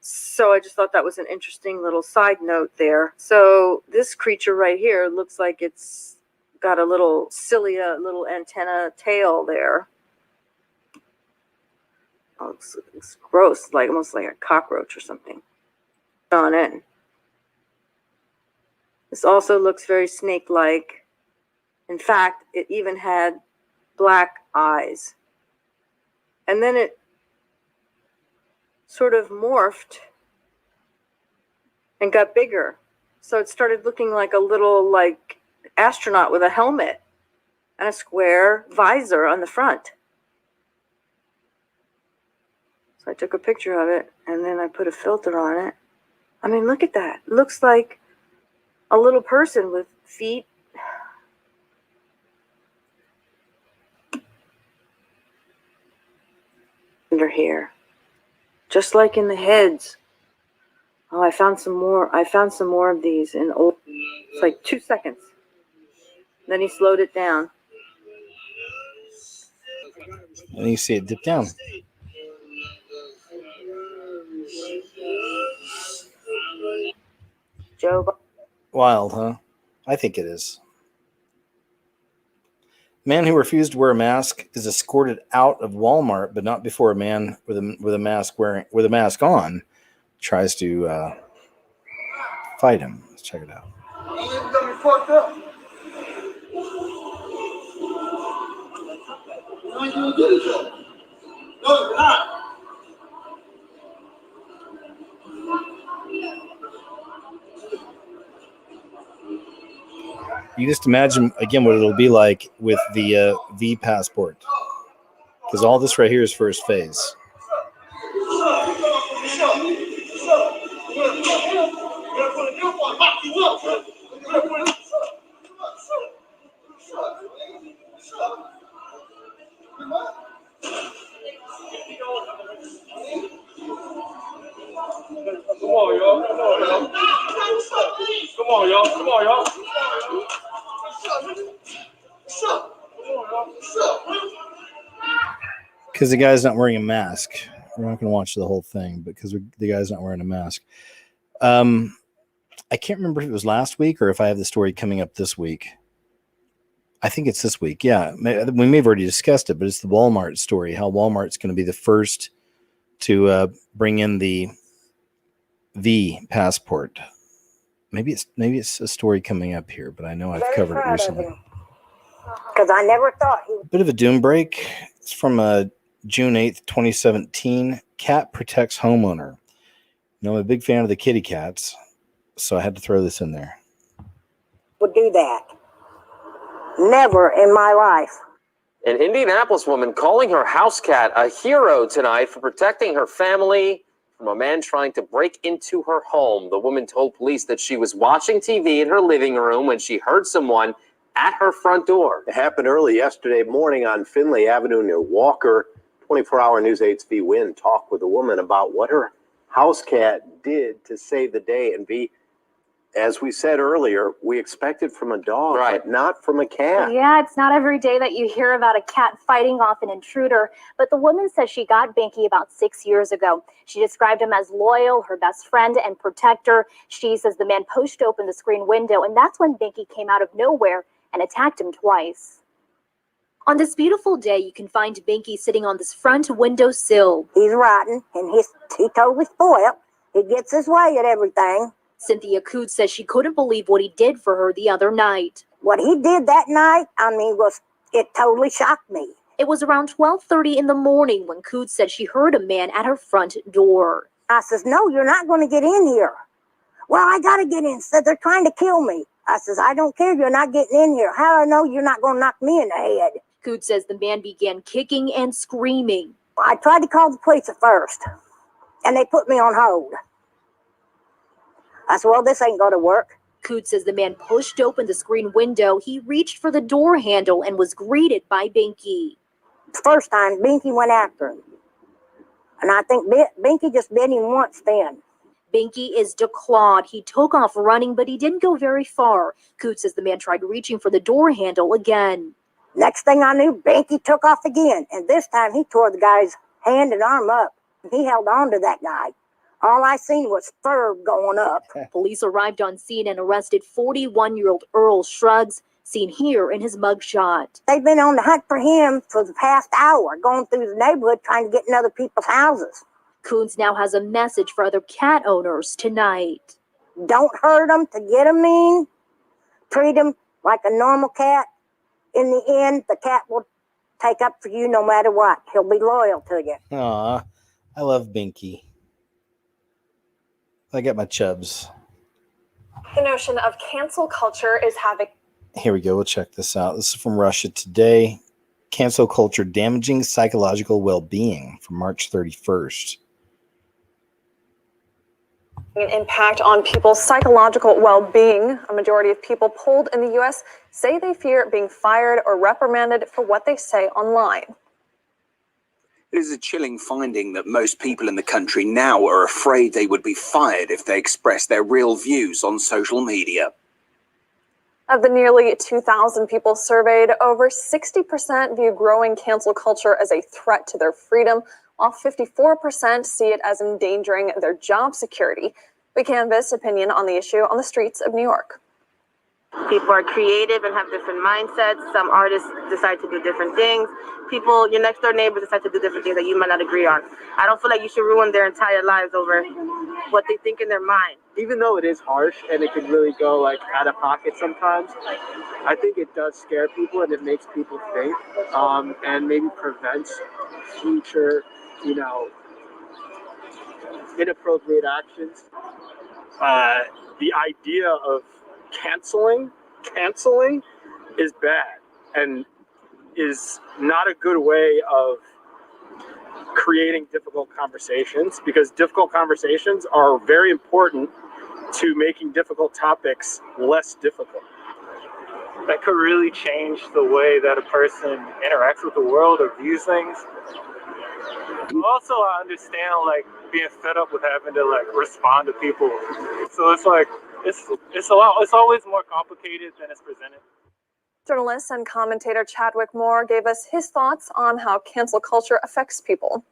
S22: So I just thought that was an interesting little side note there. So this creature right here looks like it's got a little cilia, little antenna tail there. Oh, it's gross, like almost like a cockroach or something on it. This also looks very snake-like. In fact, it even had black eyes. And then it sort of morphed and got bigger. So it started looking like a little like astronaut with a helmet and a square visor on the front. So I took a picture of it and then I put a filter on it. I mean, look at that. It looks like a little person with feet. Under here. Just like in the heads. Oh, I found some more. I found some more of these in old. It's like 2 seconds. Then he slowed it down.
S1: And you see it dip down.
S22: Joe.
S1: Wild, huh? I think it is. Man who refused to wear a mask is escorted out of Walmart, but not before a man with a mask on tries to fight him. Let's check it out. You just imagine, again, what it'll be like with the V passport. Because all this right here is first phase.
S12: Come on, y'all. Come on, y'all. Come on, y'all. Come on, y'all.
S1: Because the guy's not wearing a mask. We're not going to watch the whole thing, because the guy's not wearing a mask. I can't remember if it was last week or if I have the story coming up this week. I think it's this week. Yeah, we may have already discussed it, but it's the Walmart story, how Walmart's going to be the first to bring in the V passport. Maybe it's a story coming up here, but I know I've covered it recently.
S22: Because I never thought he.
S1: Bit of a doom break. It's from June 8th, 2017. Cat protects homeowner. You know, I'm a big fan of the kitty cats, so I had to throw this in there.
S22: Would do that. Never in my life.
S3: An Indianapolis woman calling her house cat a hero tonight for protecting her family from a man trying to break into her home. The woman told police that she was watching TV in her living room when she heard someone at her front door.
S10: It happened early yesterday morning on Finlay Avenue near Walker. 24-hour News 8's V. Wynn talked with a woman about what her house cat did to save the day. And V, as we said earlier, we expect it from a dog, but not from a cat.
S23: Yeah, it's not every day that you hear about a cat fighting off an intruder, but the woman says she got Binky about 6 years ago. She described him as loyal, her best friend and protector. She says the man pushed open the screen window, and that's when Binky came out of nowhere and attacked him twice. On this beautiful day, you can find Binky sitting on this front windowsill.
S24: He's rotten, and he's totally spoiled. He gets his way at everything.
S23: Cynthia Coots says she couldn't believe what he did for her the other night.
S24: What he did that night, it totally shocked me.
S23: It was around 12:30 in the morning when Coots said she heard a man at her front door.
S24: I says, no, you're not going to get in here. Well, I got to get in. Said they're trying to kill me. I says, I don't care. You're not getting in here. How do I know you're not going to knock me in the head?
S23: Coots says the man began kicking and screaming.
S24: I tried to call the police at first, and they put me on hold. I said, well, this ain't going to work.
S23: Coots says the man pushed open the screen window. He reached for the door handle and was greeted by Binky.
S24: First time, Binky went after him. And I think Binky just bit him once then.
S23: Binky is declawed. He took off running, but he didn't go very far. Coots says the man tried reaching for the door handle again.
S24: Next thing I knew, Binky took off again. And this time he tore the guy's hand and arm up. He held on to that guy. All I seen was fur going up.
S23: Police arrived on scene and arrested 41-year-old Earl Shrugs, seen here in his mugshot.
S24: They've been on the hunt for him for the past hour, going through the neighborhood trying to get in other people's houses.
S23: Coons now has a message for other cat owners tonight.
S24: Don't hurt them to get them in. Treat them like a normal cat. In the end, the cat will take up for you no matter what. He'll be loyal to you.
S1: Aw, I love Binky. I get my chubs.
S25: The notion of cancel culture is having...
S1: Here we go. We'll check this out. This is from Russia Today. Cancel culture damaging psychological well-being from March 31st.
S25: An impact on people's psychological well-being. A majority of people polled in the U.S. say they fear being fired or reprimanded for what they say online.
S26: It is a chilling finding that most people in the country now are afraid they would be fired if they express their real views on social media.
S25: Of the nearly 2,000 people surveyed, over 60% view growing cancel culture as a threat to their freedom, while 54% see it as endangering their job security. We canvassed opinion on the issue on the streets of New York.
S27: People are creative and have different mindsets. Some artists decide to do different things. People, your next door neighbors decide to do different things that you might not agree on. I don't feel like you should ruin their entire lives over what they think in their mind.
S28: Even though it is harsh and it can really go like out of pocket sometimes, I think it does scare people and it makes people think, and maybe prevents future, inappropriate actions.
S29: The idea of canceling is bad and is not a good way of creating difficult conversations, because difficult conversations are very important to making difficult topics less difficult.
S30: That could really change the way that a person interacts with the world or views things. Also, I understand being fed up with having to respond to people. So it's always more complicated than it's presented.
S25: Journalist and commentator Chadwick Moore gave us his thoughts on how cancel culture affects people.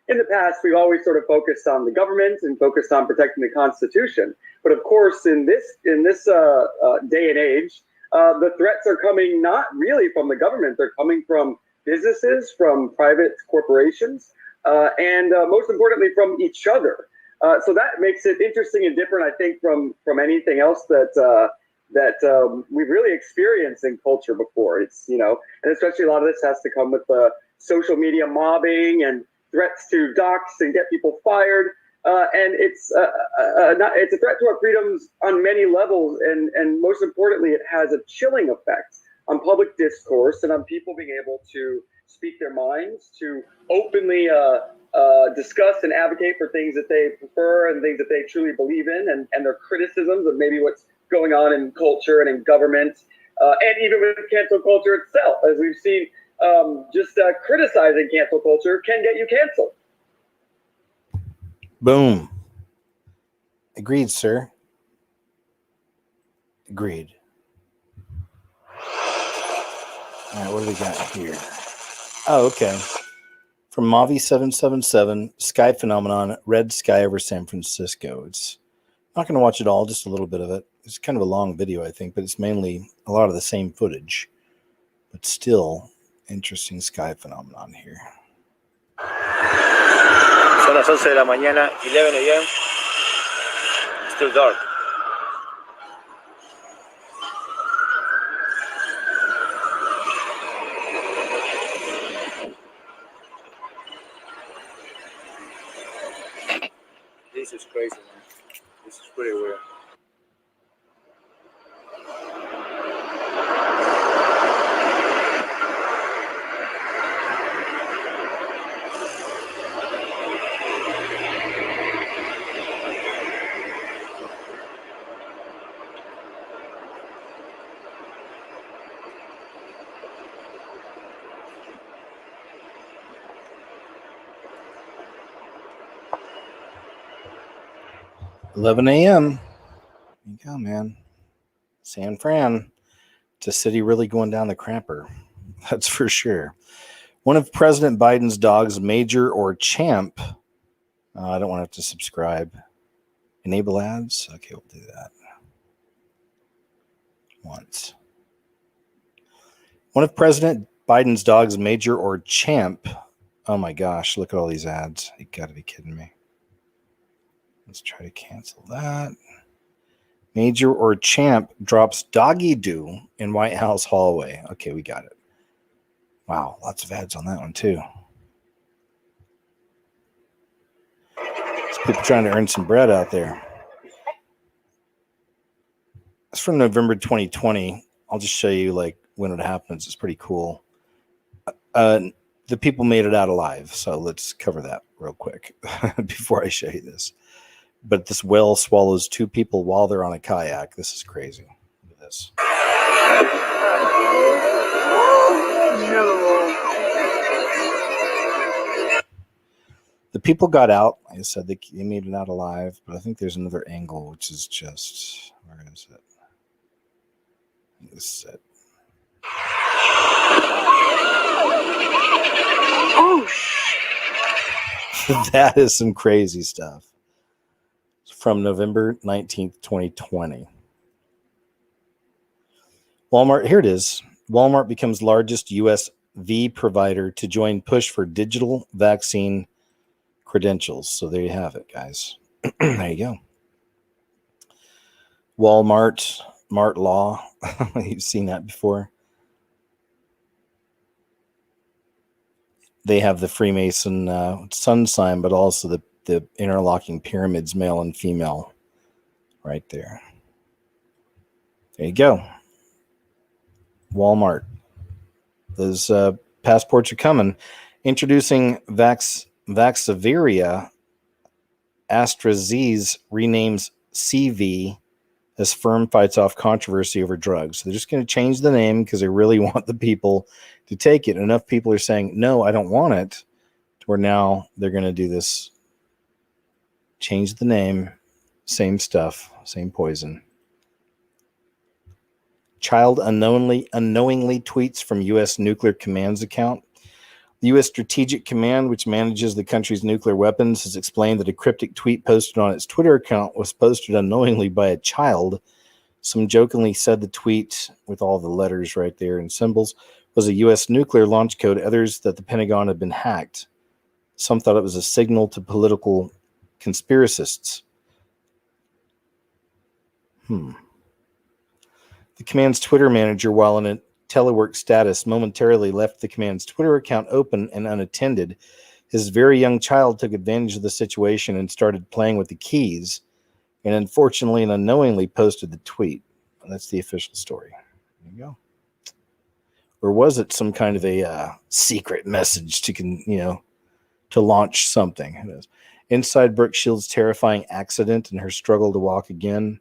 S31: In the past, we've always sort of focused on the government and focused on protecting the Constitution. But of course, in this day and age, the threats are coming not really from the government. They're coming from businesses, from private corporations, and most importantly, from each other. So that makes it interesting and different, I think, from anything else that we've really experienced in culture before. It's, and especially a lot of this has to come with social media mobbing and threats to dox and get people fired. And it's a threat to our freedoms on many levels. And most importantly, it has a chilling effect on public discourse and on people being able to speak their minds, to openly discuss and advocate for things that they prefer and things that they truly believe in, and their criticisms of maybe what's going on in culture and in government, and even with cancel culture itself, as we've seen, just criticizing cancel culture can get you canceled.
S1: Boom. Agreed, sir. Agreed. All right, what do we got here? Oh, okay. From Mavi777, Sky Phenomenon, Red Sky over San Francisco. It's not going to watch it all, just a little bit of it. It's kind of a long video, I think, but it's mainly a lot of the same footage. But still, interesting sky phenomenon here.
S2: Son las 11 de la mañana, 11 a.m. Still dark. This is crazy, man. This is pretty weird.
S1: $11 a.m. There you go, man. San Fran. It's a city really going down the crapper. That's for sure. One of President Biden's dogs, Major or Champ. I don't want to have to subscribe. Enable ads? Okay, we'll do that. Once. One of President Biden's dogs, Major or Champ. Oh my gosh, look at all these ads. You gotta be kidding me. Let's try to cancel that. Major or Champ drops doggy doo in White House hallway. Okay, we got it. Wow, lots of ads on that one too. It's people trying to earn some bread out there. It's from November 2020. I'll just show you like when it happens. It's pretty cool. The people made it out alive, so let's cover that real quick before I show you this. But this whale swallows 2 people while they're on a kayak. This is crazy. Look at this. The people got out. Like I said, they made it out alive. But I think there's another angle, which is just... Where is it? This is it.
S24: Oh,
S1: That is some crazy stuff. From November 19th, 2020. Walmart, here it is. Walmart becomes largest U.S. V provider to join push for digital vaccine credentials. So there you have it, guys. There you go. Walmart, Mart Law. You've seen that before. They have the Freemason sun sign, but also the interlocking pyramids, male and female, right there. There you go. Walmart. Those passports are coming. Introducing Vaxzevria. AstraZeneca renames CV as firm fights off controversy over drugs. They're just going to change the name because they really want the people to take it. Enough people are saying, no, I don't want it, to where now they're going to do this. Change the name, same stuff, same poison. Child unknowingly tweets from U.S. Nuclear Command's account. The U.S. Strategic Command, which manages the country's nuclear weapons, has explained that a cryptic tweet posted on its Twitter account was posted unknowingly by a child. Some jokingly said the tweet, with all the letters right there and symbols, was a U.S. nuclear launch code. Others that the Pentagon had been hacked. Some thought it was a signal to political conspiracists. The command's Twitter manager, while in a telework status, momentarily left the command's Twitter account open and unattended. His very young child took advantage of the situation and started playing with the keys, and unfortunately and unknowingly posted the tweet. That's the official story. There you go. Or was it some kind of a secret message to, to launch something. It is. Inside Brooke Shields' terrifying accident and her struggle to walk again.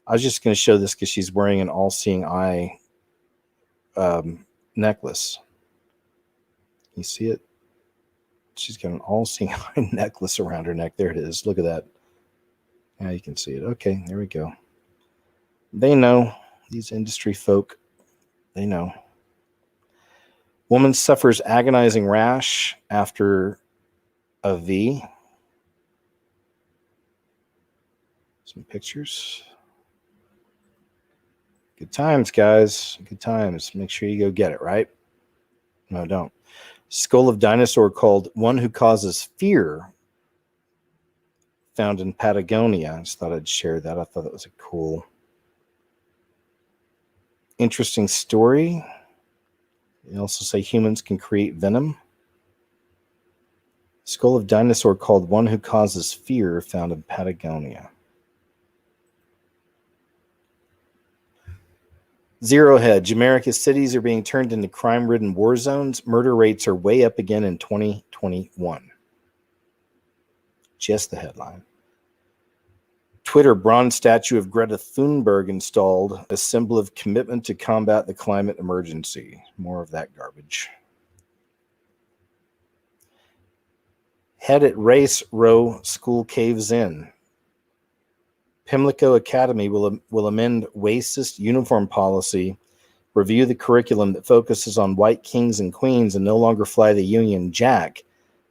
S1: I was just going to show this because she's wearing an all-seeing eye necklace. You see it? She's got an all-seeing eye necklace around her neck. There it is. Look at that. Now you can see it. Okay, there we go. They know. These industry folk, they know. Woman suffers agonizing rash after a V. Some pictures. Good times, guys. Good times. Make sure you go get it, right? No, don't. Skull of dinosaur called One Who Causes Fear, found in Patagonia. I just thought I'd share that. I thought that was a cool, interesting story. They also say humans can create venom. Skull of dinosaur called One Who Causes Fear, found in Patagonia. Zero Hedge. America's cities are being turned into crime-ridden war zones. Murder rates are way up again in 2021. Just the headline. Twitter bronze statue of Greta Thunberg installed, a symbol of commitment to combat the climate emergency. More of that garbage. Head at race row school caves in. Pimlico Academy will amend racist uniform policy, review the curriculum that focuses on white kings and queens, and no longer fly the Union Jack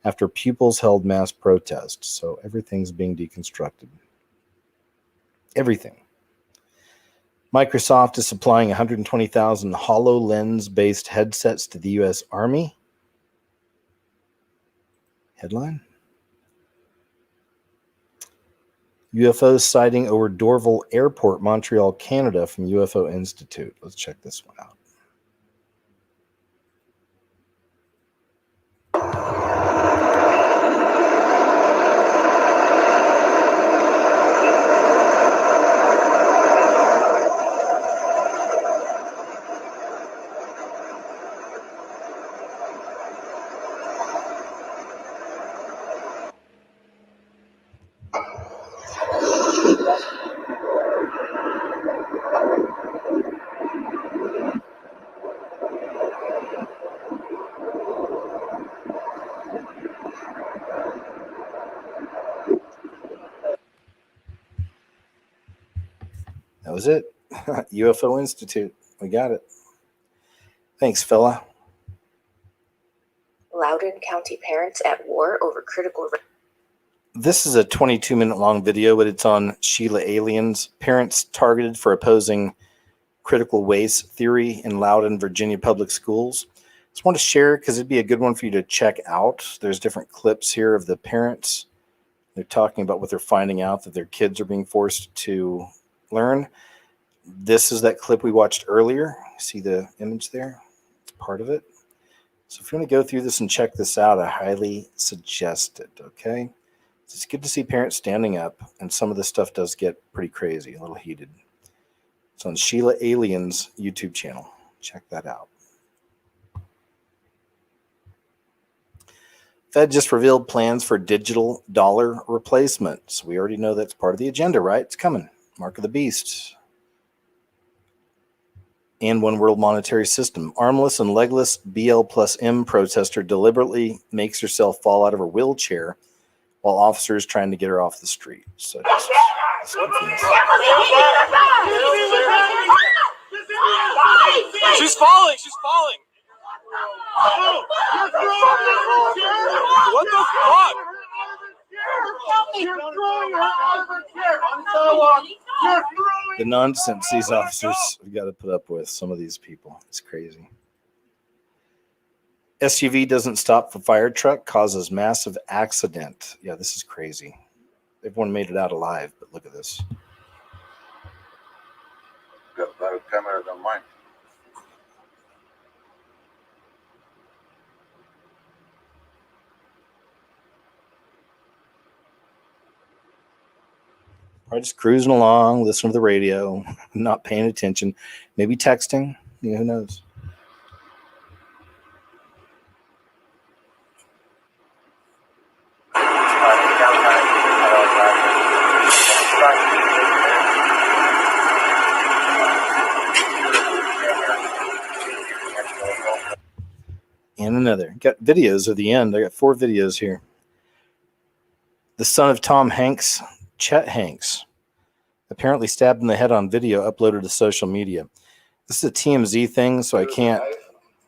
S1: after pupils held mass protests. So everything's being deconstructed. Everything. Microsoft is supplying 120,000 HoloLens-based headsets to the U.S. Army. Headline. UFO sighting over Dorval Airport, Montreal, Canada, from UFO Institute. Let's check this one out. That was it. UFO Institute. We got it. Thanks, fella.
S4: Loudoun County parents at war over critical.
S1: This is a 22-minute long video, but it's on Sheila Aliens. Parents targeted for opposing critical race theory in Loudoun, Virginia public schools. Just want to share because it'd be a good one for you to check out. There's different clips here of the parents. They're talking about what they're finding out that their kids are being forced to learn. This is that clip we watched earlier. See the image there? It's part of it. So if you want to go through this and check this out, I highly suggest it, okay? It's good to see parents standing up, and some of this stuff does get pretty crazy, a little heated. It's on Sheila Aliens' YouTube channel. Check that out. Fed just revealed plans for digital dollar replacements. We already know that's part of the agenda, right? It's coming. Mark of the beast. And one world monetary system. Armless and legless BL plus M protester deliberately makes herself fall out of her wheelchair while officers trying to get her off the street. So
S5: she's falling. She's falling. What the fuck?
S1: the nonsense these officers have got to put up with, some of these people. It's crazy. SUV doesn't stop for fire truck, causes massive accident. Yeah, this is crazy. Everyone made it out alive, but look at this.
S9: Got better camera than mine.
S1: Probably just cruising along, listening to the radio, not paying attention, maybe texting. Yeah, who knows? and another. Got videos at the end. I got 4 videos here. The son of Tom Hanks, Chet Hanks, apparently stabbed in the head on video uploaded to social media. This is a TMZ thing, so I can't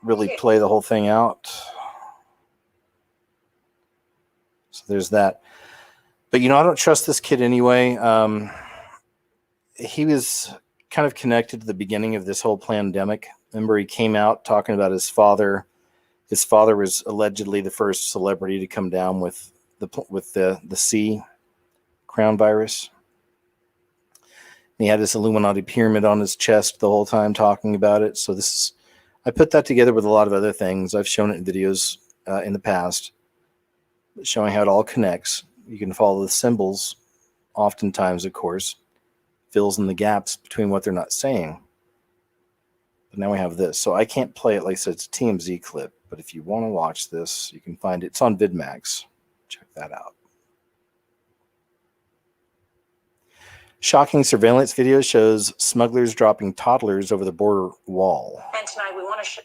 S1: really play the whole thing out. So there's that. But, I don't trust this kid anyway. He was kind of connected to the beginning of this whole pandemic. Remember, he came out talking about his father. His father was allegedly the first celebrity to come down with the C crown virus. And he had this Illuminati pyramid on his chest the whole time talking about it. So I put that together with a lot of other things. I've shown it in videos in the past, showing how it all connects. You can follow the symbols, oftentimes, of course, fills in the gaps between what they're not saying. But now we have this. So I can't play it like I said, it's a TMZ clip. But if you want to watch this, you can find it. It's on VidMax. Check that out. Shocking surveillance video shows smugglers dropping toddlers over the border wall.
S6: And tonight we want to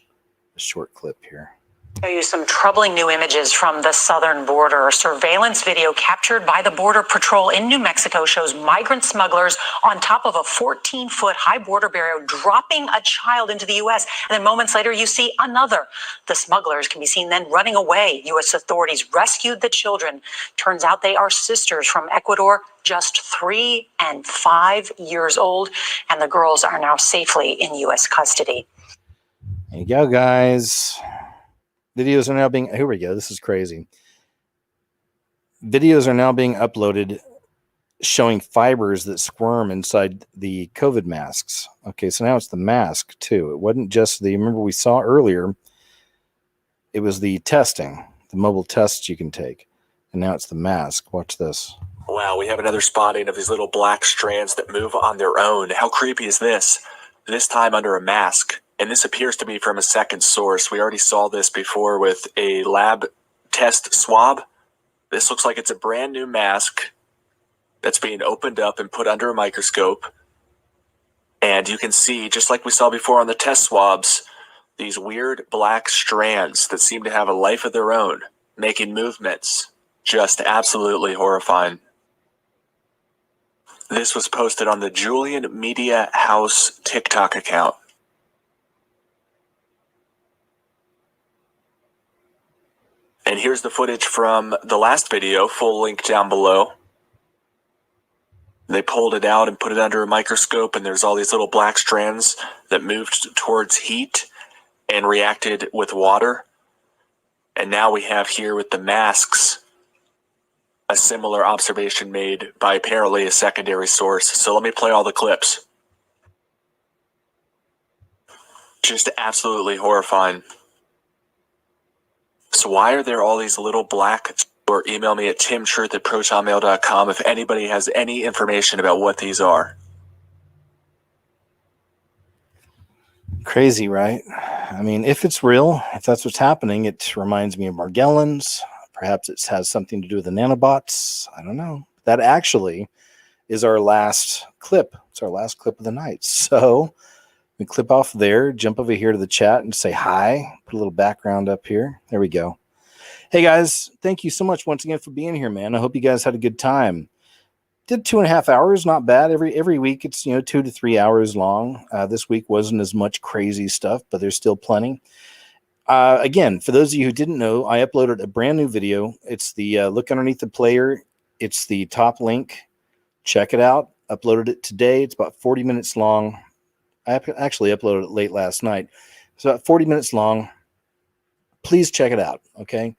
S1: A short clip here.
S6: show you some troubling new images from the southern border. Surveillance video captured by the Border Patrol in New Mexico shows migrant smugglers on top of a 14-foot high border barrier dropping a child into the U.S. And then moments later, you see another. The smugglers can be seen then running away. U.S. authorities rescued the children. Turns out they are sisters from Ecuador, just 3 and 5 years old. And the girls are now safely in U.S. custody.
S1: There you go, guys. Videos are now being, here we go, this is crazy. Videos are now being uploaded showing fibers that squirm inside the COVID masks. Okay, so now it's the mask too. It wasn't just remember we saw earlier, it was the testing, the mobile tests you can take. And now it's the mask. Watch this.
S7: Wow, we have another spotting of these little black strands that move on their own. How creepy is this? This time under a mask. And this appears to be from a second source. We already saw this before with a lab test swab. This looks like it's a brand new mask that's being opened up and put under a microscope. And you can see, just like we saw before on the test swabs, these weird black strands that seem to have a life of their own, making movements. Just absolutely horrifying. This was posted on the Julian Media House TikTok account. And here's the footage from the last video, full link down below. They pulled it out and put it under a microscope, and there's all these little black strands that moved towards heat and reacted with water. And now we have here with the masks a similar observation made by apparently a secondary source. So let me play all the clips. Just absolutely horrifying. So why are there all these little black, or email me at timtruth@protonmail.com if anybody has any information about what these are.
S1: Crazy, right? I mean, if it's real, if that's what's happening, it reminds me of Morgellons. Perhaps it has something to do with the nanobots. I don't know. That actually is our last clip. It's our last clip of the night. So we clip off there, jump over here to the chat and say hi. Put a little background up here. There we go. Hey guys, thank you so much once again for being here, man. I hope you guys had a good time. Did 2.5 hours, not bad. Every week it's 2 to 3 hours long. This week wasn't as much crazy stuff, but there's still plenty. Again, for those of you who didn't know, I uploaded a brand new video. It's the look underneath the player. It's the top link. Check it out. Uploaded it today. It's about 40 minutes long. I actually uploaded it late last night. It's about 40 minutes long. Please check it out, okay?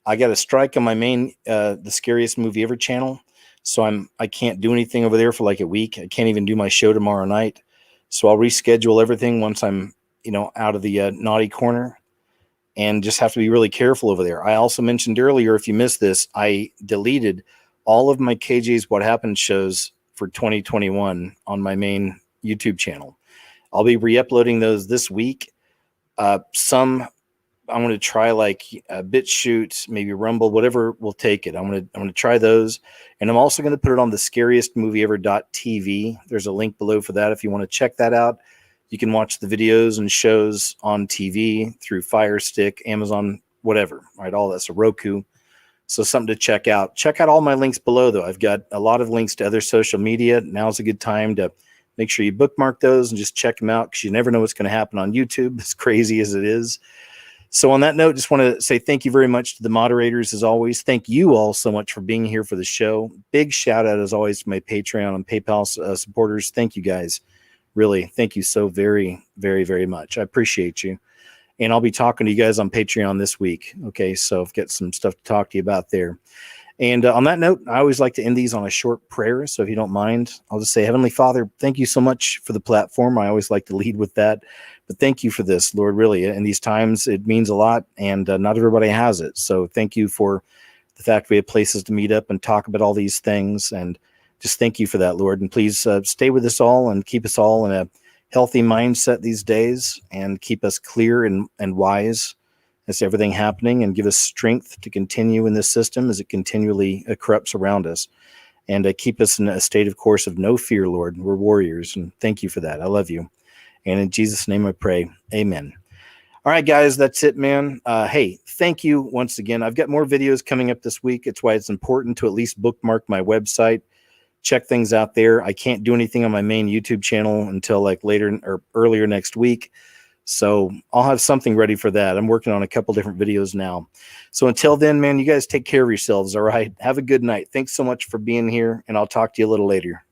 S1: I got a strike on my main The Scariest Movie Ever channel, so I can't do anything over there for like a week. I can't even do my show tomorrow night. So I'll reschedule everything once I'm, out of the naughty corner, and just have to be really careful over there. I also mentioned earlier, if you missed this, I deleted all of my KJ's What Happened shows for 2021 on my main YouTube channel. I'll be re-uploading those this week. Some I'm going to try like BitChute, maybe Rumble, whatever will take it. I'm going to try those, and I'm also going to put it on the scariestmovieever.tv. There's a link below for that if you want to check that out. You can watch the videos and shows on TV through Fire Stick, Amazon whatever, right? All that's a Roku. So something to check out. Check out all my links below, though. I've got a lot of links to other social media. Now's a good time to make sure you bookmark those and just check them out, because you never know what's going to happen on YouTube, as crazy as it is. So on that note, just want to say thank you very much to the moderators, as always. Thank you all so much for being here for the show. Big shout out, as always, to my Patreon and PayPal supporters. Thank you, guys. Really, thank you so very, very, very much. I appreciate you. And I'll be talking to you guys on Patreon this week. Okay, so I've got some stuff to talk to you about there. And on that note, I always like to end these on a short prayer. So if you don't mind, I'll just say, Heavenly Father, thank you so much for the platform. I always like to lead with that. But thank you for this, Lord, really. In these times, it means a lot, and not everybody has it. So thank you for the fact we have places to meet up and talk about all these things. And just thank you for that, Lord. And please stay with us all and keep us all in a healthy mindset these days, and keep us clear and wise as everything happening, and give us strength to continue in this system as it continually corrupts around us, and keep us in a state of course of no fear, Lord. We're warriors, and thank you for that. I love you. And in Jesus' name I pray, amen. All right, guys, that's it, man. Hey, thank you once again. I've got more videos coming up this week. It's why it's important to at least bookmark my website. Check things out there. I can't do anything on my main YouTube channel until like later or earlier next week. So I'll have something ready for that. I'm working on a couple different videos now. So until then, man, you guys take care of yourselves. All right. Have a good night. Thanks so much for being here, and I'll talk to you a little later.